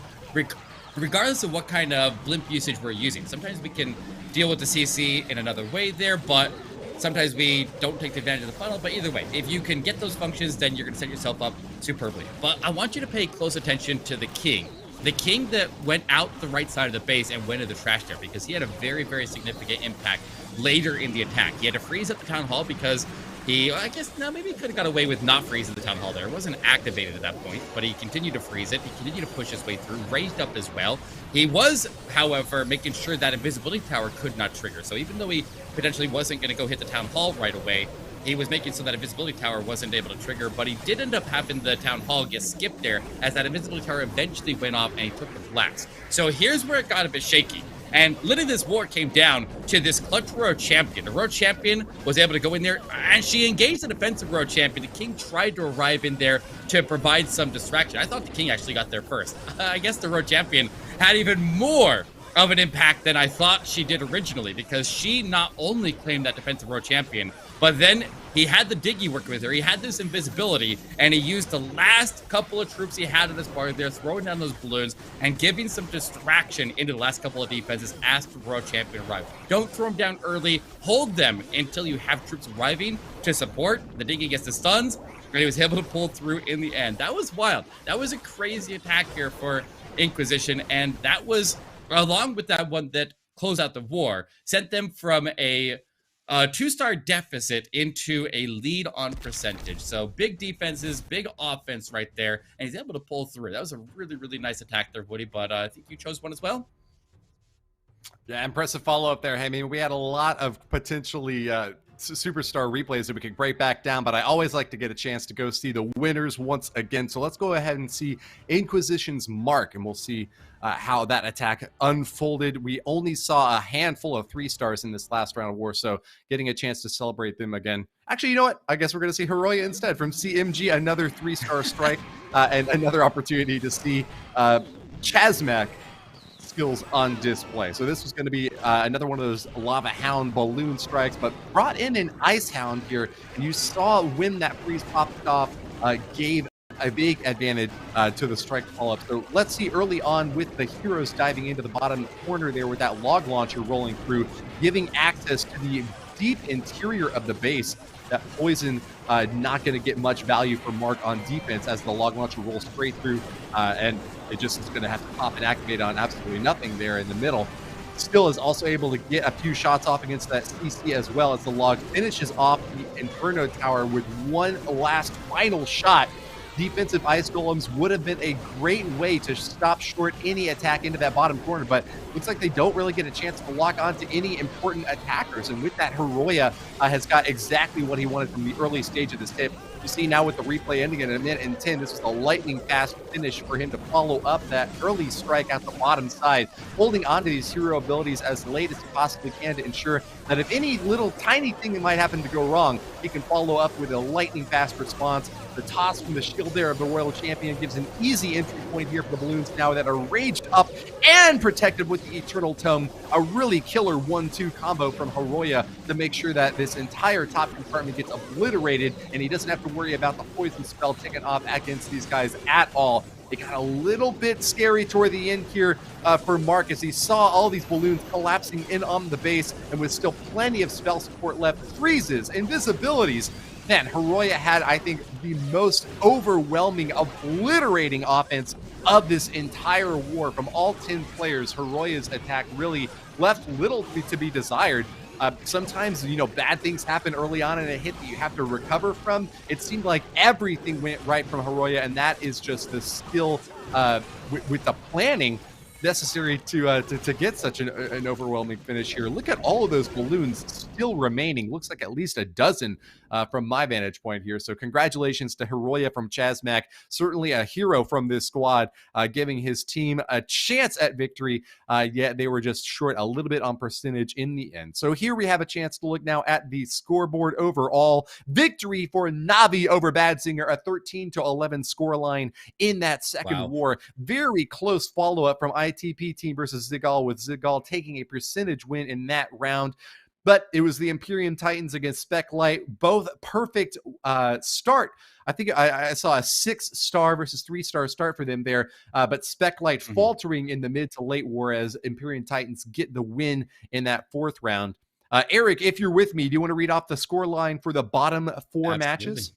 regardless of what kind of blimp usage we're using. Sometimes we can deal with the CC in another way there, but sometimes we don't take advantage of the funnel. But either way, if you can get those functions, then you're going to set yourself up superbly. But I want you to pay close attention to the king. The king that went out the right side of the base and went into the trash there, because he had a very, very significant impact later in the attack. He had to freeze at the town hall because I guess, now maybe he could have got away with not freezing the town hall there. It wasn't activated at that point, but he continued to freeze it. He continued to push his way through, raised up as well. He was, however, making sure that invisibility tower could not trigger. So even though he potentially wasn't going to go hit the town hall right away, he was making so that invisibility tower wasn't able to trigger, but he did end up having the town hall get skipped there as that invisibility tower eventually went off and he took the blast. So here's where it got a bit shaky. And literally this war came down to this clutch royal champion. The royal champion was able to go in there and she engaged the defensive royal champion. The king tried to arrive in there to provide some distraction. I thought the king actually got there first. I guess the royal champion had even more of an impact than I thought she did originally, because she not only claimed that defensive royal champion, but then he had the Diggy working with her. He had this invisibility, and he used the last couple of troops he had in his party there, throwing down those balloons and giving some distraction into the last couple of defenses as the royal champion arrived. Don't throw them down early. Hold them until you have troops arriving to support. The Diggy gets the stuns, and he was able to pull through in the end. That was wild. That was a crazy attack here for Inquisition, and that was, along with that one that closed out the war, sent them from a 2-star deficit into a lead on percentage. So big defenses, big offense right there, and he's able to pull through. That was a really, really nice attack there, Woody, but I think you chose one as well. Yeah, impressive follow-up there. I mean, we had a lot of potentially superstar replays that we could break back down, but I always like to get a chance to go see the winners once again. So let's go ahead and see Inquisition's mark, and we'll see how that attack unfolded. We only saw a handful of 3-stars in this last round of war, so getting a chance to celebrate them again. Actually, you know what? I guess we're going to see Heroya instead from CMG, another 3-star strike, and another opportunity to see Chasmac skills on display. So this was going to be another one of those Lava Hound balloon strikes, but brought in an Ice Hound here, and you saw when that freeze popped off, gave a big advantage to the strike follow-up. So let's see early on with the heroes diving into the bottom corner there with that log launcher rolling through, giving access to the deep interior of the base. That poison not going to get much value for Mark on defense as the log launcher rolls straight through, and it just is going to have to pop and activate on absolutely nothing there in the middle. Still is also able to get a few shots off against that CC as well, as the log finishes off the Inferno Tower with one last final shot. Defensive Ice Golems would have been a great way to stop short any attack into that bottom corner, but looks like they don't really get a chance to lock onto any important attackers. And with that, Heroya has got exactly what he wanted from the early stage of this tip. You see now with the replay ending in a minute and 10, this is a lightning fast finish for him to follow up that early strike at the bottom side, holding on to these hero abilities as late as he possibly can to ensure that if any little tiny thing that might happen to go wrong, he can follow up with a lightning fast response. The toss from the shield there of the Royal Champion gives an easy entry point here for the balloons now that are raged up and protected with the Eternal Tome. A really killer 1-2 combo from Heroya to make sure that this entire top compartment gets obliterated and he doesn't have to worry about the poison spell taken off against these guys at all. It got a little bit scary toward the end here for Mark as he saw all these balloons collapsing in on the base, and with still plenty of spell support left, freezes, invisibilities. Man, Heroya had, I think, the most overwhelming, obliterating offense of this entire war. From all 10 players, Heroya's attack really left little to be desired. Sometimes, you know, bad things happen early on in a hit that you have to recover from. It seemed like everything went right from Heroya, and that is just the skill with the planning necessary to get such an overwhelming finish here. Look at all of those balloons still remaining. Looks like at least a dozen from my vantage point here. So congratulations to Heroya from Chasmac, certainly a hero from this squad, giving his team a chance at victory. Yet they were just short a little bit on percentage in the end. So here we have a chance to look now at the scoreboard overall. Victory for NAVI over BADZINGER, a 13-11 scoreline in that second war. Very close follow-up from ITP team versus Zigal, with Zigal taking a percentage win in that round. but it was the Imperium Titans against Spec Light. Both perfect start. I think I saw a 6-star versus 3-star start for them there, but Spec Light faltering in the mid to late war as Imperium Titans get the win in that 4th round. Eric, if you're with me, do you want to read off the score line for the bottom 4 matches?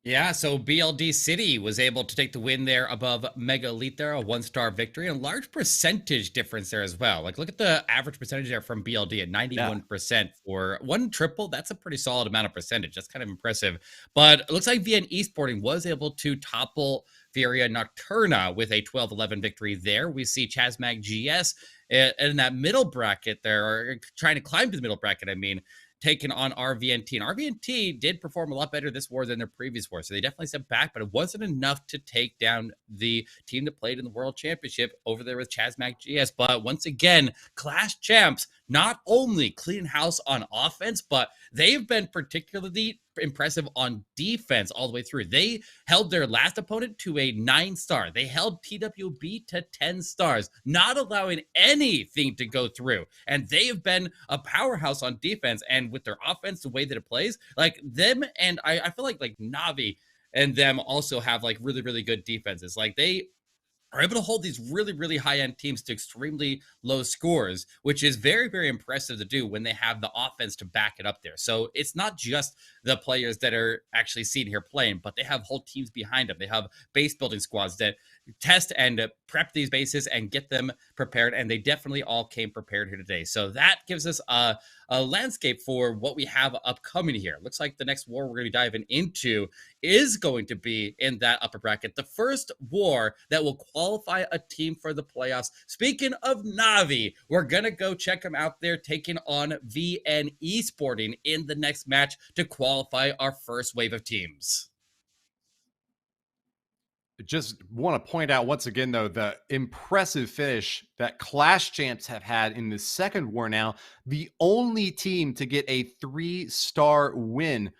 Yeah, so BLD City was able to take the win there above Mega Elite there, a 1-star victory, and a large percentage difference there as well. Like, look at the average percentage there from BLD at 91% for one triple. That's a pretty solid amount of percentage. That's kind of impressive. But it looks like VN Esporting was able to topple Furia Nocturna with a 12-11 victory there. We see Chasmac GS in that middle bracket there, or trying to climb to the middle bracket, I mean, taken on RVNT. And RVNT did perform a lot better this war than their previous war. So they definitely stepped back, but it wasn't enough to take down the team that played in the World Championship over there with Chasmac GS. But once again, Clash Champs not only clean house on offense, but they've been particularly impressive on defense all the way through. They held their last opponent to a 9-star. They held TWB to 10 stars, not allowing anything to go through. And they have been a powerhouse on defense, and with their offense, the way that it plays, like them, and I feel like NAVI and them also have like really, really good defenses. Like they are able to hold these really, really high-end teams to extremely low scores, which is very, very impressive to do when they have the offense to back it up there. So it's not just the players that are actually seen here playing, but they have whole teams behind them. They have base building squads that test and prep these bases and get them prepared, and they definitely all came prepared here today. So that gives us a landscape for what we have upcoming here. Looks like the next war we're going to be diving into is going to be in that upper bracket, the first war that will qualify a team for the playoffs. Speaking of NAVI, we're going to go check them out there taking on VN Esporting in the next match to qualify our first wave of teams. Just want to point out once again, though, the impressive finish that Clash Champs have had in the second war now. The only team to get a 3-star win,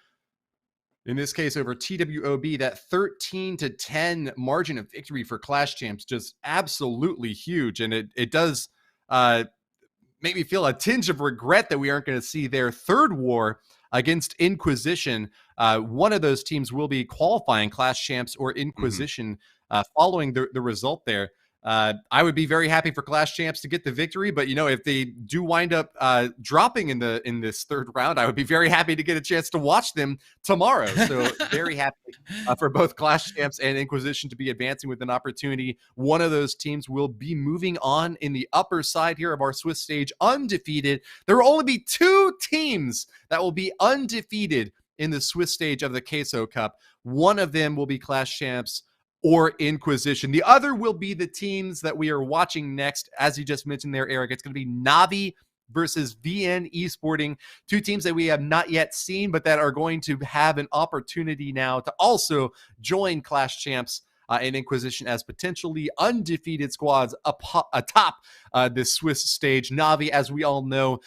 in this case over TWOB, that 13-10 margin of victory for Clash Champs, just absolutely huge. And it does make me feel a tinge of regret that we aren't going to see their third war against Inquisition. One of those teams will be qualifying, Clash Champs or Inquisition, following the result there. I would be very happy for Clash Champs to get the victory, but if they do wind up dropping in this third round, I would be very happy to get a chance to watch them tomorrow. So very happy for both Clash Champs and Inquisition to be advancing with an opportunity. One of those teams will be moving on in the upper side here of our Swiss stage undefeated. There will only be 2 teams that will be undefeated in the Swiss stage of the Queso Cup. One of them will be Clash Champs or Inquisition. The other will be the teams that we are watching next. As you just mentioned there, Eric, it's going to be NAVI versus VN Esporting, 2 teams that we have not yet seen, but that are going to have an opportunity now to also join Clash Champs and Inquisition as potentially undefeated squads atop this Swiss stage. NAVI, as we all know,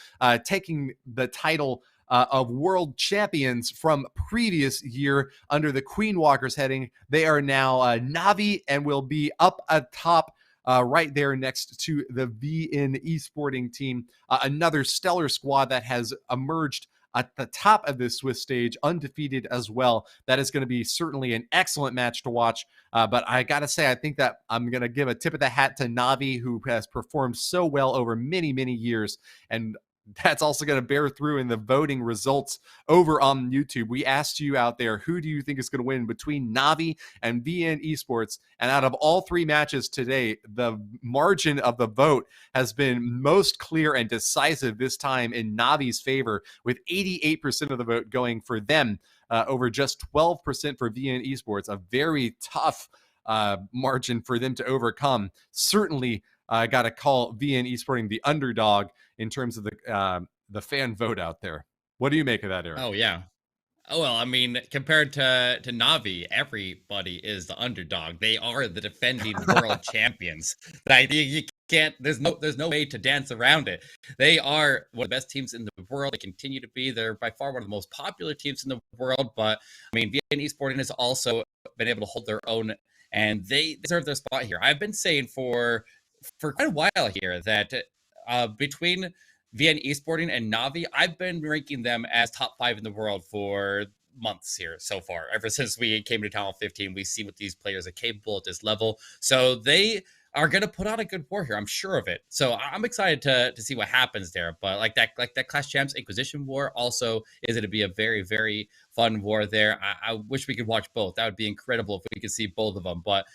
taking the title of world champions from previous year under the Queen Walker's heading. They are now NAVI and will be up atop right there next to the VN Esporting team. Another stellar squad that has emerged at the top of this Swiss stage, undefeated as well. That is going to be certainly an excellent match to watch. But I got to say, I think that I'm going to give a tip of the hat to NAVI, who has performed so well over many, many years. And that's also going to bear through in the voting results over on YouTube. We asked you out there, who do you think is going to win between NAVI and VN Esports? And out of all 3 matches today, the margin of the vote has been most clear and decisive this time in NAVI's favor, with 88% of the vote going for them over just 12% for VN Esports. A very tough margin for them to overcome. Certainly got to call VN Esporting the underdog in terms of the fan vote out there. What do you make of that, Eric? Oh, yeah. Oh, well, I mean, compared to NAVI, everybody is the underdog. They are the defending world champions. Like, you can't, there's no way to dance around it. They are one of the best teams in the world. They continue to be. They're by far one of the most popular teams in the world. But I mean, VN Esporting has also been able to hold their own, and they deserve their spot here. I've been saying for quite a while here that between VN Esporting and NAVI, I've been ranking them as top 5 in the world for months here so far. Ever since we came to Town 15, we see what these players are capable at this level. So they are going to put out a good war here. I'm sure of it. So I'm excited to see what happens there. But like that Clash Champs Inquisition war also is going to be a very, very fun war there. I wish we could watch both. That would be incredible if we could see both of them. But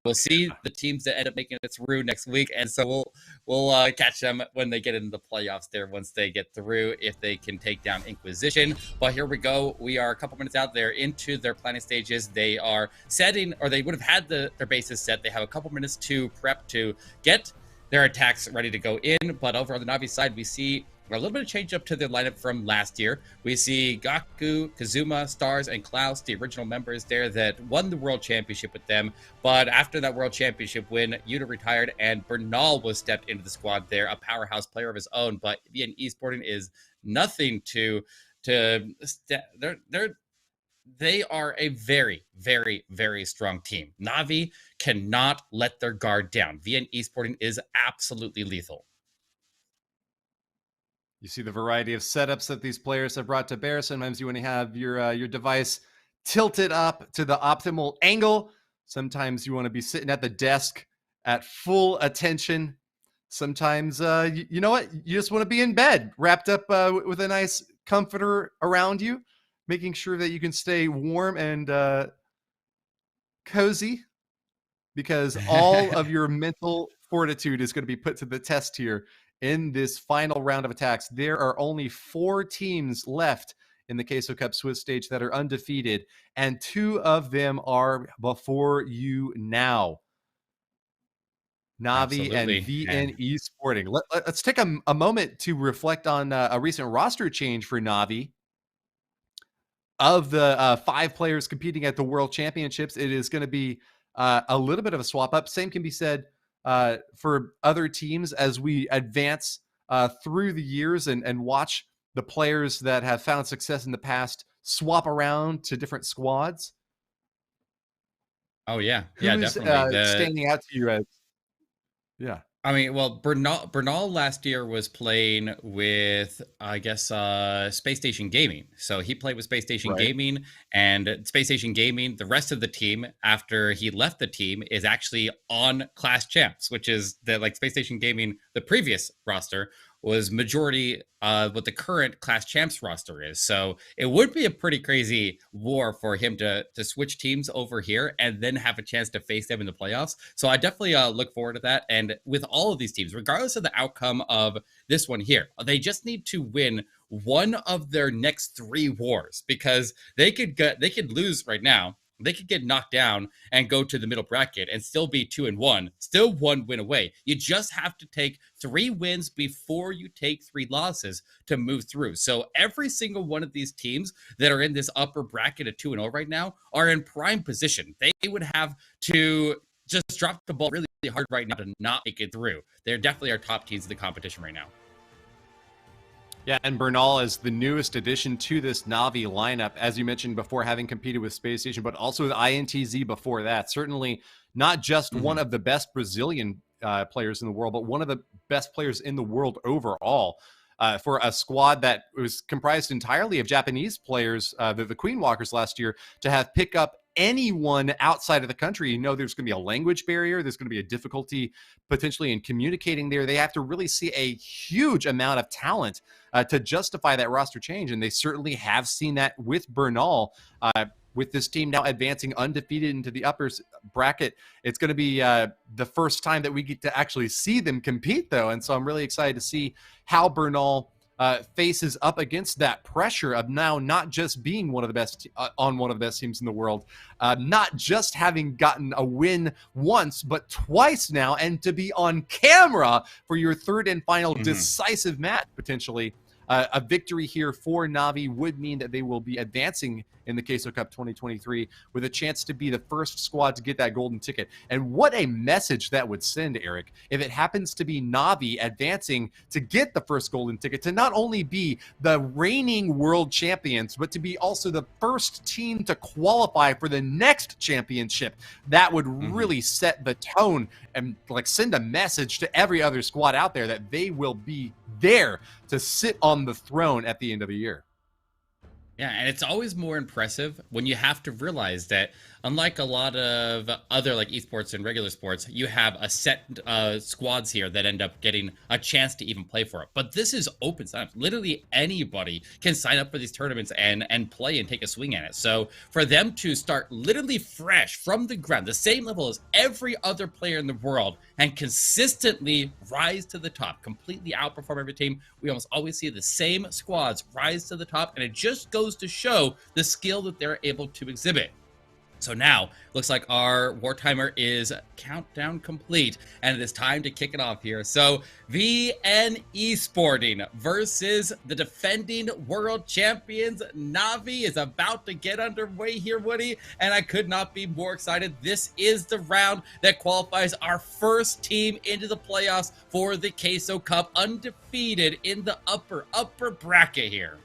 we'll see the teams that end up making it through next week, and so we'll catch them when they get into the playoffs there once they get through, if they can take down Inquisition. But here we go. We are a couple minutes out there into their planning stages. They are setting, or they would have had their bases set. They have a couple minutes to prep to get their attacks ready to go in. But over on the Navi side, we see a little bit of change up to the lineup from last year. We see Gaku, Kazuma, Stars, and Klaus, the original members there that won the World Championship with them. But after that World Championship win, Yuta retired and Bernal was stepped into the squad there, a powerhouse player of his own. But VN Esporting is nothing they are a very, very, very strong team. Navi cannot let their guard down. VN Esporting is absolutely lethal. You see the variety of setups that these players have brought to bear. Sometimes you want to have your device tilted up to the optimal angle. Sometimes you want to be sitting at the desk at full attention. Sometimes, you know what? You just want to be in bed, wrapped up with a nice comforter around you, making sure that you can stay warm and cozy, because all of your mental fortitude is going to be put to the test here in this final round of attacks. There are only 4 teams left in the Queso Cup Swiss stage that are undefeated, and 2 of them are before you now. Navi and VN Esporting. Let's take a moment to reflect on a recent roster change for Navi. Of the 5 players competing at the World Championships, it is going to be a little bit of a swap up. Same can be said for other teams as we advance through the years and watch the players that have found success in the past swap around to different squads. Oh yeah, Who's definitely standing out to you as? Yeah. I mean, well, Bernal last year was playing with, I guess, Space Station Gaming. So he played with Space Station Gaming, and Space Station Gaming, the rest of the team, after he left the team, is actually on Clash Champs, which is Space Station Gaming, the previous roster, was majority what the current Clash Champs roster is. So it would be a pretty crazy war for him to switch teams over here and then have a chance to face them in the playoffs. So I definitely look forward to that. And with all of these teams, regardless of the outcome of this one here, they just need to win one of their next 3 wars, because they could lose right now. They could get knocked down and go to the middle bracket and still be 2-1, still 1 win away. You just have to take 3 wins before you take 3 losses to move through. So every single one of these teams that are in this upper bracket at 2-0 right now are in prime position. They would have to just drop the ball really hard right now to not make it through. They're definitely our top teams in the competition right now. Yeah, and Bernal is the newest addition to this Navi lineup, as you mentioned before, having competed with Space Station, but also with INTZ before that. Certainly not just one of the best Brazilian players in the world, but one of the best players in the world overall. For a squad that was comprised entirely of Japanese players, the Queen Walkers last year, to have pick up anyone outside of the country, you know, there's going to be a language barrier. There's going to be a difficulty potentially in communicating there. They have to really see a huge amount of talent to justify that roster change. And they certainly have seen that with Bernal. With this team now advancing undefeated into the upper bracket, it's going to be the first time that we get to actually see them compete, though. And so I'm really excited to see how Bernal faces up against that pressure of now not just being one of the best on one of the best teams in the world, not just having gotten a win once, but twice now, and to be on camera for your 3rd and final decisive match, potentially. A victory here for Navi would mean that they will be advancing in the Queso Cup 2023 with a chance to be the first squad to get that golden ticket. And what a message that would send, Eric, if it happens to be Navi advancing to get the first golden ticket, to not only be the reigning world champions, but to be also the first team to qualify for the next championship. That would really set the tone and send a message to every other squad out there that they will be there to sit on the throne at the end of the year. Yeah, and it's always more impressive when you have to realize that unlike a lot of other like esports and regular sports, you have a set squads here that end up getting a chance to even play for it. But this is open sign-up. Literally anybody can sign up for these tournaments and play and take a swing at it. So for them to start literally fresh from the ground, the same level as every other player in the world, and consistently rise to the top, completely outperform every team. We almost always see the same squads rise to the top, and it just goes to show the skill that they're able to exhibit. So now, looks like our war timer is countdown complete, and it is time to kick it off here. So, VN Esporting versus the defending world champions, NAVI, is about to get underway here, Woody, and I could not be more excited. This is the round that qualifies our first team into the playoffs for the Queso Cup, undefeated in the upper bracket here.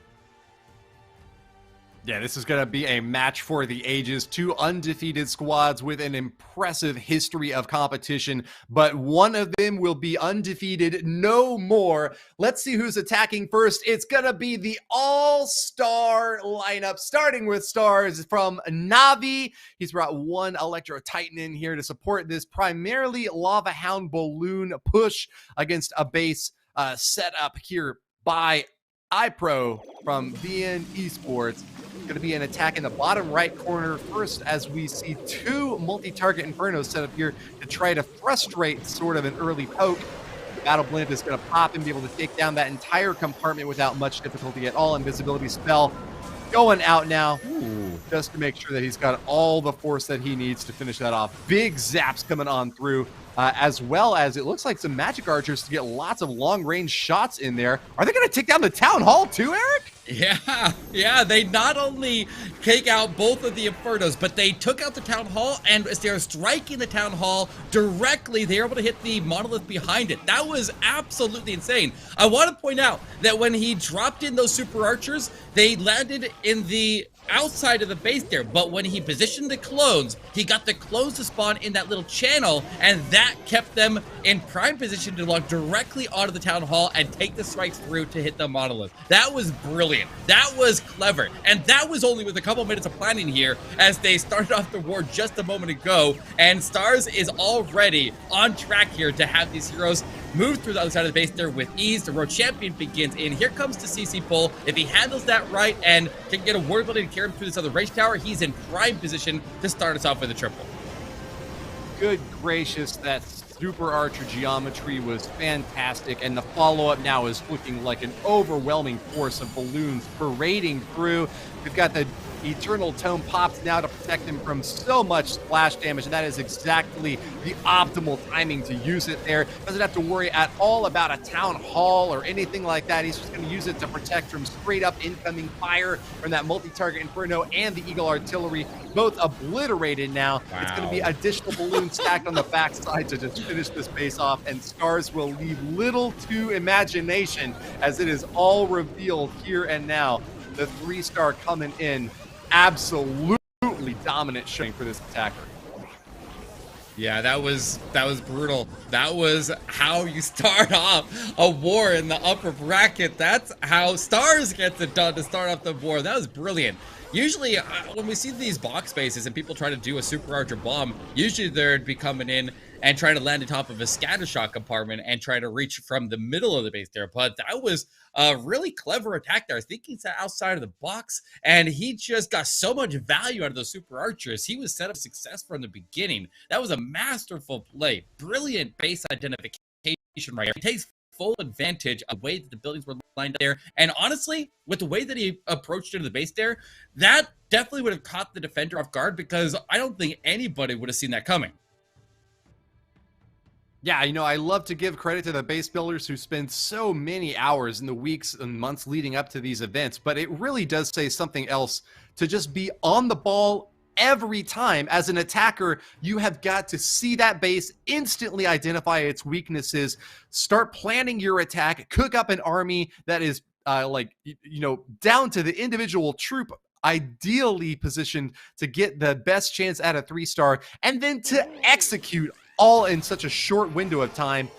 Yeah, this is going to be a match for the ages. Two undefeated squads with an impressive history of competition, but one of them will be undefeated no more. Let's see who's attacking first. It's going to be the all-star lineup, starting with stars from NAVI. He's brought one Electro Titan in here to support this primarily Lava Hound balloon push against a base set up here by iPro from VN Esports. Going to be an attack in the bottom right corner first, as we see two multi-target Infernos set up here to try to frustrate sort of an early poke. Battle Blend is going to pop and be able to take down that entire compartment without much difficulty at all. Invisibility spell going out now. Just to make sure that he's got all the force that he needs to finish that off. Big zaps coming on through, as well as it looks like some magic archers to get lots of long-range shots in there. Are they going to take down the Town Hall too, Eric? Yeah, they not only take out both of the Infernos, but they took out the Town Hall, and as they're striking the Town Hall directly, they're able to hit the Monolith behind it. That was absolutely insane. I want to point out that when he dropped in those super archers, they landed in the outside of the base there, but when he positioned the clones, he got the clones to spawn in that little channel, and that kept them in prime position to log directly onto the Town Hall and take the strikes through to hit the Monolith. That was brilliant. That was clever. And that was only with a couple minutes of planning here, as they started off the war just a moment ago, and Stars is already on track here to have these heroes move through the other side of the base there with ease. The road champion begins in. Here comes the CC pull. If he handles that right and can get a word ability to carry him through this other range tower, he's in prime position to start us off with a triple. Good gracious, that super archer geometry was fantastic, and the follow-up now is looking like an overwhelming force of balloons parading through. We've got the Eternal Tome pops now to protect him from so much splash damage, and that is exactly the optimal timing to use it there. Doesn't have to worry at all about a Town Hall or anything like that. He's just going to use it to protect from straight up incoming fire from that multi-target Inferno and the Eagle Artillery, both obliterated now. Wow. It's going to be additional balloons stacked on the backside to just finish this base off, and Stars will leave little to imagination as it is all revealed here and now. The 3-star coming in, absolutely dominant showing for this attacker. Yeah, that was brutal. That was how you start off a war in the upper bracket. That's how Stars gets it done to start off the war. That was brilliant. Usually, when we see these box spaces and people try to do a super archer bomb, usually they'd be coming in and trying to land on top of a scatter shot compartment and try to reach from the middle of the base there. But that was a really clever attack there. I think he's outside of the box, and he just got so much value out of those super archers. He was set up success from the beginning. That was a masterful play. Brilliant base identification right here. He takes full advantage of the way that the buildings were lined up there. And honestly, with the way that he approached into the base there, that definitely would have caught the defender off guard, because I don't think anybody would have seen that coming. Yeah, you know, I love to give credit to the base builders who spend so many hours in the weeks and months leading up to these events, but it really does say something else to just be on the ball every time. As an attacker, you have got to see that base, instantly identify its weaknesses, start planning your attack, cook up an army that is down to the individual troop, ideally positioned to get the best chance at a 3-star, and then to execute all in such a short window of time.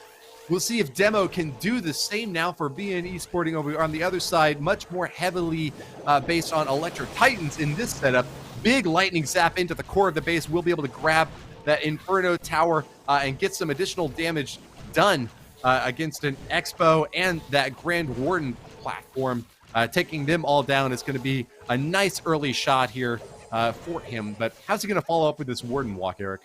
We'll see if Demo can do the same now for BN Esporting over on the other side, much more heavily based on Electro Titans in this setup. Big lightning zap into the core of the base. We'll be able to grab that Inferno Tower and get some additional damage done against an Expo and that Grand Warden platform. Taking them all down is going to be a nice early shot here for him. But how's he going to follow up with this Warden walk, Eric?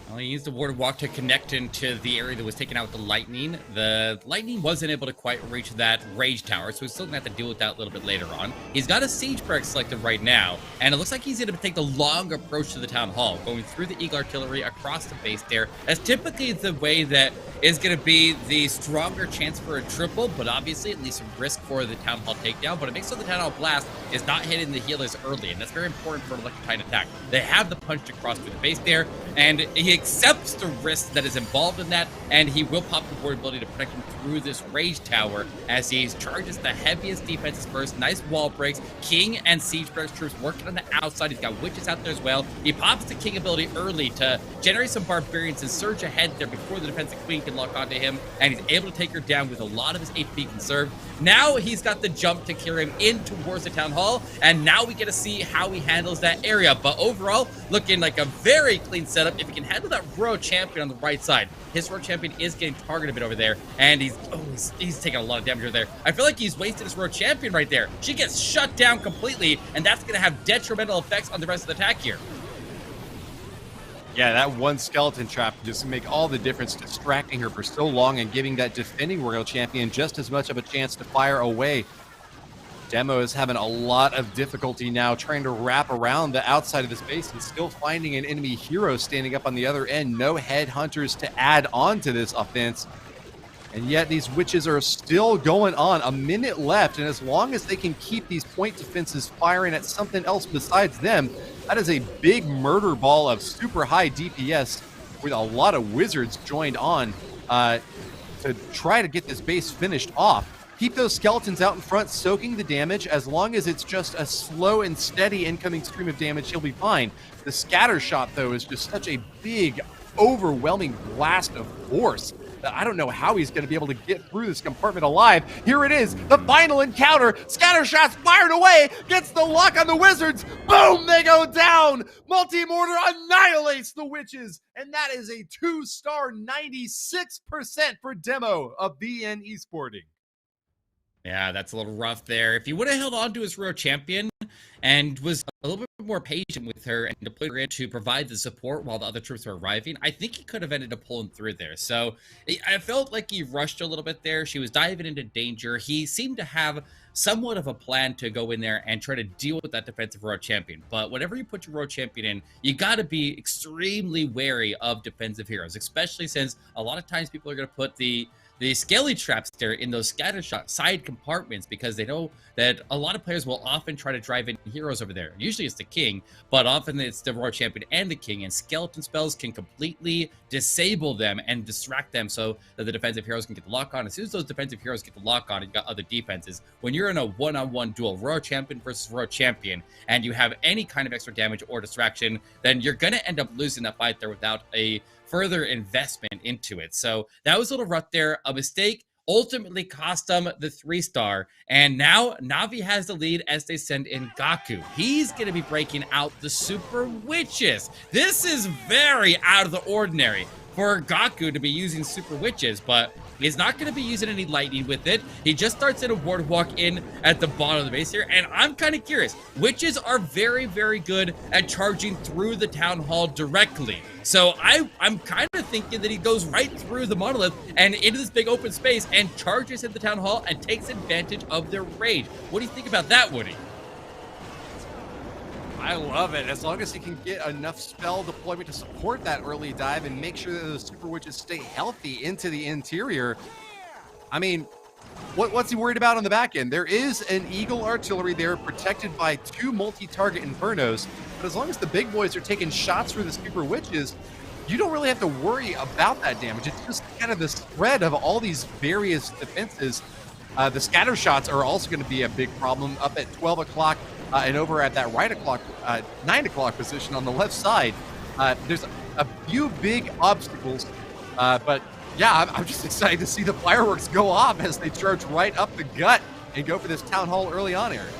Well, he used the Warden walk to connect into the area that was taken out with the lightning. The lightning wasn't able to quite reach that rage tower, so he's still going to have to deal with that a little bit later on. He's got a siege barrack selected right now, and it looks like he's going to take the long approach to the town hall, going through the Eagle Artillery across the base there. That's typically the way that is going to be the stronger chance for a triple, but obviously at least some risk for the town hall takedown. But it makes so the town hall blast is not hitting the healers early, and that's very important for an Electro Titan attack. They have the punch across through the base there, and he accepts the risk that is involved in that, and he will pop the board ability to protect him through this rage tower as he charges the heaviest defenses first. Nice wall breaks. King and Siege Barracks troops working on the outside. He's got witches out there as well. He pops the King ability early to generate some barbarians and surge ahead there before the defensive queen can lock onto him, and he's able to take her down with a lot of his HP conserved. Now he's got the jump to carry him in towards the town hall, and now we get to see how he handles that area. But overall, looking like a very clean setup. If he can handle that royal champion on the right side, his royal champion is getting targeted a bit over there, and he's taking a lot of damage over there. I feel like he's wasted his royal champion right there. She gets shut down completely, and that's going to have detrimental effects on the rest of the attack here. Yeah, that one skeleton trap just make all the difference, distracting her for so long and giving that defending royal champion just as much of a chance to fire away. Demo is having a lot of difficulty now trying to wrap around the outside of this base and still finding an enemy hero standing up on the other end. No headhunters to add on to this offense. And yet these witches are still going on. A minute left, and as long as they can keep these point defenses firing at something else besides them, that is a big murder ball of super high DPS with a lot of wizards joined on to try to get this base finished off. Keep those skeletons out in front, soaking the damage. As long as it's just a slow and steady incoming stream of damage, he'll be fine. The scatter shot, though, is just such a big, overwhelming blast of force that I don't know how he's going to be able to get through this compartment alive. Here it is, the final encounter. Scatter shots fired away, gets the lock on the wizards. Boom, they go down. Multi-mortar annihilates the witches, and that is a 2-star 96% for Demo of BN Esporting. Yeah, that's a little rough there. If he would have held on to his royal champion and was a little bit more patient with her and deployed her in to provide the support while the other troops were arriving, I think he could have ended up pulling through there. So I felt like he rushed a little bit there. She was diving into danger. He seemed to have somewhat of a plan to go in there and try to deal with that defensive royal champion. But whenever you put your royal champion in, you got to be extremely wary of defensive heroes, especially since a lot of times people are going to put the skelly traps there in those scatter shot side compartments because they know that a lot of players will often try to drive in heroes over there. Usually it's the king, but often it's the royal champion and the king, and skeleton spells can completely disable them and distract them so that the defensive heroes can get the lock on. As soon as those defensive heroes get the lock on, you've got other defenses. When you're in a one-on-one duel, royal champion versus royal champion, and you have any kind of extra damage or distraction, then you're going to end up losing that fight there without a further investment into it. So that was a little rough there. A mistake ultimately cost them the 3-star, and now Navi has the lead as they send in Gaku. He's going to be breaking out the super witches. This is very out of the ordinary for Gaku to be using super witches, but he's not going to be using any lightning with it. He just starts in a ward walk in at the bottom of the base here, and I'm kind of curious. Witches are very, very good at charging through the town hall directly. So I'm kind of thinking that he goes right through the monolith and into this big open space and charges at the town hall and takes advantage of their rage. What do you think about that, Woody? I love it. As long as he can get enough spell deployment to support that early dive and make sure that those super witches stay healthy into the interior. I mean, what's he worried about on the back end? There is an Eagle artillery there protected by 2 multi-target infernos, but as long as the big boys are taking shots through the super witches, you don't really have to worry about that damage. It's just kind of the spread of all these various defenses. The scatter shots are also going to be a big problem up at 12 o'clock. And over at that 9 o'clock position on the left side, there's a few big obstacles. But Yeah, I'm just excited to see the fireworks go off as they charge right up the gut and go for this town hall early on, Eric.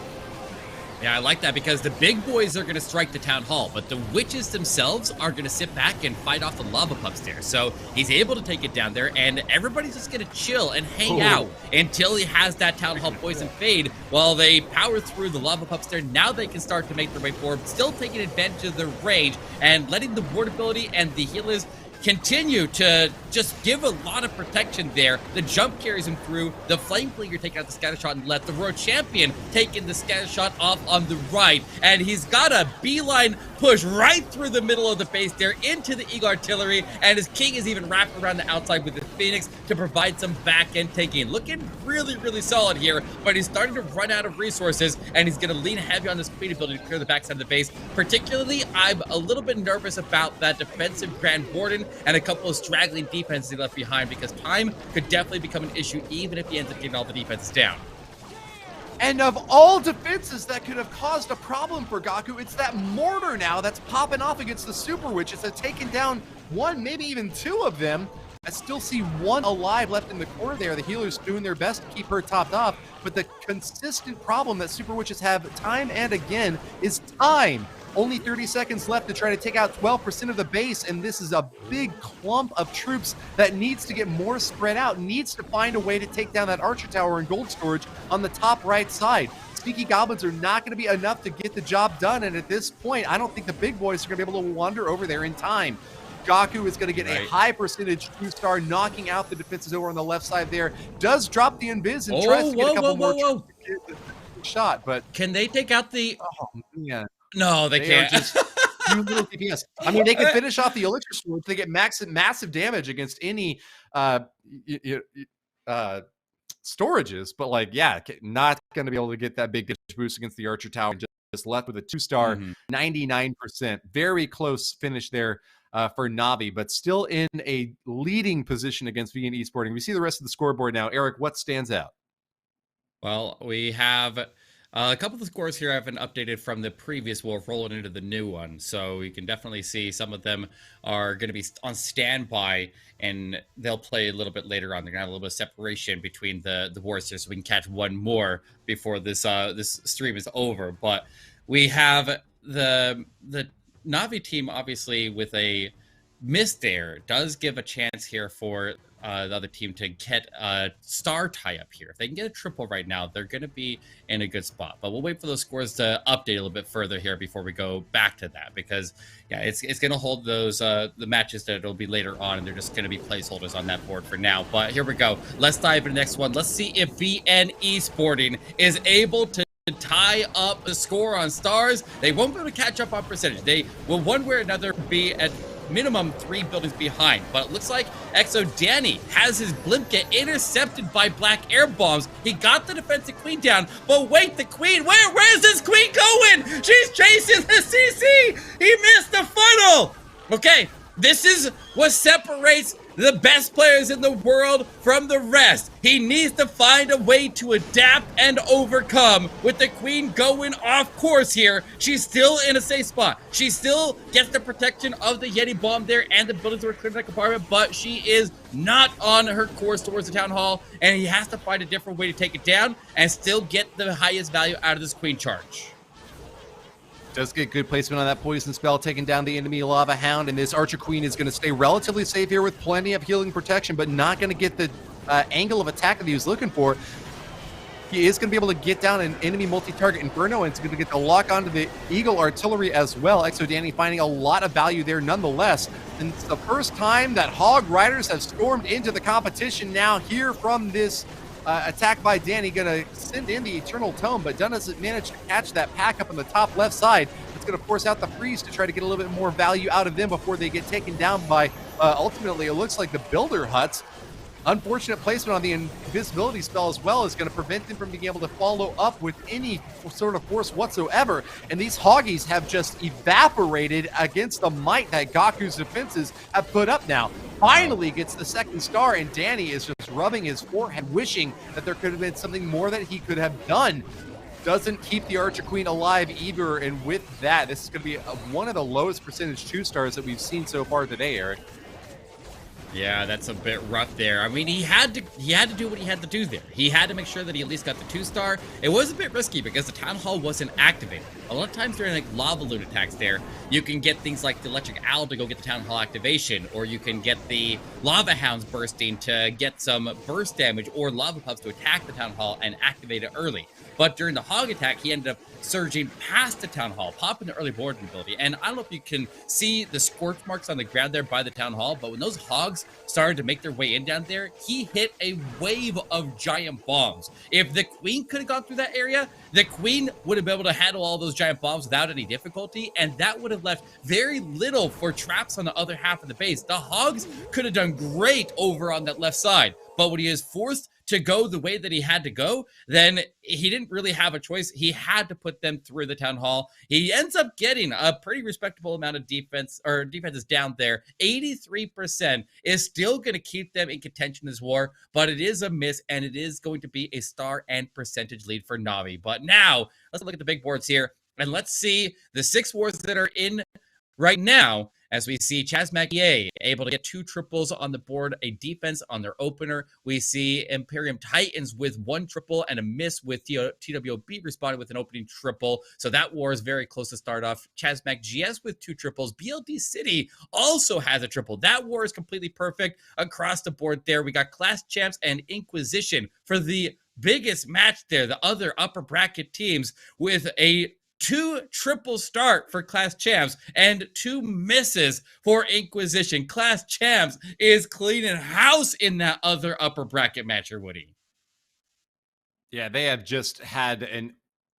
Yeah, I like that because the big boys are going to strike the town hall, but the witches themselves are going to sit back and fight off the lava pups there. So he's able to take it down there, and everybody's just going to chill and hang out until he has that town hall poison fade while they power through the lava pups there. Now they can start to make their way forward, still taking advantage of their range and letting the ward ability and the healers continue to just give a lot of protection there. The jump carries him through. The flame flinger taking out the scatter shot and let the world champion taking the scatter shot off on the right. And he's got a beeline push right through the middle of the base there into the Eagle Artillery. And his king is even wrapped around the outside with the Phoenix to provide some back end taking. Looking really, really solid here, but he's starting to run out of resources and he's going to lean heavy on this queen ability to clear the backside of the base. Particularly, I'm a little bit nervous about that defensive Grand Warden and a couple of straggling defenses he left behind because time could definitely become an issue even if he ends up getting all the defenses down. And of all defenses that could have caused a problem for Gaku, it's that mortar now that's popping off against the Super Witches that's taken down one, maybe even two of them. I still see one alive left in the corner there. The healers doing their best to keep her topped off, but the consistent problem that Super Witches have time and again is time. Only 30 seconds left to try to take out 12% of the base, and this is a big clump of troops that needs to get more spread out, needs to find a way to take down that Archer Tower and gold storage on the top right side. Sneaky Goblins are not going to be enough to get the job done, and at this point, I don't think the big boys are going to be able to wander over there in time. Gaku is going to get a high percentage 2-star, knocking out the defenses over on the left side there. Does drop the invis and tries to get a couple more troops to get the shot, but... Can they take out the... Oh, man. No, they can't. Just two little DPS. I mean, they can finish off the Elixir Swords. They get massive damage against any storages, but like, yeah, not going to be able to get that big boost against the Archer Tower. Just left with a 2-star, 99%. Very close finish there for Navi, but still in a leading position against VN Esporting. We see the rest of the scoreboard now. Eric, what stands out? Well, we have... a couple of the scores here have been updated from the previous war, rolling into the new one. So you can definitely see some of them are going to be on standby, and they'll play a little bit later on. They're going to have a little bit of separation between the wars here, so we can catch one more before this this stream is over. But we have the Navi team, obviously, with a miss there, does give a chance here for the other team to get a star tie-up here. If they can get a triple right now, they're going to be in a good spot. But we'll wait for those scores to update a little bit further here before we go back to that. Because, yeah, it's going to hold those the matches that it'll be later on, and they're just going to be placeholders on that board for now. But here we go. Let's dive into the next one. Let's see if VN Esporting is able to tie up the score on stars. They won't be able to catch up on percentage. They will one way or another be at minimum 3 buildings behind, but it looks like Exo Danny has his blimp get intercepted by black air bombs. He got the defensive queen down, but wait, the queen, where's this queen going? She's chasing the CC. He missed the funnel. Okay, this is what separates the best players in the world from the rest. He needs to find a way to adapt and overcome. With the queen going off course here, she's still in a safe spot. She still gets the protection of the Yeti bomb there and the buildings were cleared that compartment, but she is not on her course towards the town hall, and he has to find a different way to take it down and still get the highest value out of this queen charge. Does get good placement on that poison spell, taking down the enemy lava hound, and this Archer Queen is going to stay relatively safe here with plenty of healing protection, but not going to get the angle of attack that he was looking for. He is going to be able to get down an enemy multi-target Inferno, and it's going to get the lock onto the Eagle Artillery as well. Exo Danny finding a lot of value there nonetheless. And it's the first time that Hog Riders have stormed into the competition now here from this attack by Danny. Going to send in the Eternal Tome, but doesn't manage to catch that pack up on the top left side. It's going to force out the freeze to try to get a little bit more value out of them before they get taken down by, ultimately, it looks like the Builder Huts. Unfortunate placement on the invisibility spell as well is going to prevent them from being able to follow up with any sort of force whatsoever. And these Hoggies have just evaporated against the might that Gaku's defenses have put up now. Finally gets the second star, and Danny is just rubbing his forehead, wishing that there could have been something more that he could have done. Doesn't keep the Archer Queen alive either, and with that, this is going to be one of the lowest percentage 2-stars that we've seen so far today, Eric. Yeah, that's a bit rough there. I mean, he had to do what he had to do there. He had to make sure that he at least got the 2-star. It was a bit risky because the Town Hall wasn't activated. A lot of times during like Lava Loon attacks there, you can get things like the Electric Owl to go get the Town Hall activation, or you can get the Lava Hounds bursting to get some burst damage, or Lava Pups to attack the Town Hall and activate it early. But during the Hog attack, he ended up surging past the Town Hall, popping the early boarding ability. And I don't know if you can see the scorch marks on the ground there by the Town Hall, but when those Hogs started to make their way in down there, he hit a wave of giant bombs. If the Queen could have gone through that area, the Queen would have been able to handle all those giant bombs without any difficulty, and that would have left very little for traps on the other half of the base. The Hogs could have done great over on that left side, but when he is forced to go the way that he had to go, then he didn't really have a choice. He had to put them through the Town Hall. He ends up getting a pretty respectable amount of defense, or defenses down there. 83% is still going to keep them in contention this war, but it is a miss, and it is going to be a star and percentage lead for Navi. But now, let's look at the big boards here, and let's see the 6 wars that are in right now, as we see Chasmac EA able to get 2 triples on the board, a defense on their opener. We see Eryam Titans with 1 triple and a miss, with TWB responding with an opening triple. So that war is very close to start off. Chasmac GS with 2 triples. BLD City also has a triple. That war is completely perfect across the board there. We got Class Champs and Inquisition for the biggest match there. The other upper bracket teams with a 2 triple start for Class Champs and 2 misses for Inquisition. Class Champs is cleaning house in that other upper bracket match, Woody. Yeah, they have just had an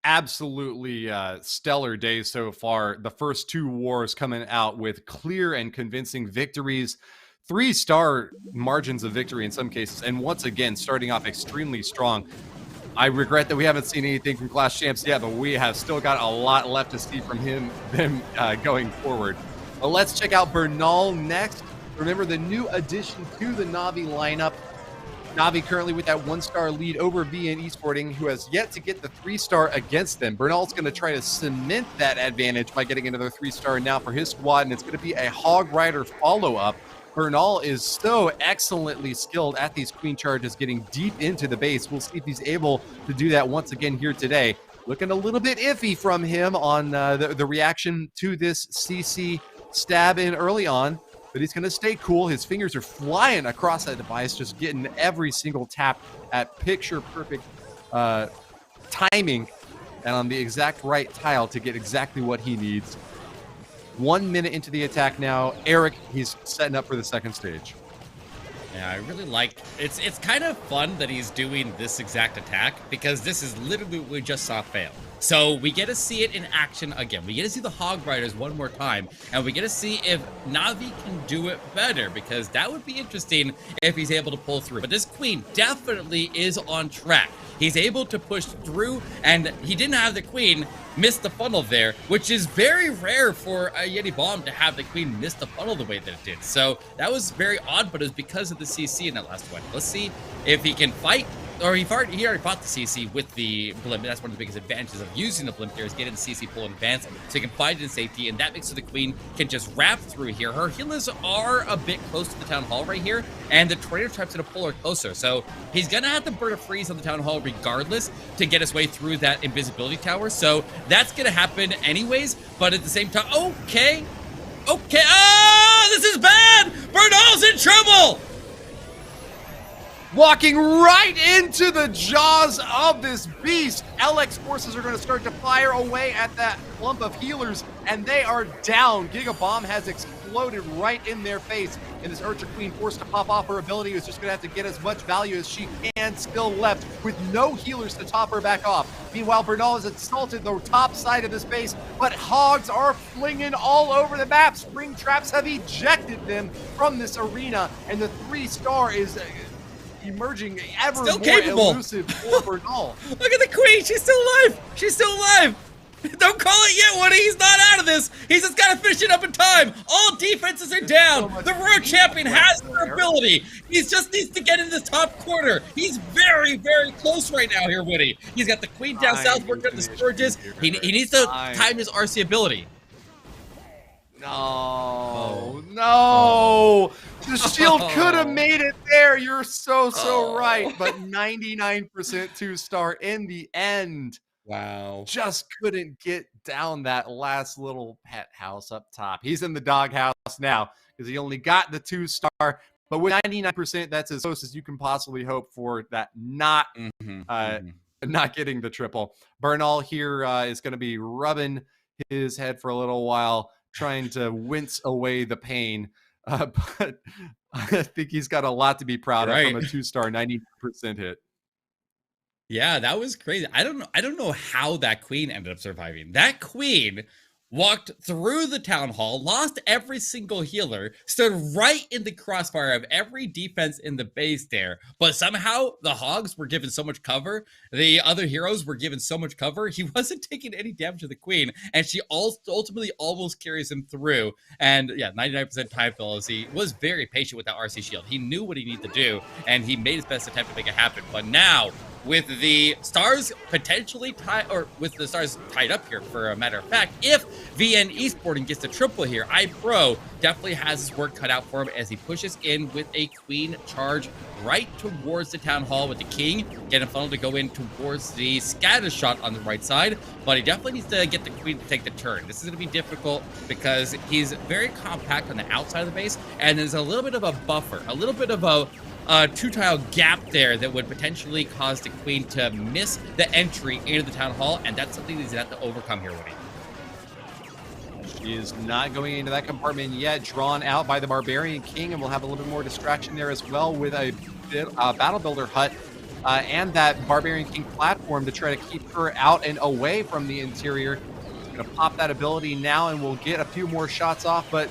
absolutely stellar day so far. The first 2 wars coming out with clear and convincing victories. 3-star margins of victory in some cases, and once again starting off extremely strong. I regret that we haven't seen anything from Class Champs yet, but we have still got a lot left to see from them going forward. But let's check out Bernal next. Remember, the new addition to the Navi lineup. Navi currently with that 1-star lead over VN Esporting, who has yet to get the 3-star against them. Bernal's going to try to cement that advantage by getting another 3-star now for his squad, and it's going to be a Hog Rider follow-up. Bernal is so excellently skilled at these queen charges, getting deep into the base. We'll see if he's able to do that once again here today. Looking a little bit iffy from him on the reaction to this CC stab in early on, but he's going to stay cool. His fingers are flying across that device, just getting every single tap at picture-perfect timing and on the exact right tile to get exactly what he needs. 1 minute into the attack now. Eric, he's setting up for the second stage. Yeah, I really liked it's kind of fun that he's doing this exact attack, because this is literally what we just saw fail. So we get to see it in action again. We get to see the Hog Riders one more time, and we get to see if Navi can do it better, because that would be interesting if he's able to pull through. But this Queen definitely is on track. He's able to push through, and he didn't have the Queen miss the funnel there, which is very rare for a Yeti Bomb to have the Queen miss the funnel the way that it did. So that was very odd, but it was because of the CC in that last one. Let's see if he can fight, or he already bought the CC with the blimp. That's one of the biggest advantages of using the blimp here, is getting the CC pull in advance so he can fight it in safety, and that makes so the Queen can just wrap through here. Her healers are a bit close to the Town Hall right here, and the Tornado Trap's gonna pull her closer. So he's gonna have to burn a freeze on the Town Hall regardless to get his way through that invisibility tower. So that's gonna happen anyways, but at the same time, okay. This is bad! Bernal's in trouble! Walking right into the jaws of this beast. LX forces are going to start to fire away at that clump of healers, and they are down. Giga Bomb has exploded right in their face, and this Archer Queen, forced to pop off her ability, is just going to have to get as much value as she can still left, with no healers to top her back off. Meanwhile, Bernal has assaulted the top side of this base, but Hogs are flinging all over the map. Spring traps have ejected them from this arena, and the 3-star is emerging ever still more capable. elusive for Bernal. Look at the Queen, she's still alive! She's still alive! Don't call it yet, Woody, he's not out of this! He's just gotta finish it up in time! All defenses are down! The Royal Champion has the ability! He just needs to get in this top corner! He's very, very close right now here, Woody! He's got the Queen down south working at the Scourges. He needs to time his RC ability. No. The shield could have made it there. You're so right. But 99% 2-star in the end. Wow. Just couldn't get down that last little pet house up top. He's in the doghouse now because he only got the 2-star. But with 99%, that's as close as you can possibly hope for that not getting the triple. Bernal here is going to be rubbing his head for a little while, trying to wince away the pain. But I think he's got a lot to be proud of from a 2-star 90% hit. Yeah, that was crazy. I don't know how that queen ended up surviving. That queen walked through the town hall, lost every single healer, stood right in the crossfire of every defense in the base there. But somehow the Hogs were given so much cover. The other heroes were given so much cover. He wasn't taking any damage to the queen. And she ultimately almost carries him through. And yeah, 99% time fellas. He was very patient with that RC shield. He knew what he needed to do. And he made his best attempt to make it happen. But now, with the stars potentially tied, or with the stars tied up here, for a matter of fact, if VN Esporting gets the triple here, iPro definitely has his work cut out for him as he pushes in with a queen charge right towards the town hall with the king, getting funneled to go in towards the scatter shot on the right side. But he definitely needs to get the queen to take the turn. This is going to be difficult because he's very compact on the outside of the base, and there's a little bit of a buffer, a little bit of a two-tile gap there that would potentially cause the queen to miss the entry into the town hall, and that's something he's going to have to overcome here, Woody. She is not going into that compartment yet, drawn out by the Barbarian King, and we'll have a little bit more distraction there as well with a Battle Builder hut and that Barbarian King platform to try to keep her out and away from the interior. She's going to pop that ability now, and we'll get a few more shots off, but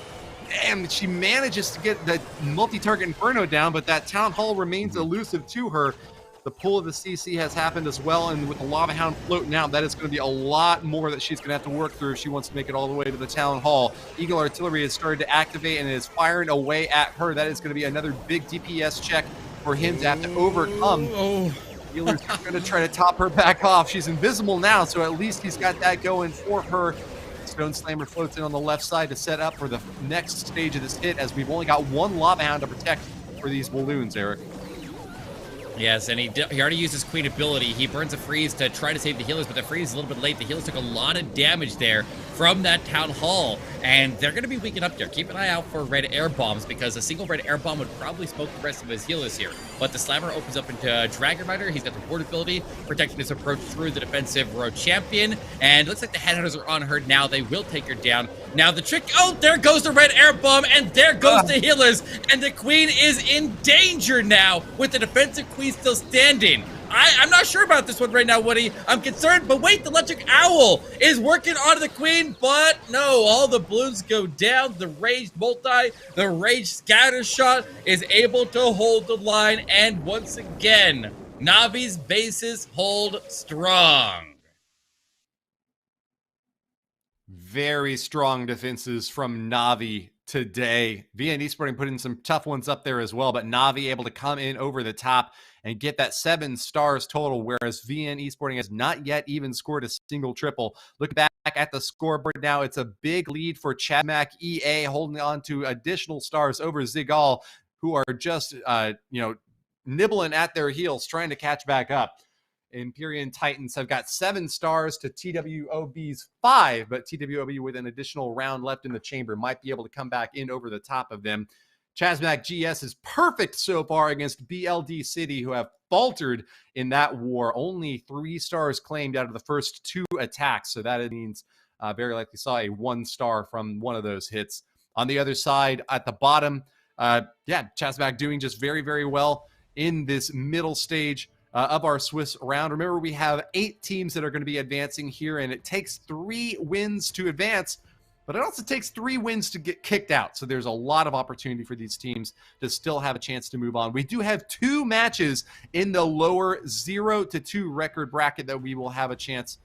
damn, she manages to get the multi-target Inferno down, but that Town Hall remains elusive to her. The pull of the CC has happened as well, and with the Lava Hound floating out, that is going to be a lot more that she's going to have to work through if she wants to make it all the way to the Town Hall. Eagle Artillery has started to activate and is firing away at her. That is going to be another big DPS check for him to have to overcome. Healer's going to try to top her back off. She's invisible now, so at least he's got that going for her. Stone Slammer floats in on the left side to set up for the next stage of this hit, as we've only got one Lava Hound to protect for these balloons, Eric. Yes, and he already used his queen ability. He burns a freeze to try to save the healers, but the freeze is a little bit late. The healers took a lot of damage there from that town hall, and they're going to be weakened up there. Keep an eye out for red air bombs, because a single red air bomb would probably smoke the rest of his healers here. But the Slammer opens up into Dragon Rider. He's got the ward ability, protecting his approach through the defensive road champion, and it looks like the headhunters are on her now. They will take her down. Now the trick, oh, there goes the red air bomb, and there goes the healers, and the queen is in danger now with the defensive queen still standing. I'm not sure about this one right now, Woody. I'm concerned, but wait, the Electric Owl is working onto the queen, but no, all the balloons go down. The Raged Multi, the Raged Scatter Shot is able to hold the line, and once again, Navi's bases hold strong. Very strong defenses from Navi today. VN Esporting put in some tough ones up there as well, but Navi able to come in over the top and get that 7 stars total, whereas VN Esporting has not yet even scored a single triple. Look back at the scoreboard now. It's a big lead for Chasmac EA, holding on to additional stars over Zigal, who are just, nibbling at their heels, trying to catch back up. Empyrean Titans have got 7 stars to TWOB's 5, but TWOB with an additional round left in the chamber might be able to come back in over the top of them. Chasmac GS is perfect so far against BLD City, who have faltered in that war. Only 3 stars claimed out of the first 2 attacks, so that means very likely saw a 1 star from one of those hits. On the other side, at the bottom, Chasmac doing just very, very well in this middle stage of our Swiss round. Remember, we have 8 teams that are going to be advancing here, and it takes 3 wins to advance, but it also takes 3 wins to get kicked out. So there's a lot of opportunity for these teams to still have a chance to move on. We do have 2 matches in the lower 0-2 record bracket that we will have a chance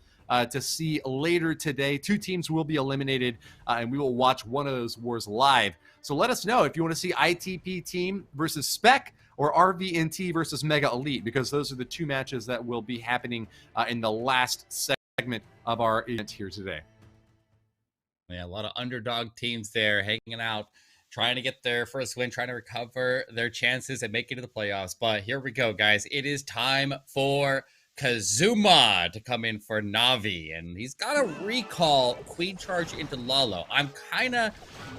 to see later today. 2 teams will be eliminated, and we will watch one of those wars live. So let us know if you want to see ITP team versus Spec, or RVNT versus Mega Elite, because those are the 2 matches that will be happening in the last segment of our event here today. Yeah, a lot of underdog teams there hanging out, trying to get their first win, trying to recover their chances and make it to the playoffs. But here we go, guys. It is time for Kazuma to come in for Navi, and he's got a recall queen charge into Lalo. I'm kind of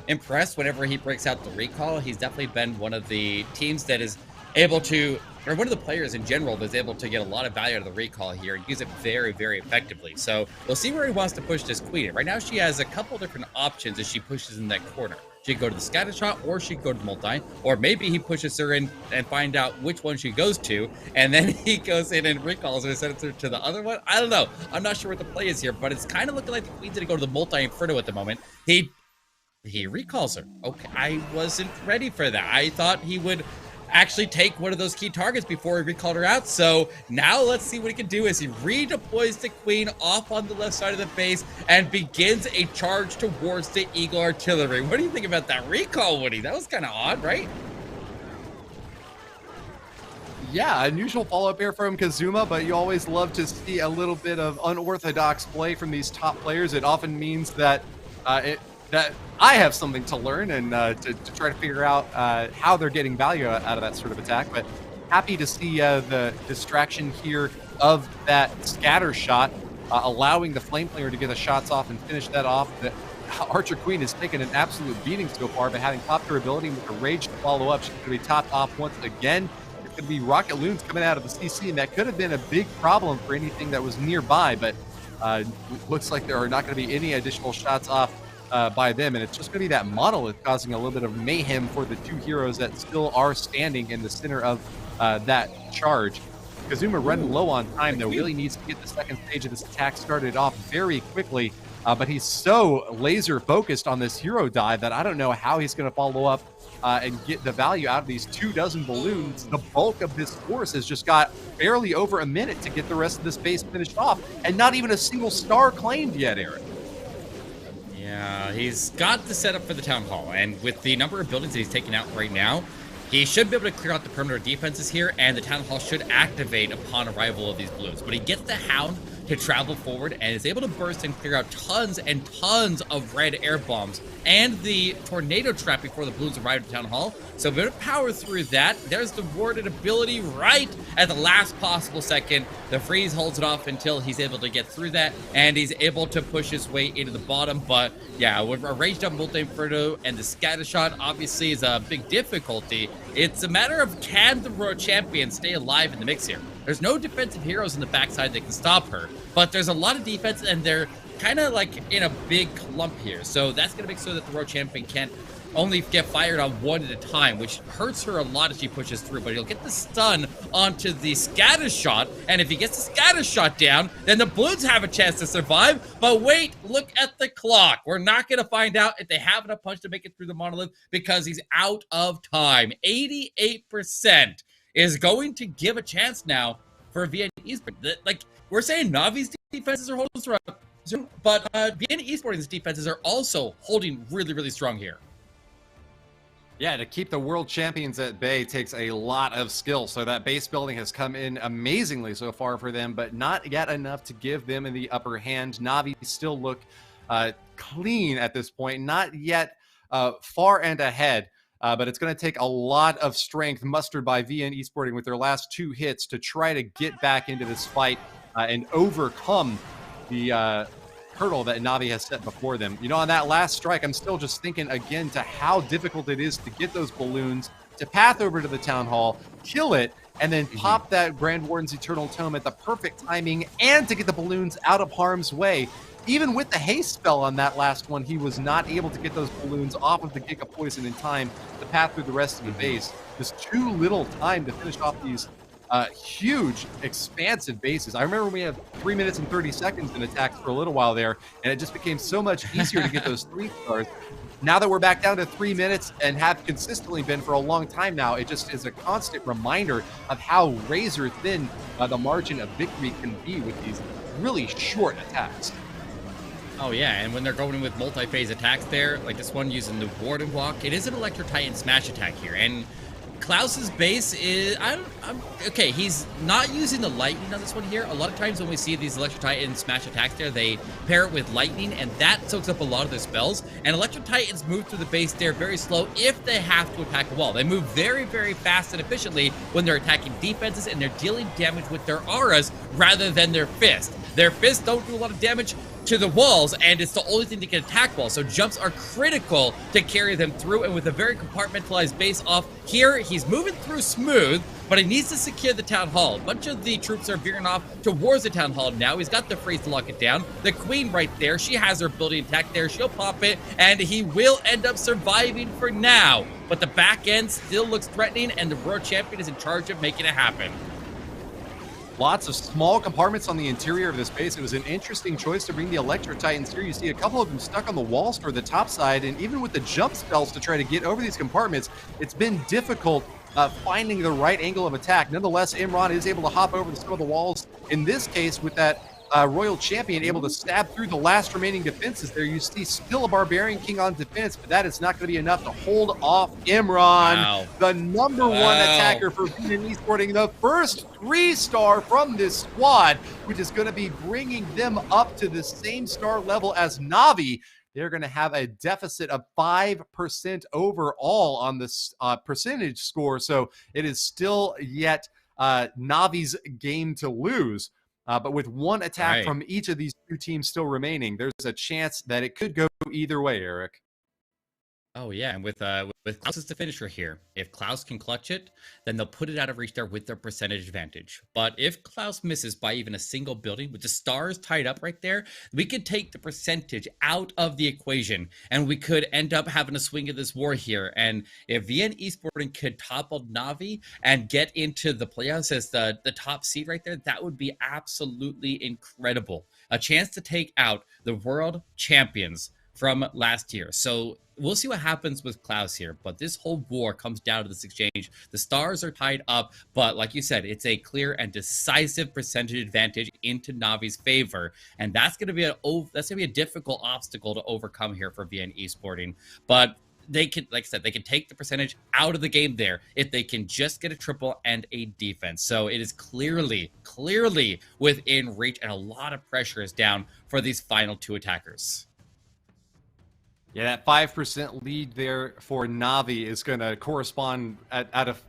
impressed whenever he breaks out the recall. He's definitely been one of the teams that is able to, or one of the players in general that's able to get a lot of value out of the recall here and use it very, very effectively. So we'll see where he wants to push this queen. Right now she has a couple different options as she pushes in that corner. She could go to the scatter shot, or she could go to the multi, or maybe he pushes her in and find out which one she goes to, and then he goes in and recalls her and sends her to the other one. I don't know. I'm not sure what the play is here, but it's kind of looking like the queen's gonna go to the multi Inferno at the moment. He recalls her. Okay, I wasn't ready for that. I thought he would actually take one of those key targets before he recalled her out. So now let's see what he can do as he redeploys the queen off on the left side of the base and begins a charge towards the Eagle artillery. What do you think about that recall, Woody? That was kind of odd, right? Yeah, unusual follow-up here from Kazuma, but you always love to see a little bit of unorthodox play from these top players. It often means that that I have something to learn and to try to figure out how they're getting value out of that sort of attack. But happy to see the distraction here of that scatter shot, allowing the flame player to get the shots off and finish that off. The Archer Queen has taken an absolute beating so far, but having popped her ability with the rage to follow up, she's going to be topped off once again. It's going to be rocket loons coming out of the CC, and that could have been a big problem for anything that was nearby, but looks like there are not going to be any additional shots off by them, and it's just going to be that Monolith causing a little bit of mayhem for the two heroes that still are standing in the center of that charge. Kazuma running low on time, though, really needs to get the second stage of this attack started off very quickly, but he's so laser focused on this hero dive that I don't know how he's going to follow up and get the value out of these 24 balloons. The bulk of this force has just got barely over a minute to get the rest of this base finished off, and not even a single star claimed yet, Eric. Yeah, he's got the setup for the Town Hall, and with the number of buildings that he's taking out right now, he should be able to clear out the perimeter defenses here, and the Town Hall should activate upon arrival of these balloons. But he gets the Hound to travel forward and is able to burst and clear out tons and tons of red air bombs and the tornado trap before the balloons arrive at Town Hall. So we're going to power through that. There's the warded ability right at the last possible second. The freeze holds it off until he's able to get through that, and he's able to push his way into the bottom. But yeah, with a ranged up multi-inferno and the scatter shot obviously is a big difficulty. It's a matter of, can the Royal Champion stay alive in the mix here? There's no defensive heroes in the backside that can stop her, but there's a lot of defense, and they're kind of like in a big clump here. So that's going to make sure that the Royal Champion can't only get fired on one at a time, which hurts her a lot as she pushes through, but he'll get the stun onto the scatter shot, and if he gets the scatter shot down, then the balloons have a chance to survive. But wait, look at the clock. We're not going to find out if they have enough punch to make it through the Monolith because he's out of time. 88% is going to give a chance now for VN Esports. Like, we're saying Navi's defenses are holding strong, but VN Esports' defenses are also holding really, really strong here. Yeah, to keep the world champions at bay takes a lot of skill. So that base building has come in amazingly so far for them, but not yet enough to give them the upper hand. Navi still look clean at this point, not yet far and ahead. But it's going to take a lot of strength mustered by VN Esporting with their last two hits to try to get back into this fight and overcome the hurdle that Navi has set before them. You know, on that last strike, I'm still just thinking again to how difficult it is to get those balloons, to path over to the Town Hall, kill it, and then pop that Grand Warden's Eternal Tome at the perfect timing, and to get the balloons out of harm's way. Even with the haste spell on that last one, he was not able to get those balloons off of the Giga Poison in time to path through the rest of the base. Just too little time to finish off these huge, expansive bases. I remember we had 3 minutes and 30 seconds in attacks for a little while there, and it just became so much easier to get those 3 stars. Now that we're back down to 3 minutes and have consistently been for a long time now, it just is a constant reminder of how razor thin the margin of victory can be with these really short attacks. Oh yeah, and when they're going in with multi-phase attacks there, like this one using the Warden block, it is an Electro Titan smash attack here, and Klaus's base is, okay, he's not using the lightning on this one here. A lot of times when we see these Electro Titans smash attacks there, they pair it with lightning, and that soaks up a lot of their spells. And Electro Titans move through the base there very slow if they have to attack a wall. They move very, very fast and efficiently when they're attacking defenses and they're dealing damage with their auras rather than their fist. Their fists don't do a lot of damage to the walls, and it's the only thing that can attack walls. So jumps are critical to carry them through, and with a very compartmentalized base off here, he's moving through smooth, but he needs to secure the town hall. A bunch of the troops are veering off towards the town hall now. He's got the freeze to lock it down. The queen right there, she has her ability attack there. She'll pop it, and he will end up surviving for now. But the back end still looks threatening, and the world champion is in charge of making it happen. Lots of small compartments on the interior of this base. It was an interesting choice to bring the Electro Titans here. You see a couple of them stuck on the walls toward the top side, and even with the jump spells to try to get over these compartments, it's been difficult finding the right angle of attack. Nonetheless, Imran is able to hop over some of the walls. In this case, with that Royal Champion able to stab through the last remaining defenses there. You see still a Barbarian King on defense, but that is not going to be enough to hold off Imran, the number one attacker for Esporting, the first 3-star from this squad, which is going to be bringing them up to the same star level as NAVI. They're going to have a deficit of 5% overall on this percentage score, so it is still yet NAVI's game to lose. But with one attack from each of these two teams still remaining, there's a chance that it could go either way, Eric. Oh, yeah, and with Klaus as the finisher here, if Klaus can clutch it, then they'll put it out of reach there with their percentage advantage. But if Klaus misses by even a single building, with the stars tied up right there, we could take the percentage out of the equation, and we could end up having a swing of this war here. And if VN Esporting could topple NAVI and get into the playoffs as the top seed right there, that would be absolutely incredible. A chance to take out the world champions from last year. So we'll see what happens with Klaus here, but this whole war comes down to this exchange. The stars are tied up, but like you said, it's a clear and decisive percentage advantage into Navi's favor, and that's going to be a difficult obstacle to overcome here for VN Esporting. But they can, like I said, they can take the percentage out of the game there if they can just get a triple and a defense. So it is clearly within reach, and a lot of pressure is down for these final two attackers. Yeah, that 5% lead there for NAVI is going to correspond out of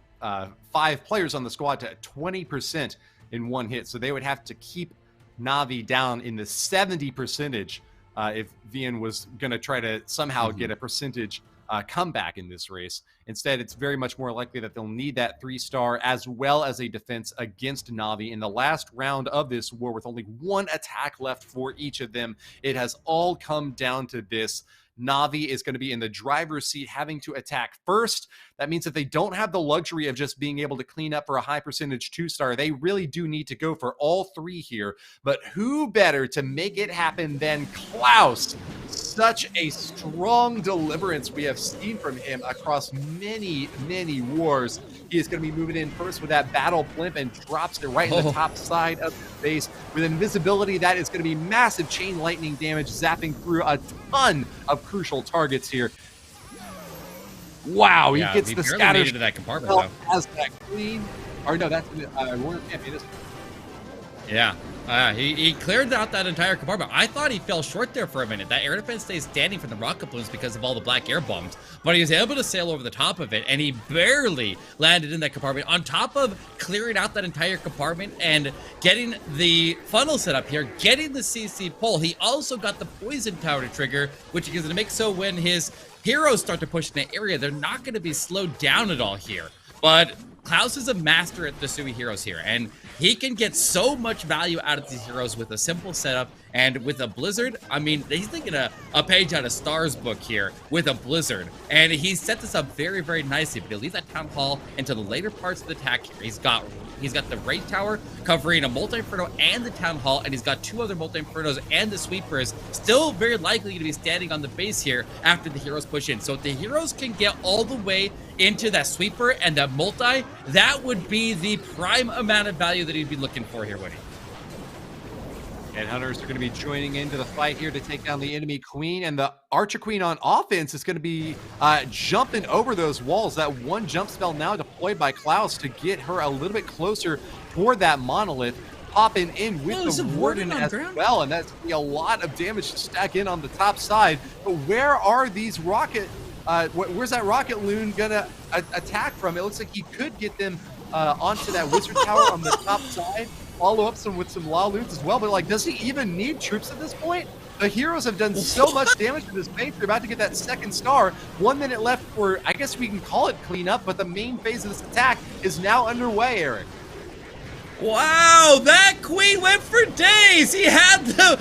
5 players on the squad to 20% in one hit. So they would have to keep NAVI down in the 70% if VN was going to try to somehow get a percentage comeback in this race. Instead, it's very much more likely that they'll need that 3-star as well as a defense against NAVI in the last round of this war with only one attack left for each of them. It has all come down to this. NAVI is going to be in the driver's seat having to attack first. That means that they don't have the luxury of just being able to clean up for a high percentage 2-star. They really do need to go for all 3 here. But who better to make it happen than Klaus? Such a strong deliverance we have seen from him across many wars. He is going to be moving in first with that battle blimp and drops it right in the top side of the base. With invisibility, that is going to be massive chain lightning damage, zapping through a ton of crucial targets here. Wow, he gets the scatter into that compartment though. As that queen, or no, that's Royal Champion. He cleared out that entire compartment. I thought he fell short there for a minute. That air defense stays standing from the rocket balloons because of all the black air bombs, but he was able to sail over the top of it, and he barely landed in that compartment. On top of clearing out that entire compartment and getting the funnel set up here, getting the CC pole, he also got the poison tower to trigger, which is going to make so when his heroes start to push in the area, they're not going to be slowed down at all here. But Klaus is a master at pursuing heroes here, and he can get so much value out of these heroes with a simple setup and with a blizzard. I mean, he's thinking a page out of Star's book here with a blizzard, and he set this up very nicely. But he'll leave that town hall into the later parts of the attack here. He's got the raid tower covering a multi-inferno and the town hall, and he's got 2 other multi-infernos and the sweepers still very likely to be standing on the base here after the heroes push in. So if the heroes can get all the way into that sweeper and that multi, that would be the prime amount of value that he'd be looking for here, Woody. And Hunters are going to be joining into the fight here to take down the enemy queen. And the Archer Queen on offense is going to be jumping over those walls. That one jump spell now deployed by Klaus to get her a little bit closer toward that monolith. Popping in with the warden as well. And that's going to be a lot of damage to stack in on the top side. But where are these rocket... where's that rocket loon going to attack from? It looks like he could get them onto that wizard tower on the top side. Follow up with some Laloons as well, but like, does he even need troops at this point? The heroes have done so much damage to this base. They're about to get that second star. 1 minute left for, I guess we can call it cleanup, but the main phase of this attack is now underway, Eric. Wow, that queen went for days. He had the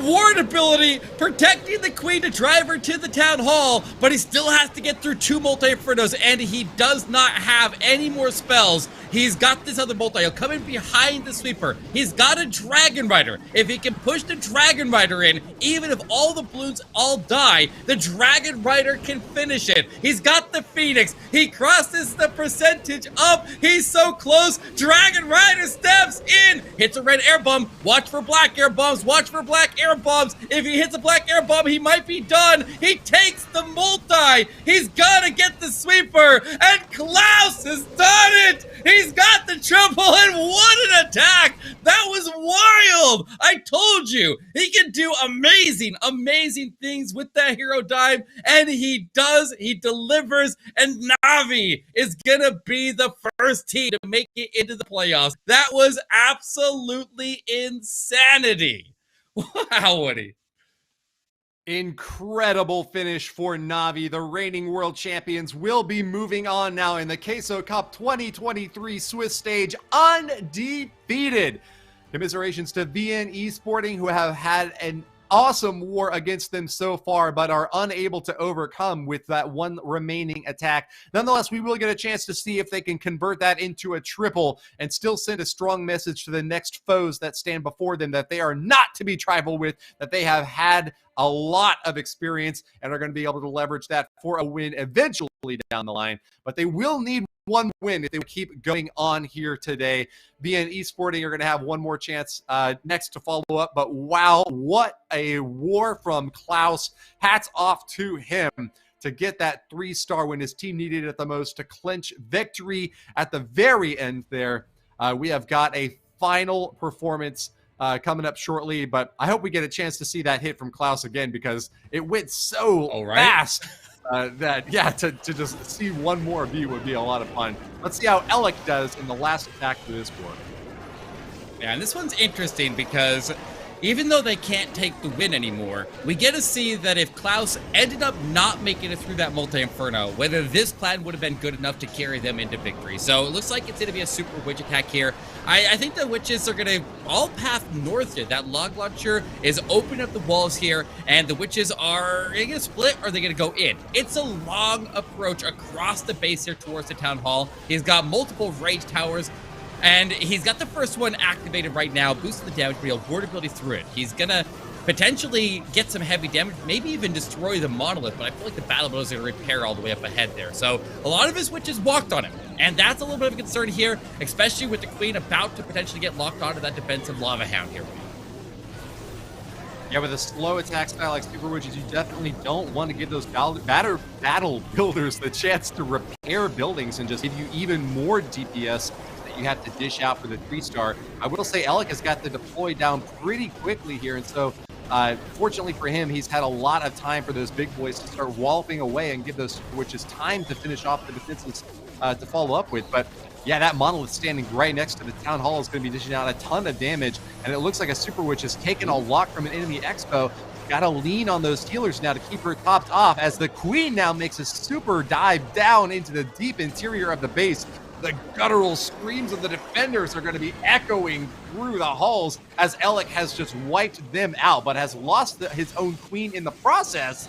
ward ability protecting the queen to drive her to the town hall, but he still has to get through 2 multi-infernos, and he does not have any more spells. He's got this other multi. He'll come in behind the sweeper. He's got a Dragon Rider. If he can push the Dragon Rider in, even if all the balloons all die, the Dragon Rider can finish it. He's got the Phoenix. He crosses the percentage up. He's so close. Dragon Rider steps in. Hits a red air bomb. Watch for black air bombs. Watch for black air bombs. If he hits a black air bomb, he might be done. He takes the multi. He's gonna get the sweeper. And Klaus has done it. He's got the triple, and what an attack! That was wild! I told you, he can do amazing, amazing things with that hero dive, and he does, he delivers, and NAVI is gonna be the first team to make it into the playoffs. That was absolutely insanity. Wow, Woody. Incredible finish for NAVI. The reigning world champions will be moving on now in the Queso Cup 2023 Swiss stage undefeated. Commiserations to VN Esporting, who have had an awesome war against them so far, but are unable to overcome with that one remaining attack. Nonetheless, we will get a chance to see if they can convert that into a triple and still send a strong message to the next foes that stand before them that they are not to be tribal with, that they have had a lot of experience and are going to be able to leverage that for a win eventually down the line. But they will need one win if they keep going on here today. BN Esporting are going to have one more chance next to follow up. But wow, what a war from Klaus. Hats off to him to get that 3-star when his team needed it the most to clinch victory at the very end there. We have got a final performance coming up shortly, but I hope we get a chance to see that hit from Klaus again because it went so fast. To just see one more view would be a lot of fun. Let's see how Alec does in the last attack for this war. Yeah, and this one's interesting because even though they can't take the win anymore, we get to see that if Klaus ended up not making it through that multi-inferno, whether this plan would have been good enough to carry them into victory. So it looks like it's going to be a super witch attack here. I think the witches are going to all path north here. That log launcher is opening up the walls here, and the witches are going to split or are they going to go in? It's a long approach across the base here towards the town hall. He's got multiple rage towers, and he's got the first one activated right now, boosting the damage, but he'll ward ability through it. He's going to potentially get some heavy damage, maybe even destroy the monolith, but I feel like the battle bow is going to repair all the way up ahead there. So a lot of his witches walked on him, and that's a little bit of a concern here, especially with the queen about to potentially get locked onto that defensive lava hound here. Yeah, with a slow attack style like Super Witches, you definitely don't want to give those battle builders the chance to repair buildings and just give you even more DPS that you have to dish out for the 3-star. I will say Alec has got the deploy down pretty quickly here, and so fortunately for him, he's had a lot of time for those big boys to start walloping away and give those Super Witches time to finish off the defenses to follow up with. But yeah, that monolith standing right next to the town hall is going to be dishing out a ton of damage, and it looks like a Super Witch has taken a lock from an enemy expo. Got to lean on those healers now to keep her topped off as the queen now makes a super dive down into the deep interior of the base. The guttural screams of the defenders are going to be echoing through the halls as Alec has just wiped them out, but has lost his own queen in the process.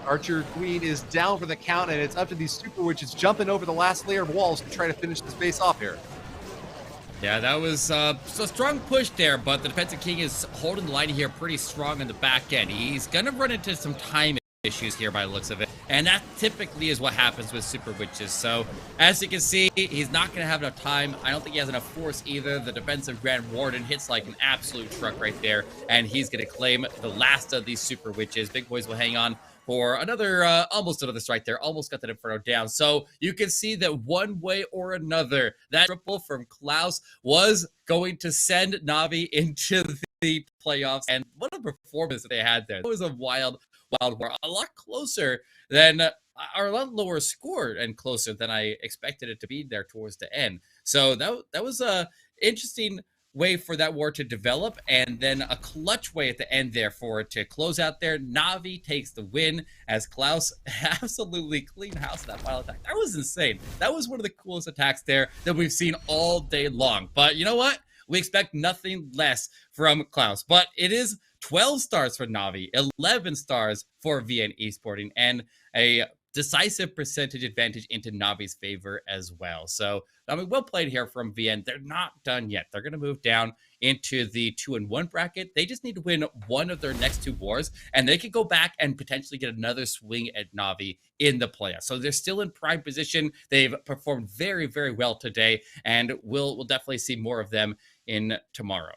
Archer Queen is down for the count, and it's up to these Super Witches jumping over the last layer of walls to try to finish this base off here. Yeah, that was a strong push there, but the defensive king is holding the line here pretty strong in the back end. He's going to run into some time issues here by the looks of it. And that typically is what happens with Super Witches. So, as you can see, he's not going to have enough time. I don't think he has enough force either. The defensive Grand Warden hits like an absolute truck right there. And he's going to claim the last of these Super Witches. Big Boys will hang on for another, almost another strike there. Almost got that Inferno down. So, you can see that one way or another, that triple from Klaus was going to send NAVI into the playoffs. And what a performance that they had there. It was a wild war, a lot closer than or a lot lower score and closer than I expected it to be there towards the end. So that was a interesting way for that war to develop, and then a clutch way at the end there for it to close out there. NAVI takes the win as Klaus absolutely clean house of that final attack. That was insane. That was one of the coolest attacks there that we've seen all day long. But you know what? We expect nothing less from Klaus. But it is 12 stars for NAVI, 11 stars for VN Esporting, and a decisive percentage advantage into NAVI's favor as well. So, I mean, well played here from VN. They're not done yet. They're going to move down into the 2-1 bracket. They just need to win one of their next 2 wars, and they could go back and potentially get another swing at NAVI in the playoffs. So they're still in prime position. They've performed very, very well today, and we'll definitely see more of them in tomorrow.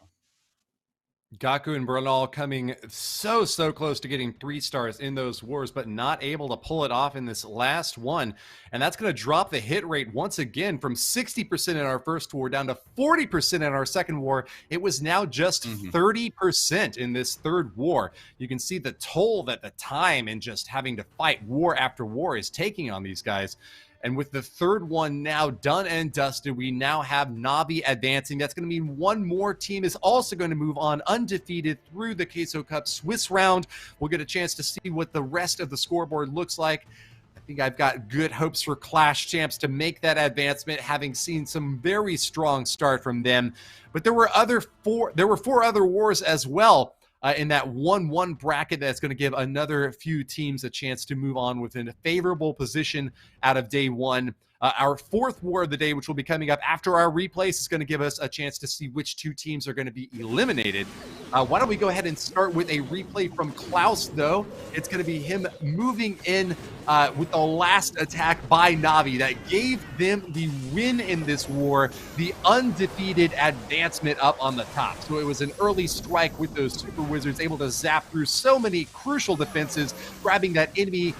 Gaku and Bernal coming so close to getting 3 stars in those wars, but not able to pull it off in this last one. And that's going to drop the hit rate once again from 60% in our first war down to 40% in our second war. It was now just 30% in this third war. You can see the toll that the time and just having to fight war after war is taking on these guys. And with the third one now done and dusted, we now have NAVI advancing. That's going to mean one more team is also going to move on undefeated through the Queso Cup Swiss round. We'll get a chance to see what the rest of the scoreboard looks like. I think I've got good hopes for Clash Champs to make that advancement, having seen some very strong start from them. But there were 4 other wars as well. In that 1-1 bracket that's going to give another few teams a chance to move on within a favorable position out of day 1. Our 4th war of the day, which will be coming up after our replays, is going to give us a chance to see which 2 teams are going to be eliminated. Why don't we go ahead and start with a replay from Klaus, though. It's going to be him moving in with the last attack by NAVI that gave them the win in this war, the undefeated advancement up on the top. So it was an early strike with those Super Wizards, able to zap through so many crucial defenses, grabbing that enemy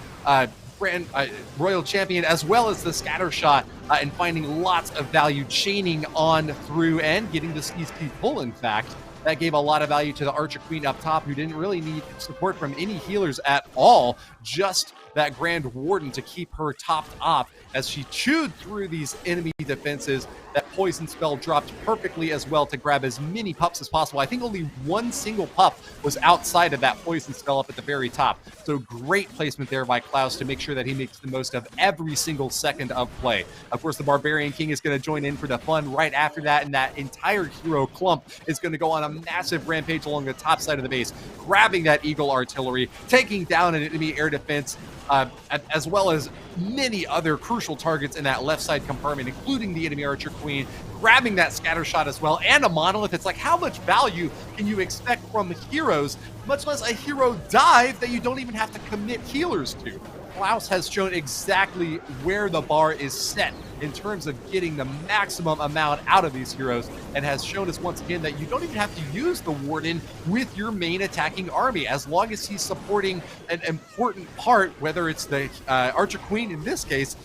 Royal Champion, as well as the scatter shot, and finding lots of value chaining on through and getting the CC pull, in fact. That gave a lot of value to the Archer Queen up top, who didn't really need support from any healers at all, just that Grand Warden to keep her topped off as she chewed through these enemy defenses. That Poison Spell dropped perfectly as well to grab as many pups as possible. I think only one single pup was outside of that Poison Spell up at the very top. So great placement there by Klaus to make sure that he makes the most of every single second of play. Of course, the Barbarian King is going to join in for the fun right after that, and that entire hero clump is going to go on a massive rampage along the top side of the base, grabbing that Eagle Artillery, taking down an enemy air defense, as well as many other crucial targets in that left side compartment, including the enemy Archer Queen, grabbing that scatter shot as well, and a Monolith. It's like, how much value can you expect from heroes, much less a hero dive that you don't even have to commit healers to? Klaus has shown exactly where the bar is set in terms of getting the maximum amount out of these heroes, and has shown us once again that you don't even have to use the Warden with your main attacking army. As long as he's supporting an important part, whether it's the Archer Queen in this case,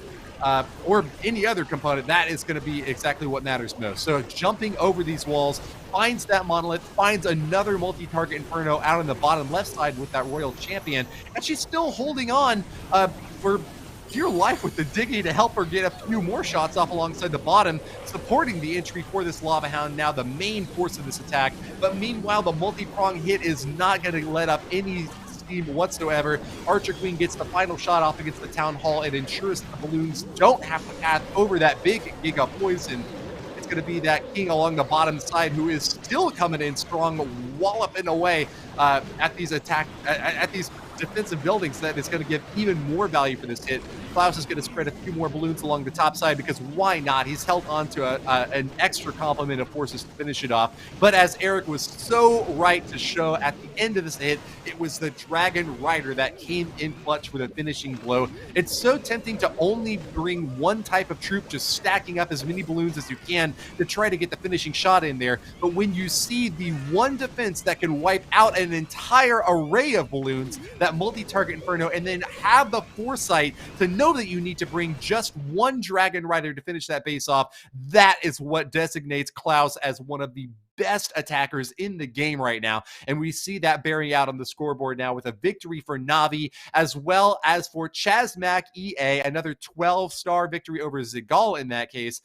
or any other component, that is going to be exactly what matters most. So jumping over these walls, finds that Monolith, finds another multi-target Inferno out on the bottom left side with that Royal Champion, and she's still holding on for dear life with the Diggy to help her get a few more shots off alongside the bottom, supporting the entry for this Lava Hound, now the main force of this attack. But meanwhile, the multi-prong hit is not going to let up any steam whatsoever. Archer Queen gets the final shot off against the Town Hall and ensures that the balloons don't have to pass over that big Giga Poison. It's going to be that King along the bottom side who is still coming in strong, walloping away at these defensive buildings. That is going to give even more value for this hit. Klaus is going to spread a few more balloons along the top side because why not? He's held on to an extra complement of forces to finish it off. But as Eric was so right to show at the end of this hit, it was the Dragon Rider that came in clutch for the finishing blow. It's so tempting to only bring one type of troop, just stacking up as many balloons as you can to try to get the finishing shot in there. But when you see the one defense that can wipe out an entire array of balloons, that multi-target Inferno, and then have the foresight to know that you need to bring just one Dragon Rider to finish that base off, that is what designates Klaus as one of the best attackers in the game right now. And we see that bearing out on the scoreboard now with a victory for NAVI, as well as for Chasmac EA, another 12-star victory over Zigal in that case.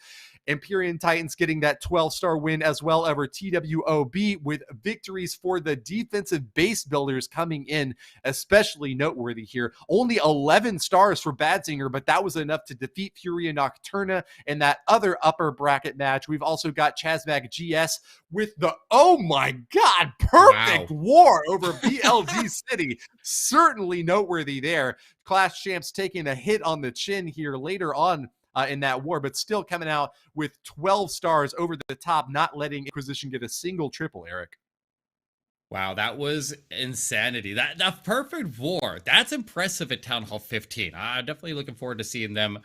Empyrean Titans getting that 12-star win as well over TWOB, with victories for the defensive base builders coming in, especially noteworthy here. Only 11 stars for BADZINGER, but that was enough to defeat Furia Nocturna in that other upper bracket match. We've also got Chasmac GS with the, oh my God, perfect war over BLG City. Certainly noteworthy there. Clash Champs taking a hit on the chin here later on in that war, but still coming out with 12 stars over the top, not letting Inquisition get a single triple, Eric. Wow, that was insanity. That perfect war. That's impressive at Town Hall 15. I'm definitely looking forward to seeing them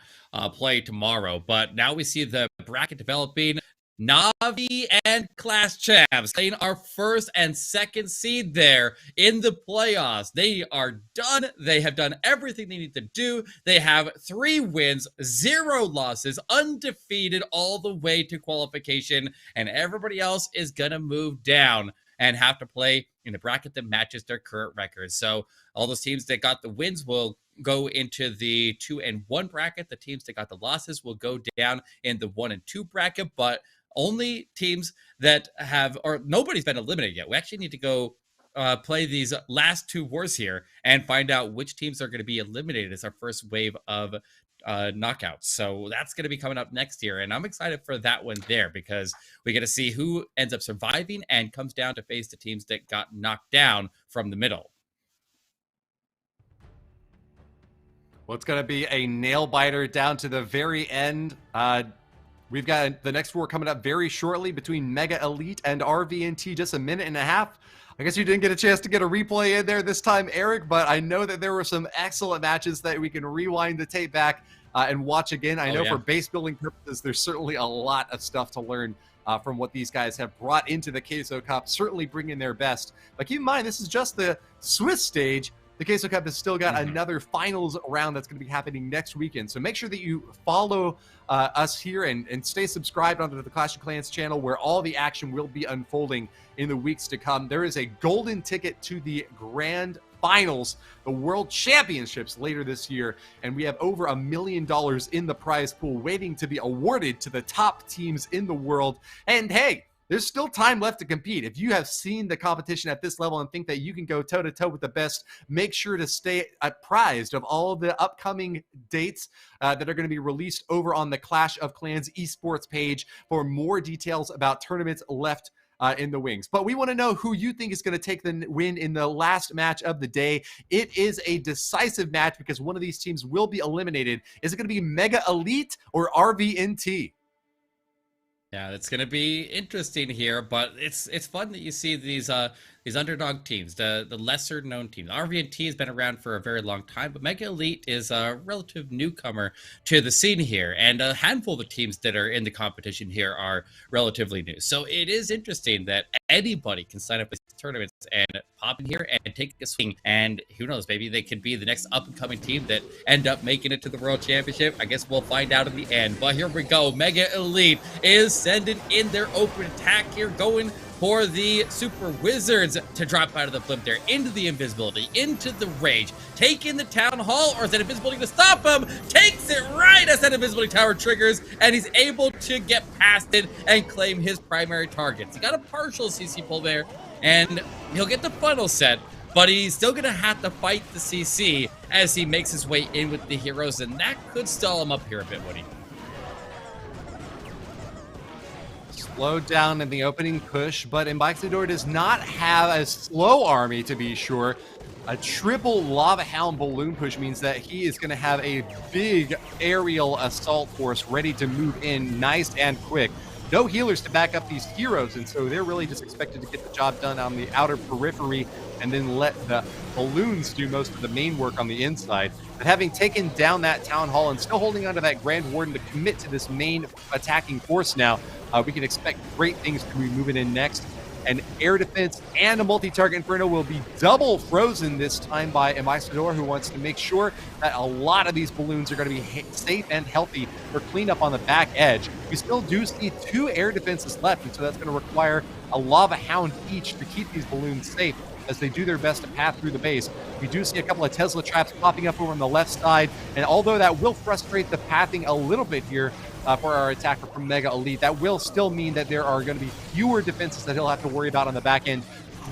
play tomorrow. But now we see the bracket developing. NAVI and Clash Champs playing our first and second seed there in the playoffs. They are done. They have done everything they need to do. They have 3 wins, 0 losses, undefeated all the way to qualification, and everybody else is going to move down and have to play in the bracket that matches their current record. So all those teams that got the wins will go into the 2 and 1 bracket. The teams that got the losses will go down in the 1 and 2 bracket, but only teams that have, or nobody's been eliminated yet. We actually need to go play these last 2 wars here and find out which teams are going to be eliminated as our first wave of knockouts. So that's going to be coming up next year, and I'm excited for that one there because we get to see who ends up surviving and comes down to face the teams that got knocked down from the middle. Well, it's going to be a nail biter down to the very end. We've got the next war coming up very shortly between Mega Elite and RVNT, just a minute and a half. I guess you didn't get a chance to get a replay in there this time, Eric, but I know that there were some excellent matches that we can rewind the tape back and watch again. I know for base building purposes, there's certainly a lot of stuff to learn from what these guys have brought into the Queso Cup, certainly bringing their best. But keep in mind, this is just the Swiss stage. The Queso Cup has still got another finals round that's going to be happening next weekend. So make sure that you follow us here and stay subscribed onto the Clash of Clans channel, where all the action will be unfolding in the weeks to come. There is a golden ticket to the grand finals, the World Championships, later this year, and we have over $1 million in the prize pool waiting to be awarded to the top teams in the world. And hey, there's still time left to compete. If you have seen the competition at this level and think that you can go toe-to-toe with the best, make sure to stay apprised of all of the upcoming dates that are going to be released over on the Clash of Clans Esports page for more details about tournaments left in the wings. But we want to know who you think is going to take the win in the last match of the day. It is a decisive match because one of these teams will be eliminated. Is it going to be Mega Elite or RVNT? Yeah, it's going to be interesting here, but it's fun that you see these underdog teams, the lesser known teams. RVNT has been around for a very long time, but Mega Elite is a relative newcomer to the scene here, and a handful of the teams that are in the competition here are relatively new. So it is interesting that anybody can sign up for these tournaments and pop in here and take a swing, and who knows, maybe they could be the next up-and-coming team that end up making it to the World Championship. I guess we'll find out in the end, but here we go. Mega Elite is sending in their open attack here, going for the Super Wizards to drop out of the blimp there, into the invisibility, into the rage, taking the Town Hall, or is that invisibility to stop him? Takes it right as that invisibility tower triggers, and he's able to get past it and claim his primary targets. He got a partial CC pull there, and he'll get the funnel set, but he's still gonna have to fight the CC as he makes his way in with the heroes, and that could stall him up here a bit, Woody. Slowed down in the opening push, but Inquisition does not have a slow army, to be sure. A triple Lava Hound balloon push means that he is going to have a big aerial assault force ready to move in nice and quick. No healers to back up these heroes, and so they're really just expected to get the job done on the outer periphery and then let the balloons do most of the main work on the inside. But having taken down that Town Hall and still holding onto that Grand Warden to commit to this main attacking force now, we can expect great things to be moving in next. An air defense and a multi-target Inferno will be double frozen this time by INQUISITION, who wants to make sure that a lot of these balloons are going to be safe and healthy for cleanup on the back edge. We still do see 2 air defenses left, and so that's going to require a Lava Hound each to keep these balloons safe as they do their best to path through the base. We do see a couple of Tesla traps popping up over on the left side, and although that will frustrate the pathing a little bit here, for our attacker from Mega Elite, that will still mean that there are going to be fewer defenses that he'll have to worry about on the back end.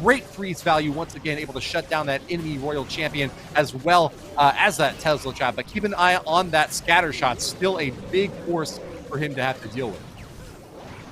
Great freeze value, once again, able to shut down that enemy Royal Champion as well as that Tesla trap. But keep an eye on that scatter shot, still a big force for him to have to deal with.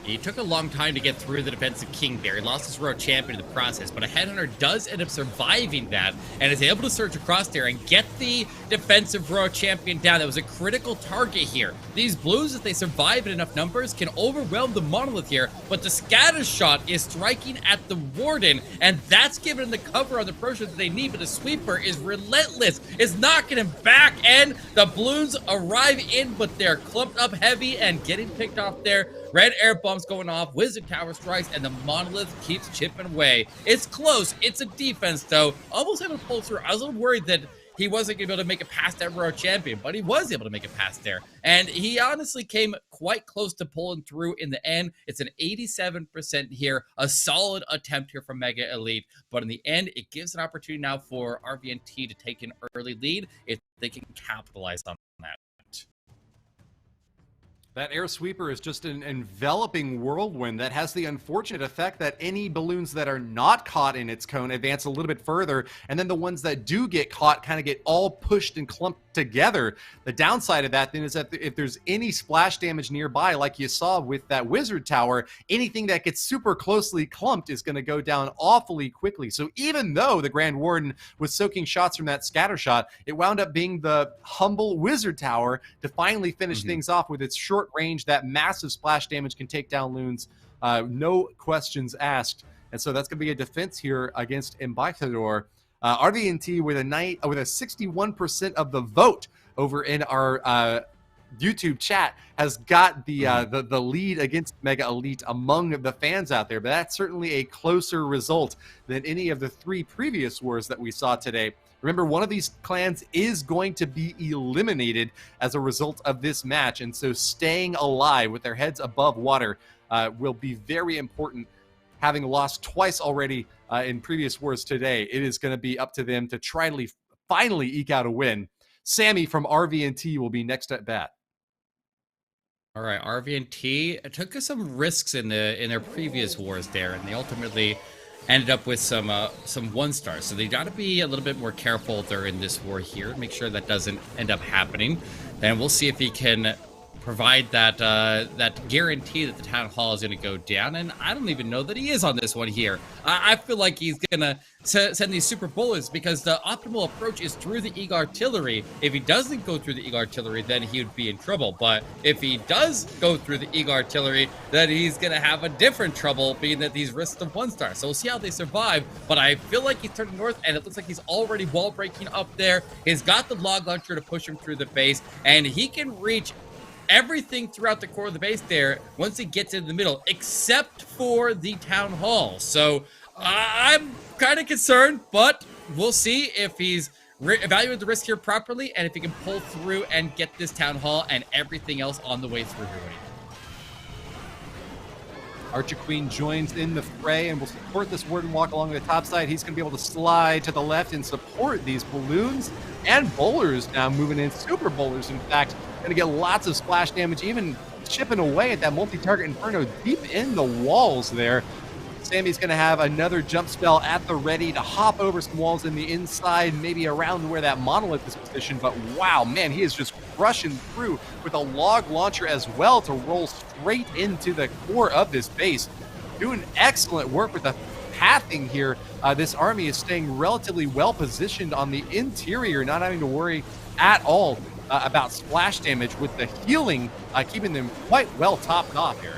He took a long time to get through the defensive king there. He lost his Royal Champion in the process, but a Headhunter does end up surviving that and is able to surge across there and get the defensive Royal Champion down. That was a critical target here. These blues, if they survive in enough numbers, can overwhelm the Monolith here, but the scatter shot is striking at the Warden, and that's giving the cover on the pressure that they need, but the sweeper is relentless. It's knocking him back, and the balloons arrive in, but they're clumped up heavy and getting picked off there. Red air bombs going off, Wizard Tower strikes, and the Monolith keeps chipping away. It's close. It's a defense, though. Almost able to pull through. I was a little worried that he wasn't going to be able to make it past that Royal Champion, but he was able to make it past there. And he honestly came quite close to pulling through in the end. It's an 87% here, a solid attempt here from Mega Elite. But in the end, it gives an opportunity now for RVNT to take an early lead if they can capitalize on that. That air sweeper is just an enveloping whirlwind that has the unfortunate effect that any balloons that are not caught in its cone advance a little bit further, and then the ones that do get caught kind of get all pushed and clumped together. The downside of that then is that if there's any splash damage nearby, like you saw with that Wizard Tower, anything that gets super closely clumped is going to go down awfully quickly. So even though the Grand Warden was soaking shots from that scatter shot, it wound up being the humble Wizard Tower to finally finish things off with its short range. That massive splash damage can take down loons, no questions asked. And so that's going to be a defense here against INQUISITION. RVNT with a 61% of the vote over in our YouTube chat has got the lead against Mega Elite among the fans out there, but that's certainly a closer result than any of the 3 previous wars that we saw today. Remember, one of these clans is going to be eliminated as a result of this match, and so staying alive with their heads above water will be very important. Having lost twice already in previous wars today, it is going to be up to them to try to finally eke out a win. Sammy from RVNT will be next at bat. All right, RVNT took some risks in their previous wars there, and they ultimately ended up with some 1-stars. So they got to be a little bit more careful during this war here, make sure that doesn't end up happening. And we'll see if he can provide that guarantee that the Town Hall is going to go down. And I don't even know that he is on this one here. I feel like he's going to send these super bullets because the optimal approach is through the Eagle Artillery. If he doesn't go through the Eagle Artillery, then he would be in trouble. But if he does go through the Eagle Artillery, then he's going to have a different trouble, being that these risks of 1-star. So we'll see how they survive. But I feel like he's turning north, and it looks like he's already wall breaking up there. He's got the log launcher to push him through the base, and he can reach everything throughout the core of the base there once he gets into the middle, except for the Town Hall. So I'm kind of concerned, but we'll see if he's evaluated the risk here properly and if he can pull through and get this Town Hall and everything else on the way through here. Archer Queen joins in the fray and will support this Warden walk along the top side. He's going to be able to slide to the left and support these balloons and bowlers now moving in. Super bowlers, in fact, going to get lots of splash damage, even chipping away at that multi-target Inferno deep in the walls there. Sammy's going to have another jump spell at the ready to hop over some walls in the inside, maybe around where that Monolith is positioned. But wow, man, he is just rushing through with a log launcher as well to roll straight into the core of this base. Doing excellent work with the pathing here. This army is staying relatively well positioned on the interior, not having to worry at all about splash damage, with the healing keeping them quite well topped off here.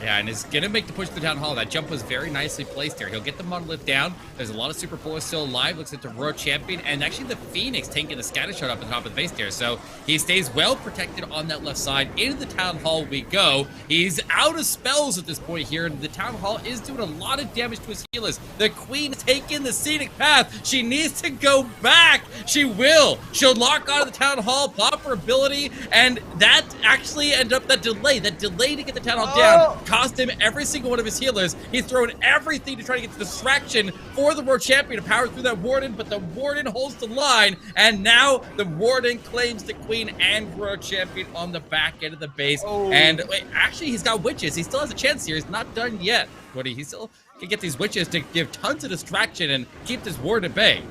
Yeah, and is going to make the push to the Town Hall. That jump was very nicely placed there. He'll get the Monolith down. There's a lot of Super Bullets still alive. Looks like the Royal Champion. And actually the Phoenix tanking the scatter shot up the top of the base there. So he stays well protected on that left side. Into the Town Hall we go. He's out of spells at this point here. And the Town Hall is doing a lot of damage to his healers. The Queen is taking the scenic path. She needs to go back. She will. She'll lock onto the Town Hall, pop her ability. And that actually ended up that delay to get the Town Hall down. Cost him every single one of his healers. He's throwing everything to try to get the distraction for the World Champion to power through that Warden, but the Warden holds the line, and now the Warden claims the Queen and World Champion on the back end of the base. And wait, actually, he's got witches. He still has a chance here. He's not done yet. He still can get these witches to give tons of distraction and keep this Warden at bay.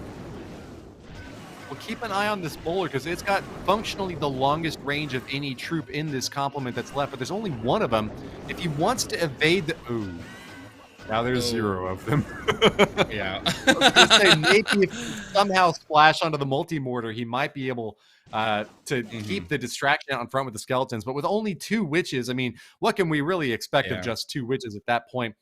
Well, keep an eye on this bowler, because it's got functionally the longest range of any troop in this complement that's left, but there's only one of them. If he wants to evade the... Ooh. Now there's 0 of them. Yeah. I was gonna say, maybe if he somehow splash onto the multi-mortar, he might be able to keep the distraction out in front with the skeletons. But with only 2 witches, I mean, what can we really expect of just 2 witches at that point?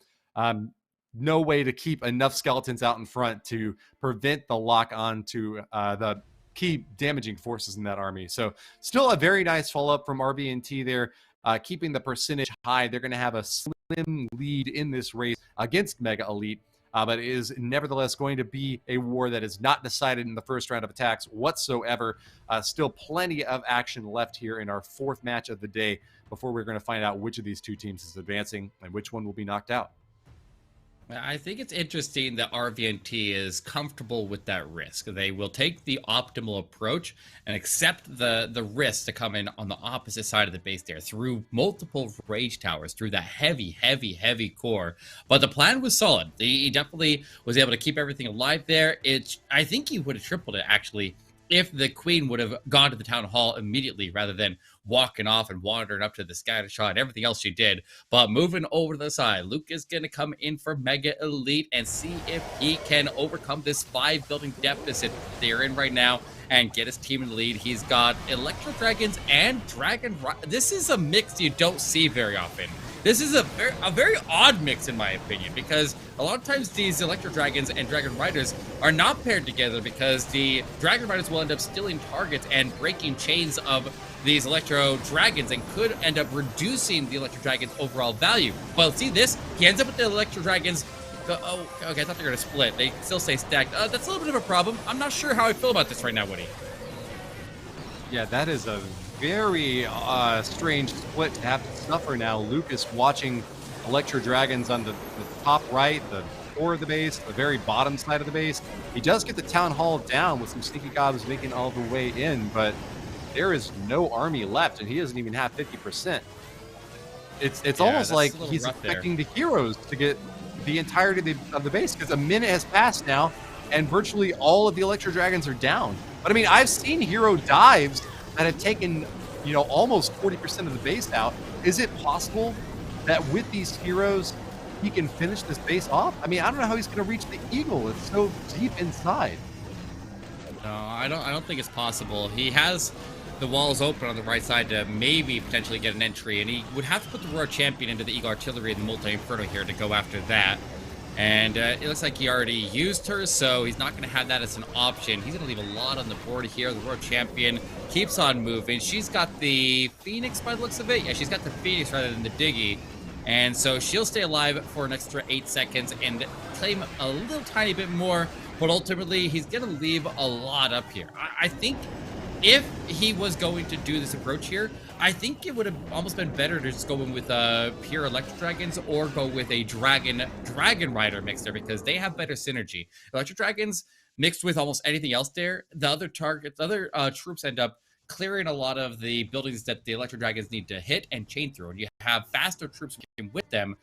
No way to keep enough skeletons out in front to prevent the lock on to the key damaging forces in that army. So still a very nice follow-up from RVNT there, keeping the percentage high. They're going to have a slim lead in this race against Mega Elite, but it is nevertheless going to be a war that is not decided in the first round of attacks whatsoever. Still plenty of action left here in our 4th match of the day before we're going to find out which of these 2 teams is advancing and which one will be knocked out. I think it's interesting that RVNT is comfortable with that risk. They will take the optimal approach and accept the risk to come in on the opposite side of the base there through multiple rage towers, through that heavy core. But the plan was solid. He definitely was able to keep everything alive there. I think he would have tripled it, actually, if the Queen would have gone to the Town Hall immediately rather than walking off and wandering up to the scatter shot and everything else she did. But moving over to the side, Luke is going to come in for Mega Elite and see if he can overcome this 5-building deficit they're in right now and get his team in the lead. He's got Electro Dragons and Dragon. This is a mix you don't see very often. This is a very odd mix, in my opinion, because a lot of times these Electro Dragons and Dragon Riders are not paired together because the Dragon Riders will end up stealing targets and breaking chains of these Electro Dragons and could end up reducing the Electro Dragons' overall value. But see this? He ends up with the Electro Dragons. Oh, okay, I thought they were going to split. They still stay stacked. That's a little bit of a problem. I'm not sure how I feel about this right now, Woody. Yeah, that is a very strange split to have to suffer now. Lucas watching Electro Dragons on the top right, the core of the base, the very bottom side of the base. He does get the Town Hall down with some sneaky gobs making all the way in, but there is no army left, and he doesn't even have 50%. It's almost like he's expecting the heroes to get the entirety of the base, because a minute has passed now, and virtually all of the Electro Dragons are down. But I mean, I've seen hero dives that have taken, almost 40% of the base out. Is it possible that with these heroes, he can finish this base off? I mean, I don't know how he's going to reach the Eagle. It's so deep inside. No, I don't think it's possible. He has the walls open on the right side to maybe potentially get an entry, and he would have to put the Royal Champion into the Eagle Artillery and the Multi-Inferno here to go after that. And it looks like he already used her, so he's not going to have that as an option. He's going to leave a lot on the board here. The Royal Champion keeps on moving. She's got the Phoenix by the looks of it. Yeah, she's got the Phoenix rather than the Diggy. And so she'll stay alive for an extra 8 seconds and claim a little tiny bit more. But ultimately, he's going to leave a lot up here. I think if he was going to do this approach here, I think it would have almost been better to just go in with pure Electro Dragons or go with a Dragon Rider mix there, because they have better synergy. Electro Dragons mixed with almost anything else there, the other troops end up clearing a lot of the buildings that the Electro Dragons need to hit and chain through, and you have faster troops working with them.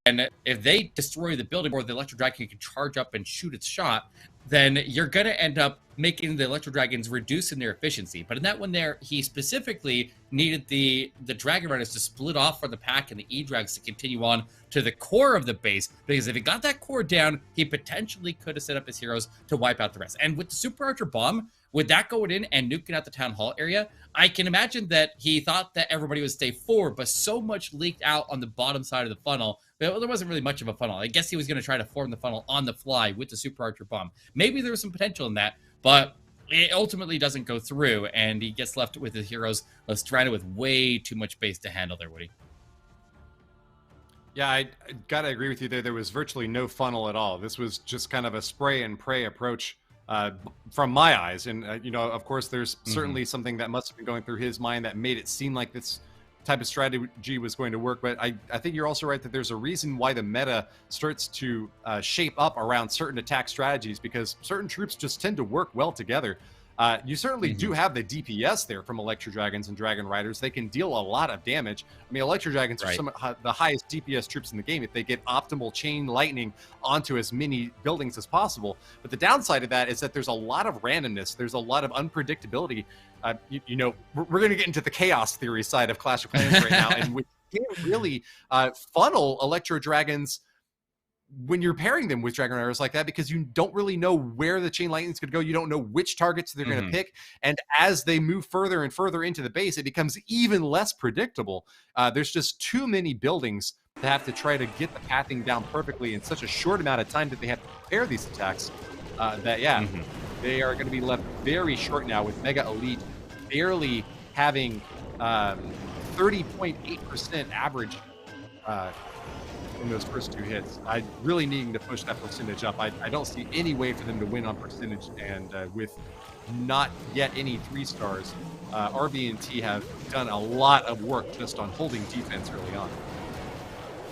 And if they destroy the building or the Electro Dragon can charge up and shoot its shot, then you're going to end up making the Electro Dragons reduce in their efficiency. But in that one there, he specifically needed the Dragon Riders to split off from the pack and the E-Drags to continue on to the core of the base, because if he got that core down, he potentially could have set up his heroes to wipe out the rest. And with the Super Archer Bomb, with that going in and nuking out the Town Hall area, I can imagine that he thought that everybody would stay forward, but so much leaked out on the bottom side of the funnel, but there wasn't really much of a funnel. I guess he was going to try to form the funnel on the fly with the Super Archer Bomb. Maybe there was some potential in that, but it ultimately doesn't go through, and he gets left with his heroes stranded with way too much base to handle there, Woody. Yeah, I gotta agree with you there. There was virtually no funnel at all. This was just kind of a spray and pray approach from my eyes. And, you know, of course, there's certainly something that must have been going through his mind that made it seem like this type of strategy was going to work. But I think you're also right that there's a reason why the meta starts to shape up around certain attack strategies, because certain troops just tend to work well together. You certainly do have the DPS there from Electro Dragons and Dragon Riders. They can deal a lot of damage. I mean, Electro Dragons are some of the highest DPS troops in the game if they get optimal chain lightning onto as many buildings as possible. But the downside of that is that there's a lot of randomness. There's a lot of unpredictability. You know, we're going to get into the chaos theory side of Clash of Clans right now, and we can't really funnel Electro Dragons when you're pairing them with Dragon Riders like that, because you don't really know where the chain lightning is going to go. You don't know which targets they're going to pick. And as they move further and further into the base, it becomes even less predictable. There's just too many buildings to have to try to get the pathing down perfectly in such a short amount of time that they have to prepare these attacks. They are going to be left very short now, with Mega Elite barely having 30.8% average in those first two hits. I really needing to push that percentage up. I don't see any way for them to win on percentage, and with not yet any 3 stars, RVNT have done a lot of work just on holding defense early on.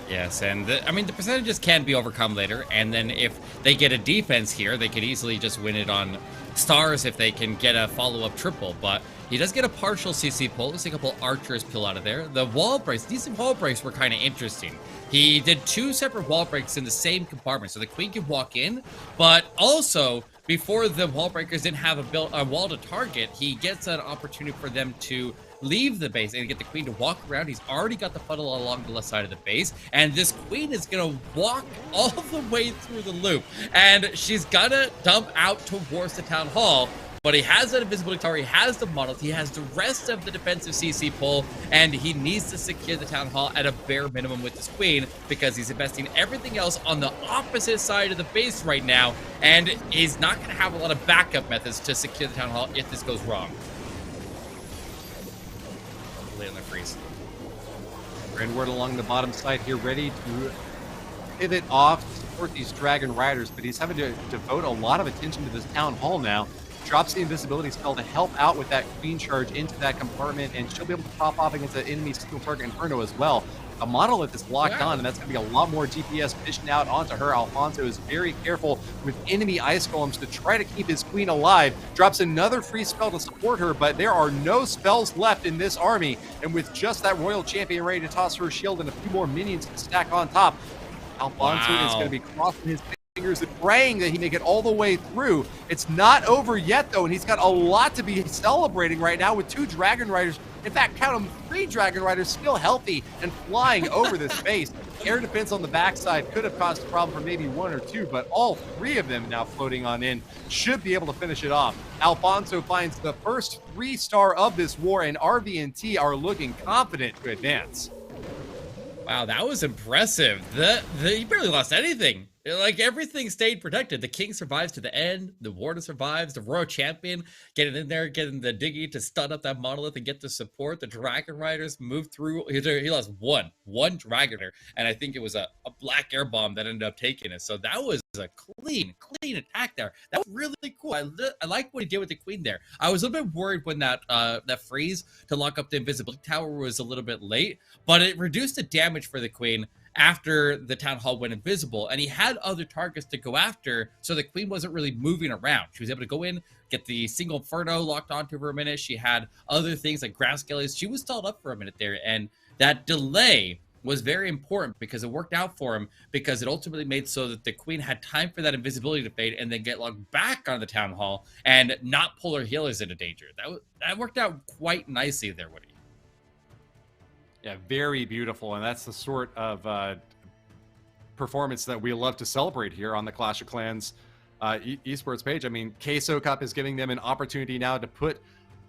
Yes, and I mean, the percentages can be overcome later, and then if they get a defense here, they could easily just win it on stars if they can get a follow-up triple. But he does get a partial CC pull. There's a couple archers peel out of there. The wall breaks, decent wall breaks were kind of interesting. He did 2 separate wall breaks in the same compartment, so the queen could walk in, but also before the wall breakers didn't have a wall to target, he gets an opportunity for them to leave the base and get the queen to walk around. He's already got the funnel along the left side of the base, and this queen is gonna walk all the way through the loop, and she's gonna dump out towards the town hall. But he has that invisibility tower, he has the Monolith, he has the rest of the defensive CC pull, and he needs to secure the town hall at a bare minimum with this queen, because he's investing everything else on the opposite side of the base right now, and he's not going to have a lot of backup methods to secure the town hall if this goes wrong. Lay on the freeze. Grandward along the bottom side here, ready to pivot off to support these Dragon Riders, but he's having to devote a lot of attention to this town hall now. Drops the invisibility spell to help out with that queen charge into that compartment, and she'll be able to pop off against the enemy single target Inferno as well. A Monolith is locked on, and that's going to be a lot more DPS dishing out onto her. Alfonso is very careful with enemy ice golems to try to keep his queen alive. Drops another free spell to support her, but there are no spells left in this army, and with just that Royal Champion ready to toss her shield and a few more minions to stack on top, Alfonso is going to be crossing his fingers and praying that he make it all the way through. It's not over yet, though, and he's got a lot to be celebrating right now with 2 Dragon Riders. In fact, count them, 3 Dragon Riders still healthy and flying over this base. Air defense on the backside could have caused a problem for maybe 1 or 2, but all 3 of them now floating on in should be able to finish it off. Alfonso finds the first 3-star of this war, and RVNT are looking confident to advance. Wow, that was impressive. He barely lost anything. Like, everything stayed protected. The king survives to the end. The warden survives. The royal champion getting in there, getting the diggy to stun up that Monolith and get the support. The Dragon Riders moved through. He lost one Dragoner, and I think it was a black air bomb that ended up taking it. So that was a clean attack there. That was really cool. I like what he did with the queen there. I was a little bit worried when that freeze to lock up the invisibility tower was a little bit late, but it reduced the damage for the queen after the town hall went invisible, and he had other targets to go after, so the queen wasn't really moving around. She was able to go in, get the single Inferno locked onto her a minute. She had other things like grass skellies. She was stalled up for a minute there, and that delay was very important because it worked out for him, because it ultimately made so that the queen had time for that invisibility to fade and then get logged back on the town hall and not pull her healers into danger. That worked out quite nicely there, Woody. Yeah, very beautiful, and that's the sort of performance that we love to celebrate here on the Clash of Clans esports page. I mean, Queso Cup is giving them an opportunity now to put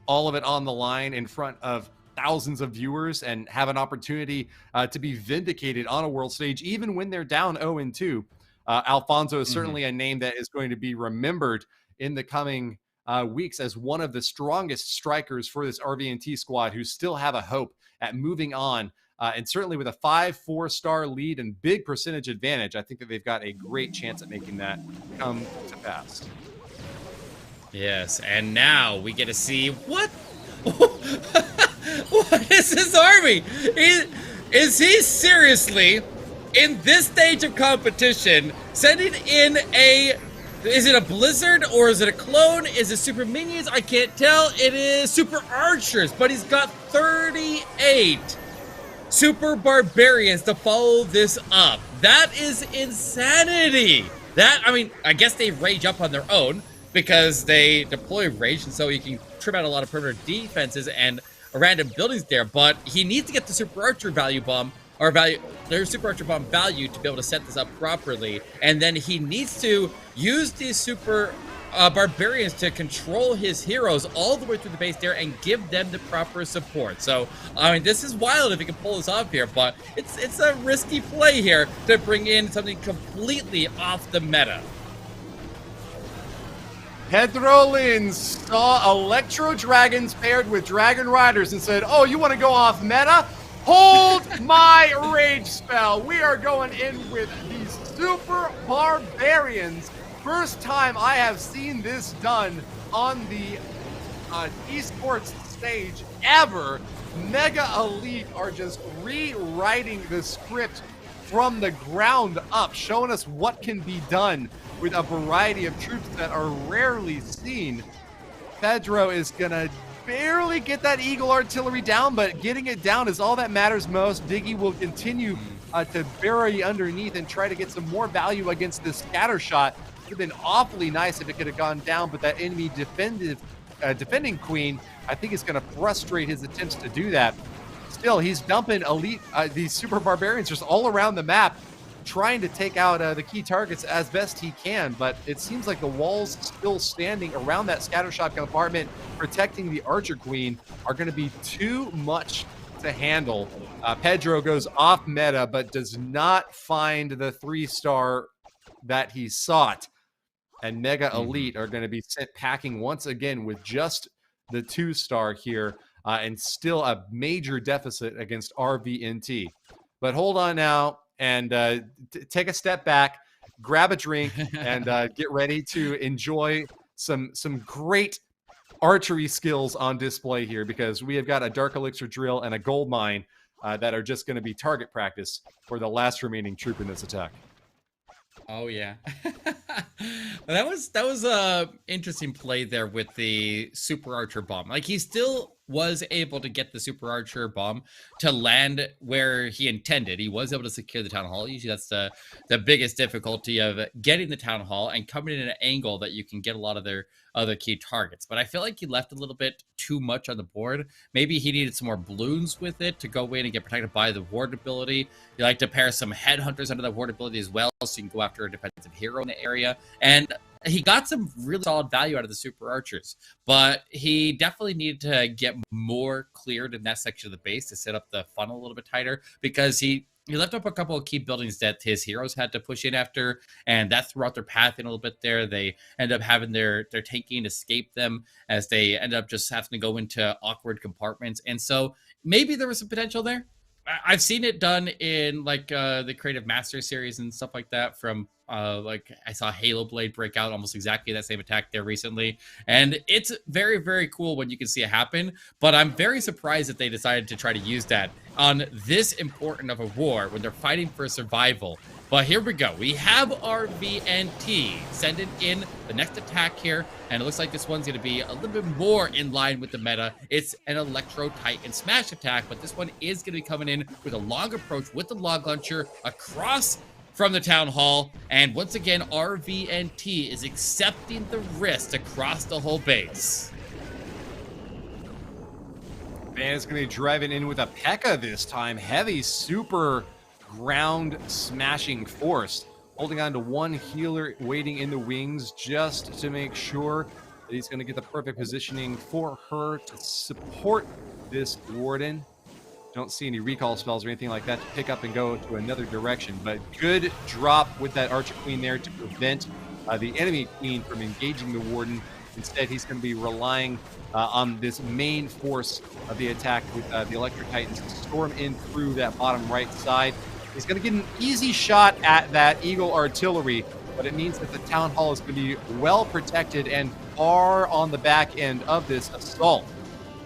all of it on the line in front of thousands of viewers and have an opportunity to be vindicated on a world stage, even when they're down 0-2. Alfonso is certainly a name that is going to be remembered in the coming weeks as one of the strongest strikers for this RVNT squad, who still have a hope at moving on. And certainly with a 5-4-star lead and big percentage advantage, I think that they've got a great chance at making that come to pass. Yes, and now we get to see what what is this army? Is he seriously, in this stage of competition, sending in a... Is it a Blizzard or is it a clone? Is it Super Minions? I can't tell. It is Super Archers, but he's got 38 Super Barbarians to follow this up. That is insanity. That, I mean, I guess they rage up on their own because they deploy rage, and so you can trim out a lot of perimeter defenses and random buildings there, but he needs to get the Super Archer value bomb, or their Super Archer bomb value, to be able to set this up properly. And then he needs to use these Super Barbarians to control his heroes all the way through the base there and give them the proper support. So, I mean, this is wild if he can pull this off here, but it's a risky play here to bring in something completely off the meta. Pedro Lins saw Electro Dragons paired with Dragon Riders and said, oh, you want to go off meta? Hold my rage spell. We are going in with these Super Barbarians. First time I have seen this done on the esports stage ever. Mega Elite are just rewriting the script from the ground up, showing us what can be done with a variety of troops that are rarely seen. Pedro is gonna barely get that Eagle artillery down, but getting it down is all that matters most. Diggy will continue to bury underneath and try to get some more value against this scatter shot. It would have been awfully nice if it could have gone down, but that enemy defending queen, I think, is gonna frustrate his attempts to do that. Still, he's dumping elite, these Super Barbarians just all around the map, trying to take out the key targets as best he can, but it seems like the walls still standing around that scattershot compartment protecting the Archer Queen are going to be too much to handle. Pedro goes off meta, but does not find the 3-star that he sought, and Mega Elite are going to be sent packing once again with just the 2-star here, and still a major deficit against RVNT. But hold on now, and take a step back, grab a drink, and get ready to enjoy some great archery skills on display here, because we have got a Dark Elixir drill and a gold mine that are just going to be target practice for the last remaining troop in this attack. Oh yeah. that was a interesting play there with the Super Archer bomb. Like, he still was able to get the Super Archer bomb to land where he intended. He was able to secure the town hall. Usually that's the biggest difficulty of getting the town hall and coming in an angle that you can get a lot of their other key targets. But I feel like he left a little bit too much on the board. Maybe he needed some more balloons with it to go in and get protected by the ward ability. You like to pair some headhunters under that ward ability as well, so you can go after a defensive hero in the area. And he got some really solid value out of the Super Archers, but he definitely needed to get more cleared in that section of the base to set up the funnel a little bit tighter, because he left up a couple of key buildings that his heroes had to push in after, and that threw out their path in a little bit there. They end up having their tanking escape them as they end up just having to go into awkward compartments. And so maybe there was some potential there. I've seen it done in like the Creative Master series and stuff like that. From like, I saw Halo Blade break out almost exactly that same attack there recently, and it's very, very cool when you can see it happen. But I'm very surprised that they decided to try to use that on this important of a war when they're fighting for survival. But here we go. We have RVNT sending in the next attack here, and it looks like this one's going to be a little bit more in line with the meta. It's an Electro Titan smash attack, but this one is going to be coming in with a long approach with the log launcher across from the town hall. And once again, RVNT is accepting the risk across the whole base. Van is going to be driving in with a P.E.K.K.A this time. Heavy, super ground smashing force. Holding on to one healer waiting in the wings just to make sure that he's going to get the perfect positioning for her to support this Warden. Don't see any recall spells or anything like that to pick up and go to another direction, but good drop with that Archer Queen there to prevent the enemy Queen from engaging the Warden. Instead, he's going to be relying on this main force of the attack with the Electro Titans to storm in through that bottom right side. He's going to get an easy shot at that Eagle artillery, but it means that the Town Hall is going to be well protected and far on the back end of this assault.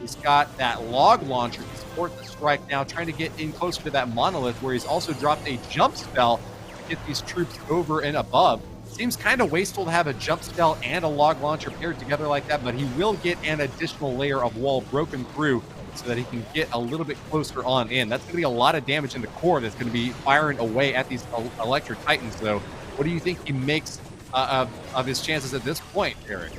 He's got that log launcher to support the strike now, trying to get in closer to that Monolith, where he's also dropped a jump spell to get these troops over and above. Seems kind of wasteful to have a jump spell and a log launcher paired together like that, but he will get an additional layer of wall broken through so that he can get a little bit closer on in. That's going to be a lot of damage in the core that's going to be firing away at these Electro Titans, though. What do you think he makes of his chances at this point, Eric?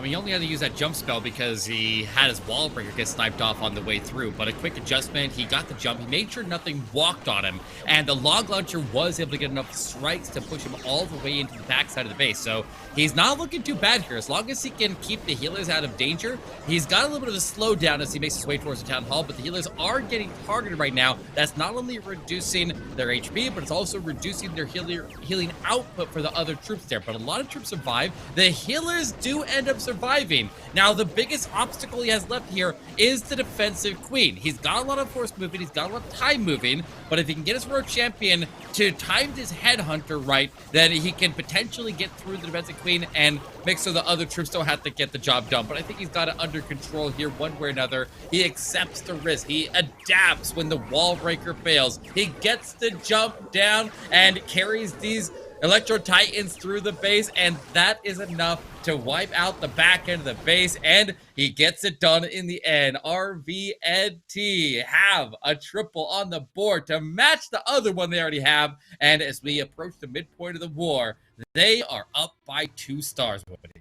He only had to use that jump spell because he had his wall breaker get sniped off on the way through, but a quick adjustment, he got the jump, he made sure nothing walked on him, and the log launcher was able to get enough strikes to push him all the way into the backside of the base. So he's not looking too bad here. As long as he can keep the healers out of danger, he's got a little bit of a slowdown as he makes his way towards the town hall, but the healers are getting targeted right now. That's not only reducing their HP, but it's also reducing their healing output for the other troops there. But a lot of troops survive. The healers do end up surviving. Now, the biggest obstacle he has left here is the defensive Queen. He's got a lot of force moving, he's got a lot of time moving, but if he can get his rogue champion to time his headhunter right, then he can potentially get through the defensive Queen and make so the other troops don't have to get the job done. But I think he's got it under control here one way or another. He accepts the risk. He adapts when the wall breaker fails. He gets the jump down and carries these Electro Titans through the base, and that is enough to wipe out the back end of the base, and he gets it done in the end. RVNT have a triple on the board to match the other one they already have, and as we approach the midpoint of the war, they are up by 2 stars, Woody.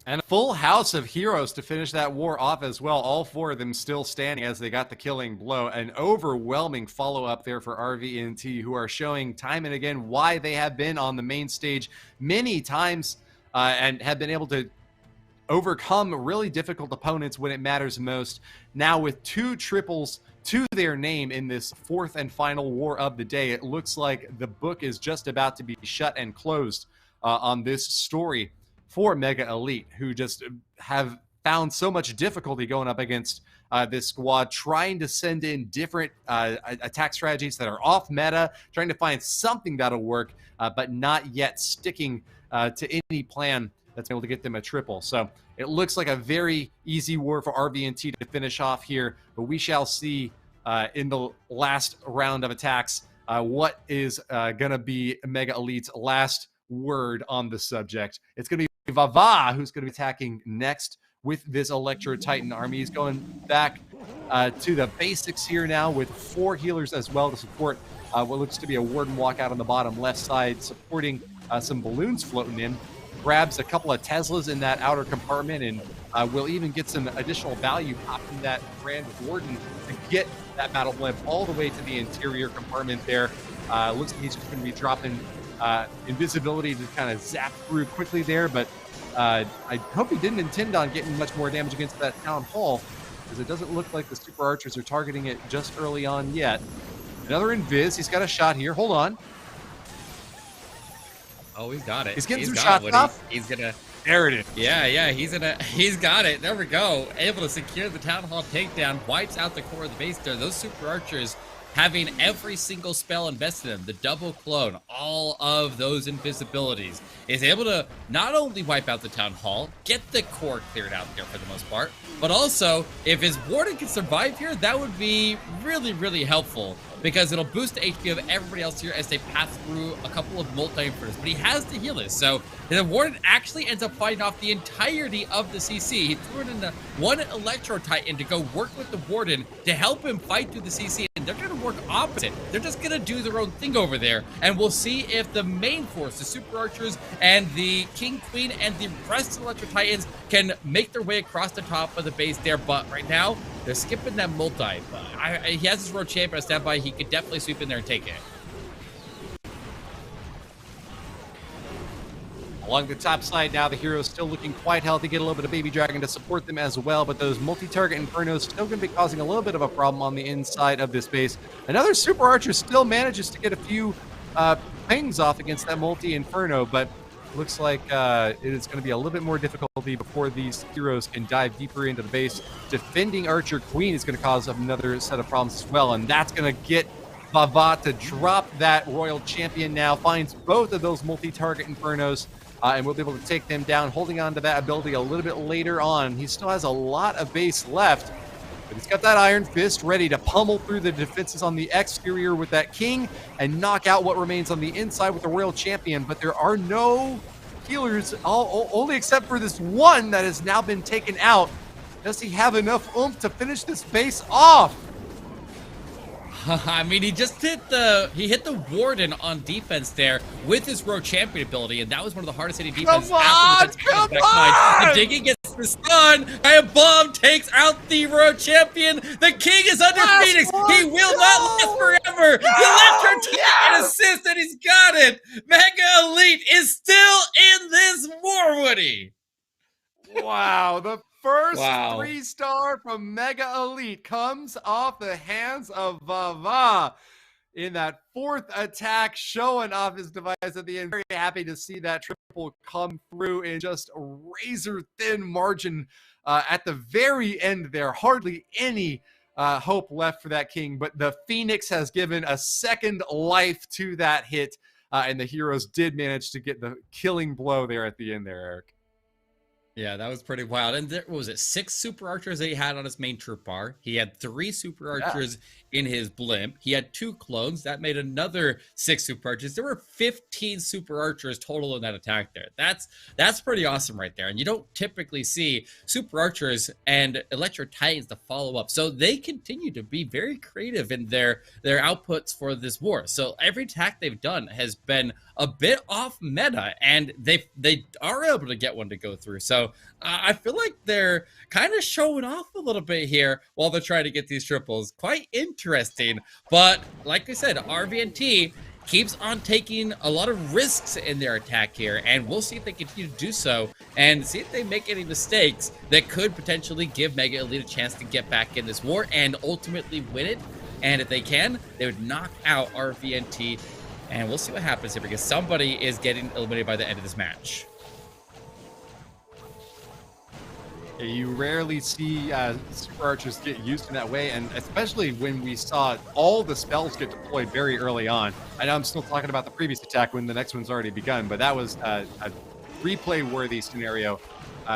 And a full house of heroes to finish that war off as well. All 4 of them still standing as they got the killing blow. An overwhelming follow-up there for RVNT, who are showing time and again why they have been on the main stage many times and have been able to overcome really difficult opponents when it matters most. Now with 2 triples to their name in this 4th and final war of the day, it looks like the book is just about to be shut and closed on this story for Mega Elite, who just have found so much difficulty going up against this squad, trying to send in different attack strategies that are off meta, trying to find something that'll work, but not yet sticking to any plan that's able to get them a triple. So it looks like a very easy war for RVNT to finish off here, but we shall see in the last round of attacks what is going to be Mega Elite's last word on the subject. It's going to be Vava who's going to be attacking next with this Electro Titan army. He's going back to the basics here now with 4 healers as well to support what looks to be a Warden walkout on the bottom left side, supporting some balloons floating in. Grabs a couple of Teslas in that outer compartment and will even get some additional value popping that Grand Warden to get that battle blimp all the way to the interior compartment there. Looks like he's just going to be dropping invisibility to kind of zap through quickly there, but I hope he didn't intend on getting much more damage against that town hall, because it doesn't look like the super archers are targeting it just early on yet. Another invis. He's got a shot here. Hold on. Oh, he's got it. He's getting some shots off. He's gonna. There it is. Yeah, he's got it. There we go. Able to secure the town hall takedown, wipes out the core of the base there. Those super archers having every single spell invested in them, the double clone, all of those invisibilities, is able to not only wipe out the town hall, get the core cleared out there for the most part, but also, if his Warden can survive here, that would be really, really helpful because it'll boost the HP of everybody else here as they pass through a couple of multi-infernos. But he has to heal this, so the Warden actually ends up fighting off the entirety of the CC. He threw it into one Electro Titan to go work with the Warden to help him fight through the CC, and they're going to work opposite. They're just going to do their own thing over there, and we'll see if the main force, the Super Archers and the King, Queen, and the rest of the Electro Titans can make their way across the top of the base there. But right now, they're skipping that multi. He has his World Champion on standby. He could definitely sweep in there and take it. Along the top side now, the heroes still looking quite healthy. Get a little bit of Baby Dragon to support them as well, but those multi-target Infernos still going to be causing a little bit of a problem on the inside of this base. Another Super Archer still manages to get a few pings off against that multi-Inferno, but looks like it is going to be a little bit more difficulty before these heroes can dive deeper into the base. Defending Archer Queen is going to cause another set of problems as well, and that's going to get Vava to drop that Royal Champion now. Finds both of those multi-target Infernos, and we'll be able to take them down, holding on to that ability a little bit later on. He still has a lot of base left, but he's got that Iron Fist ready to pummel through the defenses on the exterior with that King and knock out what remains on the inside with the Royal Champion. But there are no healers, only except for this one that has now been taken out. Does he have enough oomph to finish this base off? I mean, he just hit the Warden on defense there with his Royal Champion ability, and that was one of the hardest hitting defenses. Come on! The Diggy gets the stun, and Bomb takes out the Royal Champion. The King is under Phoenix. He will not last forever. The Electro Titan assist, and he's got it. Mega Elite is still in this war, Woody. Wow, the first 3-star from Mega Elite comes off the hands of Vava in that fourth attack, showing off his device at the end. Very happy to see that triple come through in just a razor-thin margin at the very end there. Hardly any hope left for that King, but the Phoenix has given a second life to that hit, and the heroes did manage to get the killing blow there at the end there, Eric. Yeah, that was pretty wild. And there, what was it, 6 Super Archers that he had on his main troop bar. He had 3 Super Archers in his blimp. He had 2 clones. That made another 6 Super Archers. There were 15 Super Archers total in that attack there. That's pretty awesome right there. And you don't typically see Super Archers and Electro Titans to follow up. So they continue to be very creative in their outputs for this war. So every attack they've done has been a bit off meta, and they are able to get one to go through. So I feel like they're kind of showing off a little bit here while they're trying to get these triples. Quite interesting. But like I said, RVNT keeps on taking a lot of risks in their attack here, and we'll see if they continue to do so and see if they make any mistakes that could potentially give Mega Elite a chance to get back in this war and ultimately win it. And if they can, they would knock out RVNT. And we'll see what happens here, because somebody is getting eliminated by the end of this match. You rarely see Super Archers get used in that way, and especially when we saw all the spells get deployed very early on. I know I'm still talking about the previous attack when the next one's already begun, but that was a replay-worthy scenario,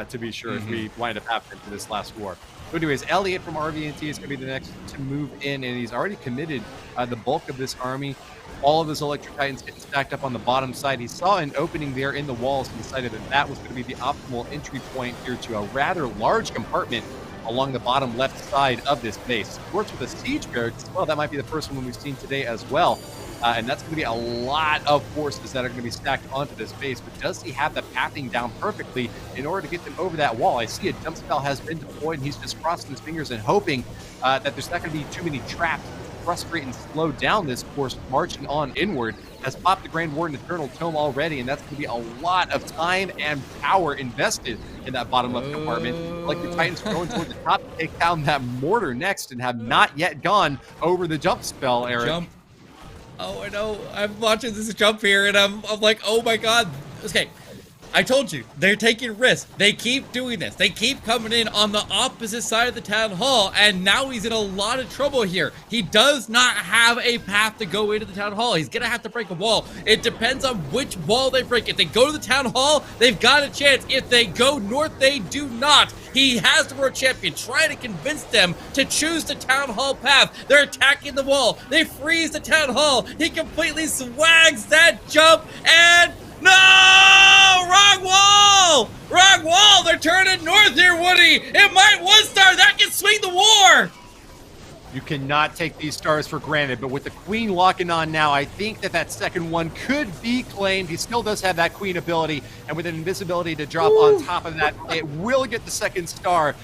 to be sure, if we wind up happening to this last war. So anyways, Elliot from RVNT is going to be the next to move in, and he's already committed the bulk of this army. All of his Electro Titans getting stacked up on the bottom side. He saw an opening there in the walls and decided that that was going to be the optimal entry point here to a rather large compartment along the bottom left side of this base. He works with a siege barracks as well. That might be the first one we've seen today as well. And that's going to be a lot of forces that are going to be stacked onto this base. But does he have the pathing down perfectly in order to get them over that wall? I see a jump spell has been deployed, and he's just crossing his fingers and hoping that there's not going to be too many traps to frustrate and slow down this force marching on inward. Has popped the Grand Warden Eternal Tome already, and that's going to be a lot of time and power invested in that bottom left compartment. Like the Titans are going toward the top to take down that mortar next and have not yet gone over the jump spell, Eric. Jump. Oh, I know. I'm watching this jump here, and I'm like, oh my god. Okay. I told you, they're taking risks. They keep doing this. They keep coming in on the opposite side of the town hall, and now he's in a lot of trouble here. He does not have a path to go into the town hall. He's gonna have to break a wall. It depends on which wall they break. If they go to the town hall, they've got a chance. If they go north, they do not. He has the world champion trying to convince them to choose the town hall path. They're attacking the wall. They freeze the town hall. He completely swags that jump, and no! Wrong wall! Wrong wall! They're turning north here, Woody! It might one star! That can swing the war! You cannot take these stars for granted, but with the queen locking on now, I think that second one could be claimed. He still does have that queen ability, and with an invisibility to drop on top of that, it will get the second star.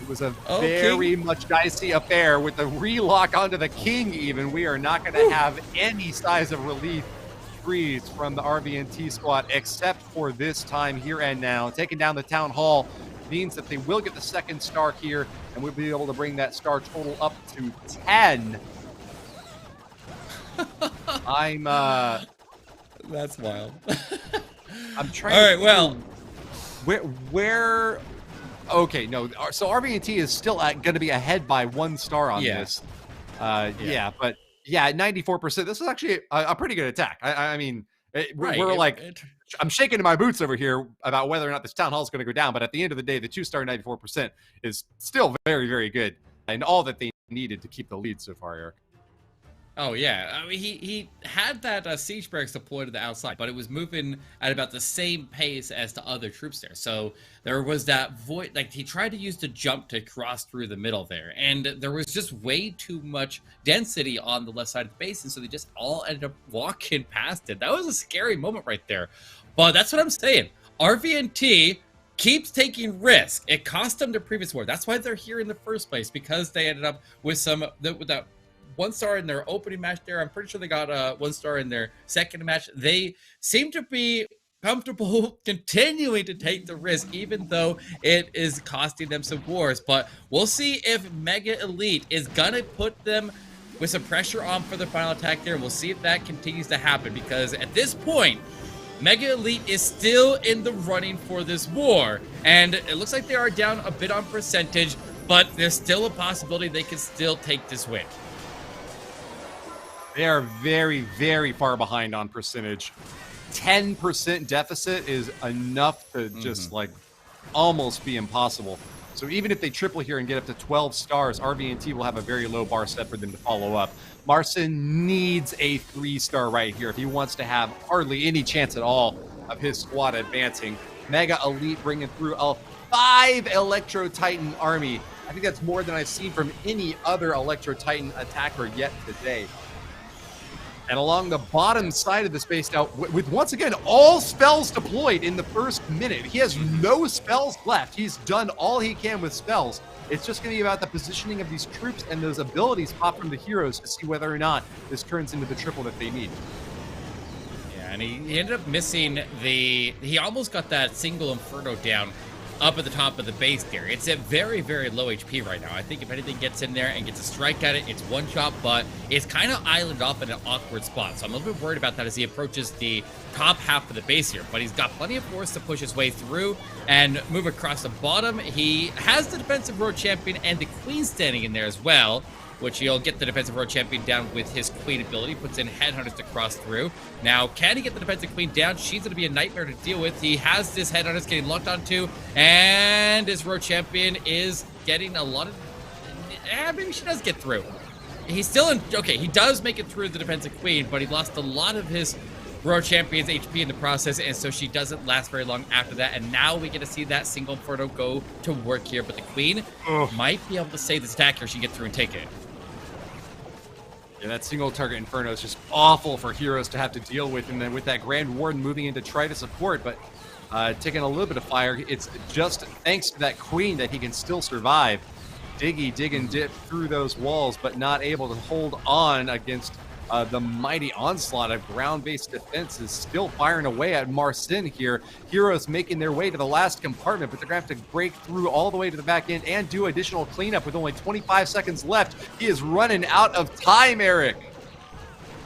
It was a very much dicey affair with the relock onto the king even. We are not going to have any size of relief freeze from the RVNT squad, except for this time here and now. Taking down the town hall means that they will get the second star here, and we'll be able to bring that star total up to 10. That's wild. I'm trying. All right, well, where? Okay, no. So RVNT is still going to be ahead by 1 star on this. Yeah, but. Yeah, 94%. This is actually a pretty good attack. I mean, I'm shaking in my boots over here about whether or not this town hall is going to go down. But at the end of the day, the 2-star 94% is still very, very good, and all that they needed to keep the lead so far, Eric. Oh, yeah. I mean, he had that siege barracks deployed to the outside, but it was moving at about the same pace as the other troops there. So there was that void. Like, he tried to use the jump to cross through the middle there, and there was just way too much density on the left side of the base, and so they just all ended up walking past it. That was a scary moment right there. But that's what I'm saying. RVNT keeps taking risks. It cost them the previous war. That's why they're here in the first place, because they ended up with that 1 star in their opening match there. I'm pretty sure they got 1 star in their second match. They seem to be comfortable continuing to take the risk, even though it is costing them some wars. But we'll see if Mega Elite is gonna put them with some pressure on for the final attack there. We'll see if that continues to happen, because at this point, Mega Elite is still in the running for this war, and it looks like they are down a bit on percentage, but there's still a possibility they can still take this win. They are very, very far behind on percentage. 10% deficit is enough to just like almost be impossible. So even if they triple here and get up to 12 stars, RVNT will have a very low bar set for them to follow up. Marcin needs a 3-star right here if he wants to have hardly any chance at all of his squad advancing. Mega Elite bringing through a 5 Electro Titan army. I think that's more than I've seen from any other Electro Titan attacker yet today. And along the bottom side of the space now, with once again all spells deployed in the first minute. He has no spells left. He's done all he can with spells. It's just going to be about the positioning of these troops and those abilities pop from the heroes to see whether or not this turns into the triple that they need. Yeah, and he ended up missing he almost got that single Inferno down up at the top of the base there. It's at very, very low HP right now. I think if anything gets in there and gets a strike at it, it's one shot, but it's kind of islanded off in an awkward spot. So I'm a little bit worried about that as he approaches the top half of the base here, but he's got plenty of force to push his way through and move across the bottom. He has the defensive road champion and the queen standing in there as well, which he'll get the defensive road champion down with his queen ability, puts in headhunters to cross through. Now, can he get the defensive queen down? She's going to be a nightmare to deal with. He has this headhunters getting locked onto, and his road champion is getting a lot of... maybe she does get through. He's still in... Okay, he does make it through the defensive queen, but he lost a lot of his road champion's HP in the process, and so she doesn't last very long after that. And now we get to see that single Inferno go to work here, but the queen might be able to save this attack here. She can get through and take it. Yeah, that single target Inferno is just awful for heroes to have to deal with, and then with that Grand Warden moving in to try to support, but taking a little bit of fire, it's just thanks to that queen that he can still survive. Dig and dip through those walls, but not able to hold on against the mighty onslaught of ground-based defense is still firing away at Marcin here. Heroes making their way to the last compartment, but they're going to have to break through all the way to the back end and do additional cleanup with only 25 seconds left. He is running out of time, Eric.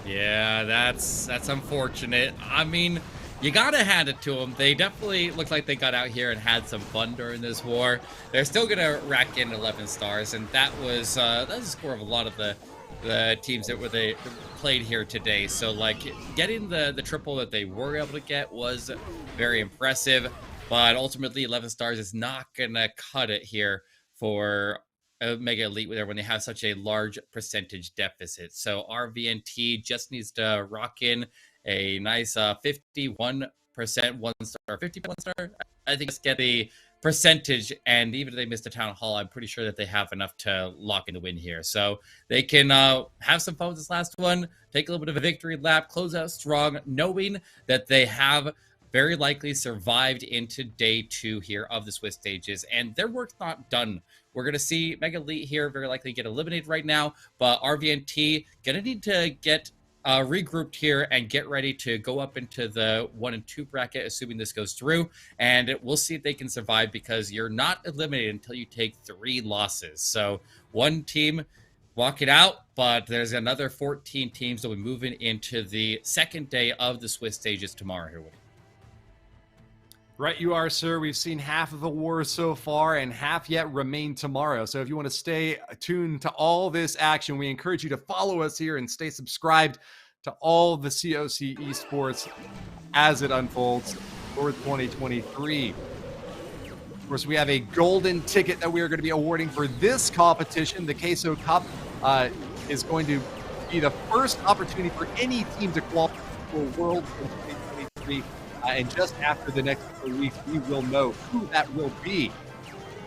Yeah, that's unfortunate. I mean, you gotta hand it to them. They definitely looked like they got out here and had some fun during this war. They're still gonna rack in 11 stars, and that was a score of a lot of the teams that they played here today. So like getting the triple that they were able to get was very impressive, but ultimately 11 stars is not gonna cut it here for Mega Elite there when they have such a large percentage deficit. So RVNT just needs to rock in a nice 51% 1-star, 51 star. I think just get the percentage, and even if they missed the town hall, I'm pretty sure that they have enough to lock in the win here. So they can have some fun with this last one, take a little bit of a victory lap, close out strong, knowing that they have very likely survived into day 2 here of the Swiss stages, and their work's not done. We're going to see Mega Elite here very likely get eliminated right now, but RVNT going to need to get regrouped here and get ready to go up into the 1 and 2 bracket, assuming this goes through, and we'll see if they can survive, because you're not eliminated until you take 3 losses. So one team walking out, but there's another 14 teams that will be moving into the second day of the Swiss stages tomorrow here. Right you are, sir. We've seen half of the war so far and half yet remain tomorrow. So if you want to stay tuned to all this action, we encourage you to follow us here and stay subscribed to all the COC Esports as it unfolds for 2023. Of course, we have a golden ticket that we are going to be awarding for this competition. The Queso Cup is going to be the first opportunity for any team to qualify for Worlds in 2023. And just after the next couple of weeks, we will know who that will be.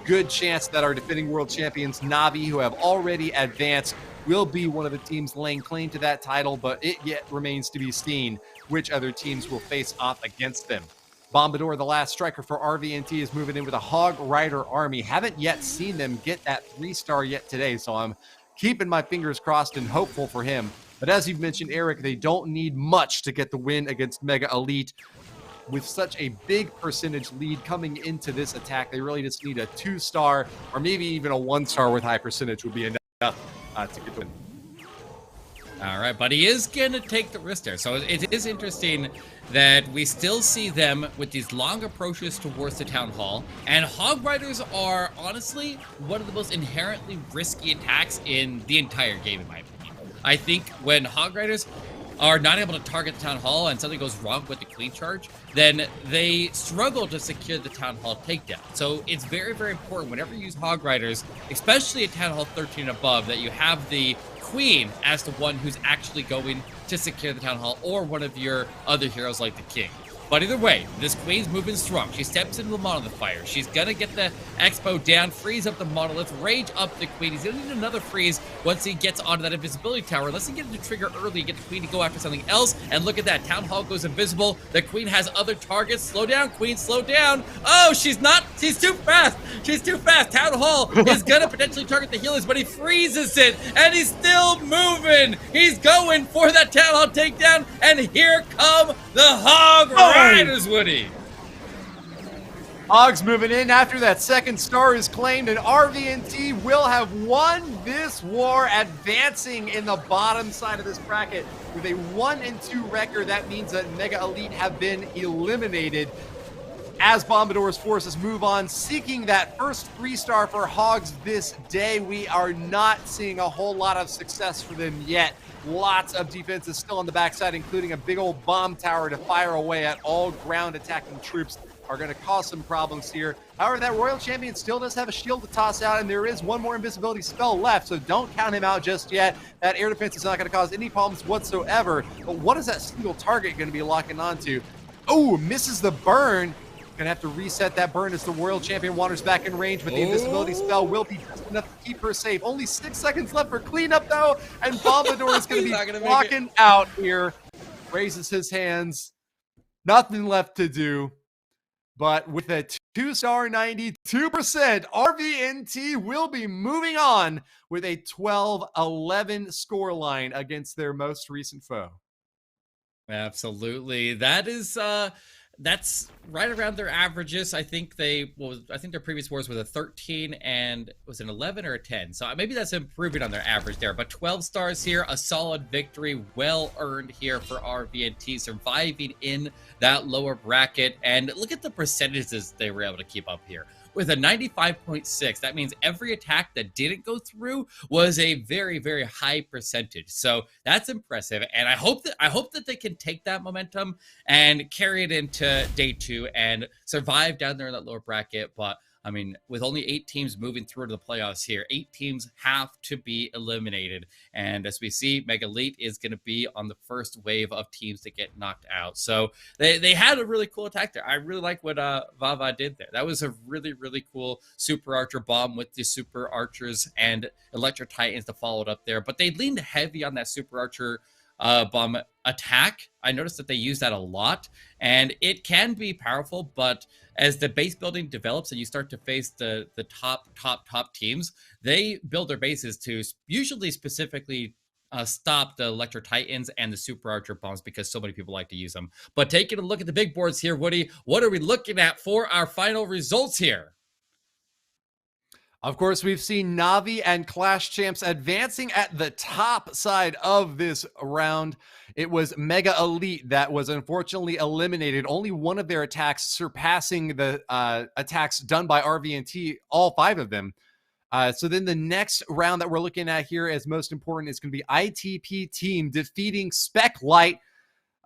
Good chance that our defending world champions, NAVI, who have already advanced, will be one of the teams laying claim to that title, but it yet remains to be seen which other teams will face off against them. Bombador, the last striker for RVNT, is moving in with a Hog Rider army. Haven't yet seen them get that 3-star yet today, so I'm keeping my fingers crossed and hopeful for him. But as you've mentioned, Eric, they don't need much to get the win against Mega Elite. With such a big percentage lead coming into this attack, they really just need a 2-star or maybe even a 1-star with high percentage would be enough to get the win. All right, but he is going to take the risk there. So it is interesting that we still see them with these long approaches towards the town hall. And Hog Riders are honestly one of the most inherently risky attacks in the entire game, in my opinion. I think when Hog Riders are not able to target the town hall and something goes wrong with the queen charge, then they struggle to secure the town hall takedown. So it's very, very important whenever you use Hog Riders, especially at town hall 13 and above, that you have the queen as the one who's actually going to secure the town hall, or one of your other heroes like the king. But either way, this queen's moving strong. She steps into the Monolith fire. She's gonna get the Expo down, freeze up the Monolith, rage up the queen. He's gonna need another freeze once he gets onto that invisibility tower. Unless he gets the trigger early, get the queen to go after something else. And look at that, town hall goes invisible. The queen has other targets. Slow down, queen, slow down. Oh, she's too fast. She's too fast. Town hall is gonna potentially target the healers, but he freezes it, and he's still moving. He's going for that town hall takedown, and here come the Hog Riders, Woody. Hogs moving in after that 2nd star is claimed, and RVNT will have won this war, advancing in the bottom side of this bracket with a 1 and 2 record. That means that Mega Elite have been eliminated as Bombador's forces move on, seeking that first 3-star for Hogs this day. We are not seeing a whole lot of success for them yet. Lots of defenses still on the backside, including a big old bomb tower to fire away at all ground attacking troops. Are going to cause some problems here. However, that Royal Champion still does have a shield to toss out, and there is one more invisibility spell left, so don't count him out just yet. That air defense is not going to cause any problems whatsoever. But what is that single target going to be locking onto? Oh, misses the burn. Gonna have to reset that burn as the World Champion wanders back in range, but the invisibility spell will be just enough to keep her safe. Only 6 seconds left for cleanup though, and Bombador is gonna be walking out here. Raises his hands. Nothing left to do. But with a 2-star 92%, RVNT will be moving on with a 12-11 scoreline against their most recent foe. Absolutely. That's right around their averages. I think their previous wars was a 13 and was an 11 or a 10. So maybe that's improving on their average there. But 12 stars here, a solid victory, well earned here for RVNT, surviving in that lower bracket. And look at the percentages they were able to keep up here. With a 95.6, that means every attack that didn't go through was a very, very high percentage. So that's impressive, and I hope that they can take that momentum and carry it into day 2 and survive down there in that lower bracket. But I mean, with only 8 teams moving through to the playoffs here, 8 teams have to be eliminated. And as we see, Mega Elite is going to be on the first wave of teams that get knocked out. So they had a really cool attack there. I really like what Vava did there. That was a really, really cool Super Archer bomb with the Super Archers and Electro Titans to follow it up there. But they leaned heavy on that Super Archer bomb attack. I noticed that they use that a lot, and it can be powerful, but as the base building develops and you start to face the top teams, they build their bases to usually specifically stop the Electro Titans and the Super Archer bombs because so many people like to use them. But taking a look at the big boards here, Woody, what are we looking at for our final results here? Of course, we've seen NAVI and Clash Champs advancing at the top side of this round. It was Mega Elite that was unfortunately eliminated. Only one of their attacks surpassing the attacks done by RVNT, all 5 of them. So then the next round that we're looking at here as most important is going to be ITP team defeating Spec Light.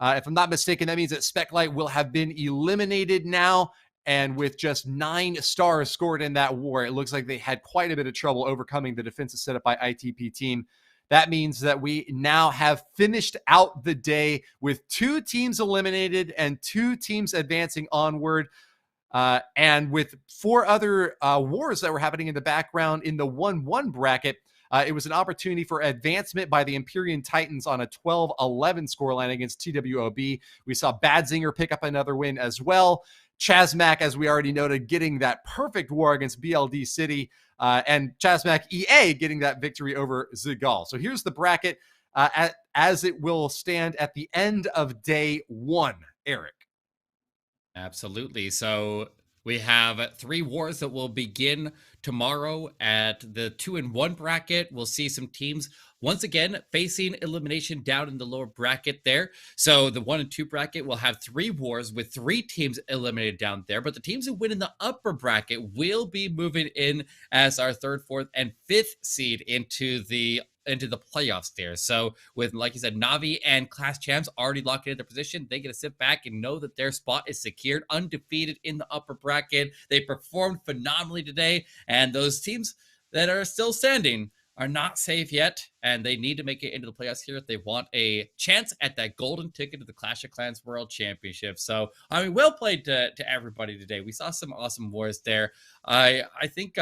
If I'm not mistaken, that means that Spec Light will have been eliminated now. And with just 9 stars scored in that war, it looks like they had quite a bit of trouble overcoming the defensive setup by ITP team. That means that we now have finished out the day with 2 teams eliminated and 2 teams advancing onward. And with 4 other wars that were happening in the background in the 1-1 bracket, it was an opportunity for advancement by the Empyrean Titans on a 12-11 scoreline against TWOB. We saw BADZINGER pick up another win as well. Chasmac, as we already noted, getting that perfect war against BLD City, and Chasmac EA getting that victory over Zigal. So here's the bracket as it will stand at the end of day 1, Eric. Absolutely. So we have 3 wars that will begin tomorrow at the 2-1 bracket. We'll see some teams once again facing elimination down in the lower bracket there. So the 1 and 2 bracket will have 3 wars with 3 teams eliminated down there. But the teams who win in the upper bracket will be moving in as our 3rd, 4th, and 5th seed into the playoffs there. So with, like you said, NAVI and Clash Champs already locked into their position, they get to sit back and know that their spot is secured, undefeated in the upper bracket. They performed phenomenally today, and those teams that are still standing are not safe yet, and they need to make it into the playoffs here if they want a chance at that golden ticket to the Clash of Clans World Championship. So, I mean, well played to everybody today. We saw some awesome wars there. I think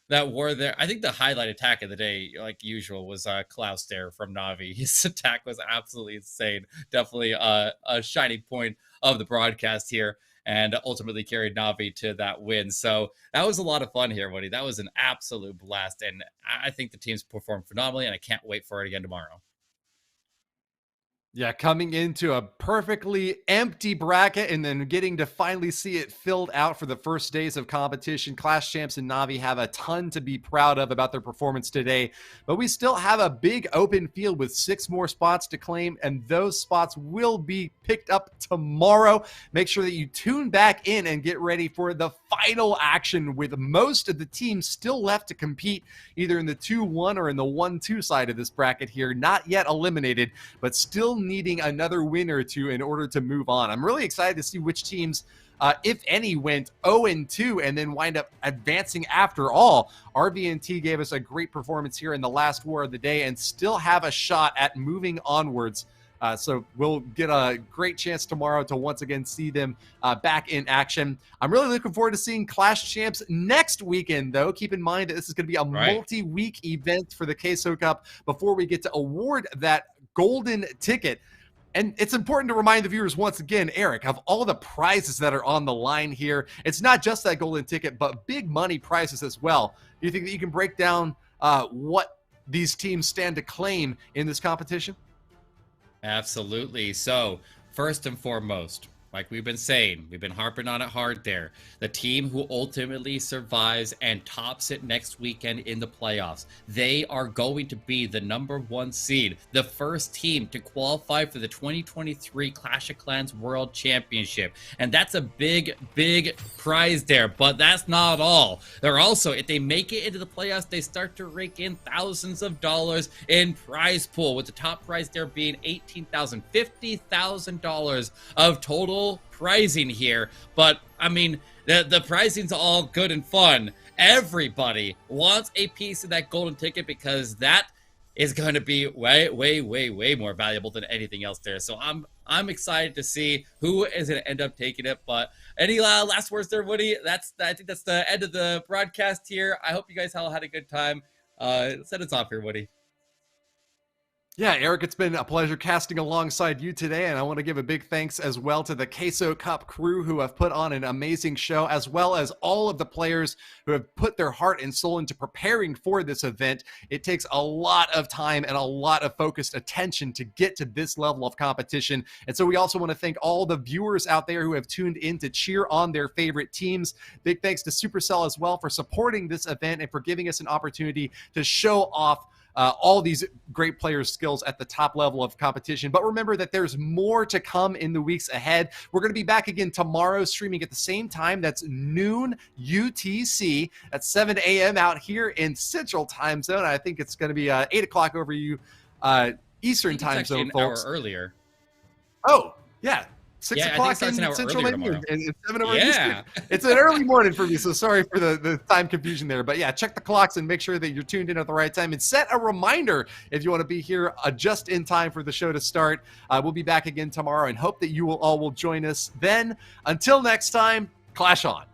that war there, I think the highlight attack of the day, like usual, was Klaus there from NAVI. His attack was absolutely insane. Definitely a shining point of the broadcast here, and ultimately carried NAVI to that win. So that was a lot of fun here, Woody. That was an absolute blast, and I think the teams performed phenomenally, and I can't wait for it again tomorrow. Yeah, coming into a perfectly empty bracket and then getting to finally see it filled out for the first days of competition. Clash Champs and NAVI have a ton to be proud of about their performance today, but we still have a big open field with 6 more spots to claim, and those spots will be picked up tomorrow. Make sure that you tune back in and get ready for the final action, with most of the teams still left to compete either in the 2-1 or in the 1-2 side of this bracket here. Not yet eliminated, but still needing another win or 2 in order to move on. I'm really excited to see which teams, if any, went 0-2 and then wind up advancing after all. RVNT gave us a great performance here in the last war of the day and still have a shot at moving onwards. So we'll get a great chance tomorrow to once again see them back in action. I'm really looking forward to seeing Clash Champs next weekend, though. Keep in mind that this is going to be a multi-week event for the Queso Cup before we get to award that golden ticket. And it's important to remind the viewers once again, Eric, of all the prizes that are on the line here. It's not just that golden ticket, but big money prizes as well. Do you think that you can break down what these teams stand to claim in this competition? Absolutely. So, first and foremost, like we've been saying, we've been harping on it hard there. The team who ultimately survives and tops it next weekend in the playoffs, they are going to be the #1 seed, the first team to qualify for the 2023 Clash of Clans World Championship. And that's a big, big prize there. But that's not all. They're also, if they make it into the playoffs, they start to rake in thousands of dollars in prize pool, with the top prize there being $18,000, $50,000 of total prizing here. But I mean, the prizing's all good and fun. Everybody wants a piece of that golden ticket because that is going to be way, way, way, way more valuable than anything else there. So I'm excited to see who is going to end up taking it. But any last words there, Woody? I think that's the end of the broadcast here. I hope you guys all had a good time. Set us off here, Woody. Yeah, Eric, it's been a pleasure casting alongside you today, and I want to give a big thanks as well to the Queso Cup crew who have put on an amazing show, as well as all of the players who have put their heart and soul into preparing for this event. It takes a lot of time and a lot of focused attention to get to this level of competition, and so we also want to thank all the viewers out there who have tuned in to cheer on their favorite teams. Big thanks to Supercell as well for supporting this event and for giving us an opportunity to show off all these great players' skills at the top level of competition. But remember that there's more to come in the weeks ahead. We're going to be back again tomorrow, streaming at the same time. That's noon UTC at 7 a.m. out here in Central Time Zone. I think it's going to be 8 o'clock over you Eastern Time Zone, folks. An hour earlier. Oh, yeah. 6 Yeah, o'clock in Central, maybe, and 7 over Eastern. It's an early morning for me, so sorry for the time confusion there. But yeah, check the clocks and make sure that you're tuned in at the right time. And set a reminder if you want to be here just in time for the show to start. We'll be back again tomorrow and hope that you all will join us then. Until next time, Clash on.